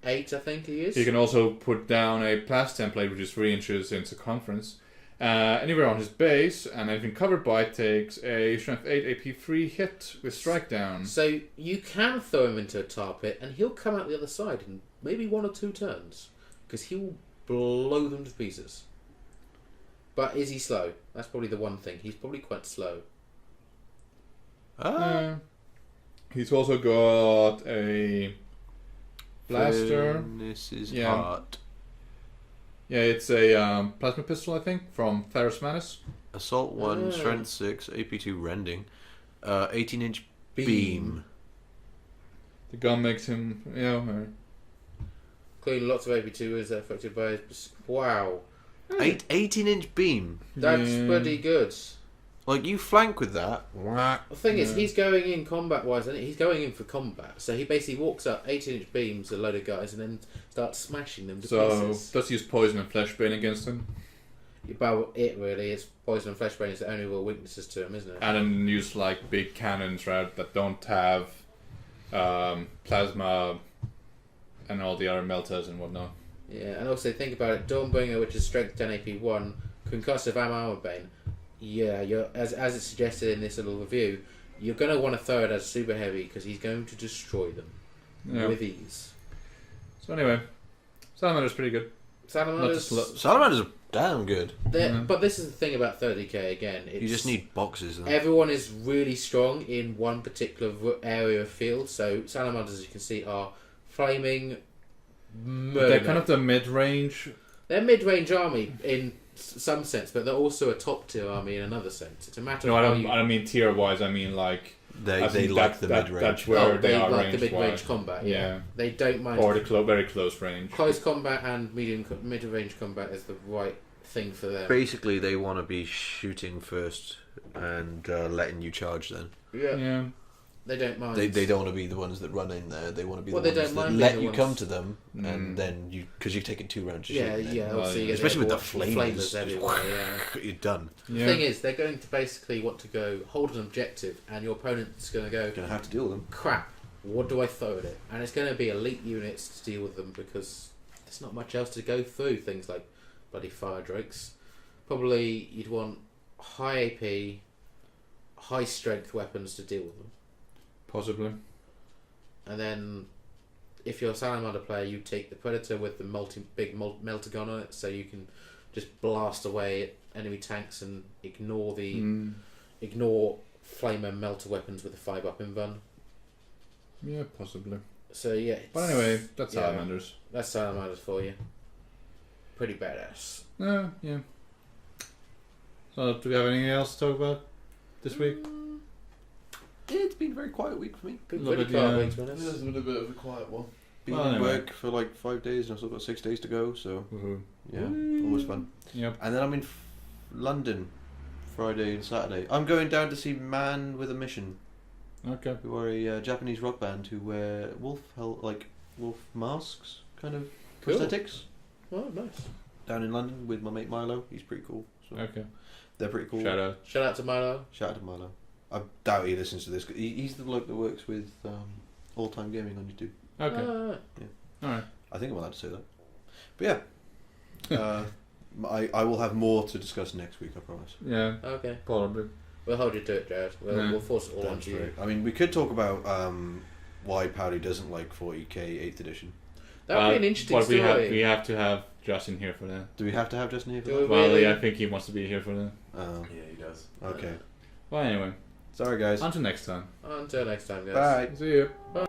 Speaker 2: 8, I think he is.
Speaker 3: He can also put down a blast template which is 3 inches in circumference. Anywhere on his base, and anything covered by it takes a strength 8 AP 3 hit with strike down.
Speaker 2: So you can throw him into a tar pit, and he'll come out the other side in maybe 1 or 2 turns, because he will blow them to pieces. But is he slow? That's probably the one thing. He's probably quite slow.
Speaker 3: He's also got a blaster.
Speaker 1: This is
Speaker 3: Yeah.
Speaker 1: heart.
Speaker 3: Yeah, it's a plasma pistol, I think, from Ferrus Manus.
Speaker 1: Assault 1,
Speaker 2: Ah.
Speaker 1: Strength 6, AP 2 rending. 18-inch beam.
Speaker 3: The gun makes him,
Speaker 2: Including lots of AP2 is affected by his... Wow.
Speaker 1: 18-inch beam.
Speaker 2: That's
Speaker 3: Yeah.
Speaker 2: pretty good.
Speaker 1: Like, you flank with that. Wah.
Speaker 2: The thing is,
Speaker 3: Yeah.
Speaker 2: he's going in combat-wise, and he's going in for combat. So he basically walks up 18-inch beams, a load of guys, and then starts smashing them to
Speaker 3: So,
Speaker 2: pieces.
Speaker 3: does use poison and fleshbane against him.
Speaker 2: About it, really. It's poison and fleshbane is the only real weaknesses to him, isn't it?
Speaker 3: And then use like big cannons, right, that don't have plasma and all the other melters and whatnot.
Speaker 2: Yeah, and also think about it, Dawnbringer, which is strength 10 AP 1, concussive and armor bane. Yeah, you're as it's suggested in this little review, you're going to want to throw it as super heavy because he's going to destroy them
Speaker 3: Yeah.
Speaker 2: with ease.
Speaker 3: So anyway, Salamander's pretty good.
Speaker 2: Salamanders,
Speaker 1: Salamanders are damn good.
Speaker 3: Yeah.
Speaker 2: but this is the thing about 30k again. It's,
Speaker 1: You just need boxes. And
Speaker 2: everyone is really strong in one particular area of field. So Salamanders, as you can see, are flaming.
Speaker 3: They're kind of the mid-range.
Speaker 2: They're mid-range army in some sense, but they're also a top-tier army in another sense. It's a matter
Speaker 3: No,
Speaker 2: of
Speaker 3: I
Speaker 2: how
Speaker 3: don't.
Speaker 2: you...
Speaker 3: I don't mean tier-wise. I mean like
Speaker 1: they
Speaker 3: I think
Speaker 1: like the
Speaker 3: that-
Speaker 1: mid-range.
Speaker 3: That's where
Speaker 2: they
Speaker 3: are
Speaker 2: like the
Speaker 3: range-wise.
Speaker 2: mid-range combat. Yeah. They don't mind.
Speaker 3: Or the very close range.
Speaker 2: Close combat and mid-range combat is the right thing for them.
Speaker 1: Basically, they want to be shooting first and letting you charge then.
Speaker 2: Yeah.
Speaker 3: Yeah.
Speaker 2: They don't mind.
Speaker 1: They don't want to be the ones that run in there. They want to be
Speaker 2: Well,
Speaker 1: the
Speaker 2: they
Speaker 1: ones
Speaker 2: don't
Speaker 1: that
Speaker 2: mind
Speaker 1: let
Speaker 2: being
Speaker 1: you
Speaker 2: the
Speaker 1: come
Speaker 2: ones-
Speaker 1: to them, and then you because you've taken 2 rounds to
Speaker 2: Yeah,
Speaker 1: shoot.
Speaker 2: yeah.
Speaker 1: them.
Speaker 2: Obviously, you get
Speaker 1: Especially with the
Speaker 2: flamers
Speaker 1: flamers.
Speaker 2: everywhere. Yeah.
Speaker 1: You're done.
Speaker 2: The
Speaker 3: Yeah.
Speaker 2: thing is, they're going to basically want to go hold an objective, and your opponent's going to go,
Speaker 1: You're gonna have to deal with them.
Speaker 2: crap, what do I throw at it? And it's going to be elite units to deal with them because there's not much else to go through. Things like bloody fire drakes. Probably you'd want high AP, high strength weapons to deal with them.
Speaker 3: Possibly.
Speaker 2: And then, if you're a Salamander player, you take the Predator with the big melter gun on it, so you can just blast away at enemy tanks and ignore flame and melter weapons with a 5-up invuln.
Speaker 3: Yeah, possibly.
Speaker 2: So yeah.
Speaker 3: But anyway, that's
Speaker 2: yeah.
Speaker 3: Salamanders.
Speaker 2: That's Salamanders for you. Pretty badass.
Speaker 3: Yeah. So, do we have anything else to talk about this week?
Speaker 1: It's been a very quiet week for me.
Speaker 2: Pretty
Speaker 3: Love it,
Speaker 2: quiet
Speaker 3: yeah.
Speaker 2: week, to be honest.
Speaker 4: It's been a bit of a quiet one.
Speaker 1: Been
Speaker 3: Well,
Speaker 1: in
Speaker 3: anyway.
Speaker 1: work for like 5 days, and I've still got 6 days to go. So
Speaker 3: Woohoo.
Speaker 1: yeah, always fun.
Speaker 3: Yep.
Speaker 1: And then I'm in London Friday and Saturday. I'm going down to see Man with a Mission,
Speaker 3: Okay.
Speaker 1: who are a Japanese rock band who wear wolf masks, kind of
Speaker 2: Cool.
Speaker 1: prosthetics.
Speaker 2: Oh, nice.
Speaker 1: Down in London with my mate Milo. He's pretty cool. So
Speaker 3: Okay.
Speaker 1: they're pretty cool.
Speaker 3: Shout out.
Speaker 2: Shout out to Milo.
Speaker 1: Shout out to Milo. I doubt he listens to this. He's the bloke that works with All Time Gaming on YouTube.
Speaker 3: Okay. Alright.
Speaker 1: I think I'm allowed to say that. But yeah, I will have more to discuss next week. I promise.
Speaker 3: Yeah.
Speaker 2: Okay.
Speaker 3: Probably.
Speaker 2: We'll hold you to it, Jared. We'll force it all
Speaker 1: That's
Speaker 2: onto you.
Speaker 1: right. I mean, we could talk about why Powdy doesn't like 40k 8th edition.
Speaker 2: That would be an interesting
Speaker 3: but
Speaker 2: story.
Speaker 3: we have to have Justin here for that.
Speaker 1: Do we have to have Justin here for
Speaker 2: Do
Speaker 1: that?
Speaker 2: we?
Speaker 3: Well,
Speaker 2: Really?
Speaker 3: yeah, I think he wants to be here for that.
Speaker 1: Oh,
Speaker 4: Yeah, he does.
Speaker 1: okay.
Speaker 3: Well, anyway,
Speaker 1: Sorry, guys.
Speaker 3: until next time.
Speaker 2: Until next time, guys.
Speaker 1: Bye.
Speaker 3: See you.
Speaker 2: Bye.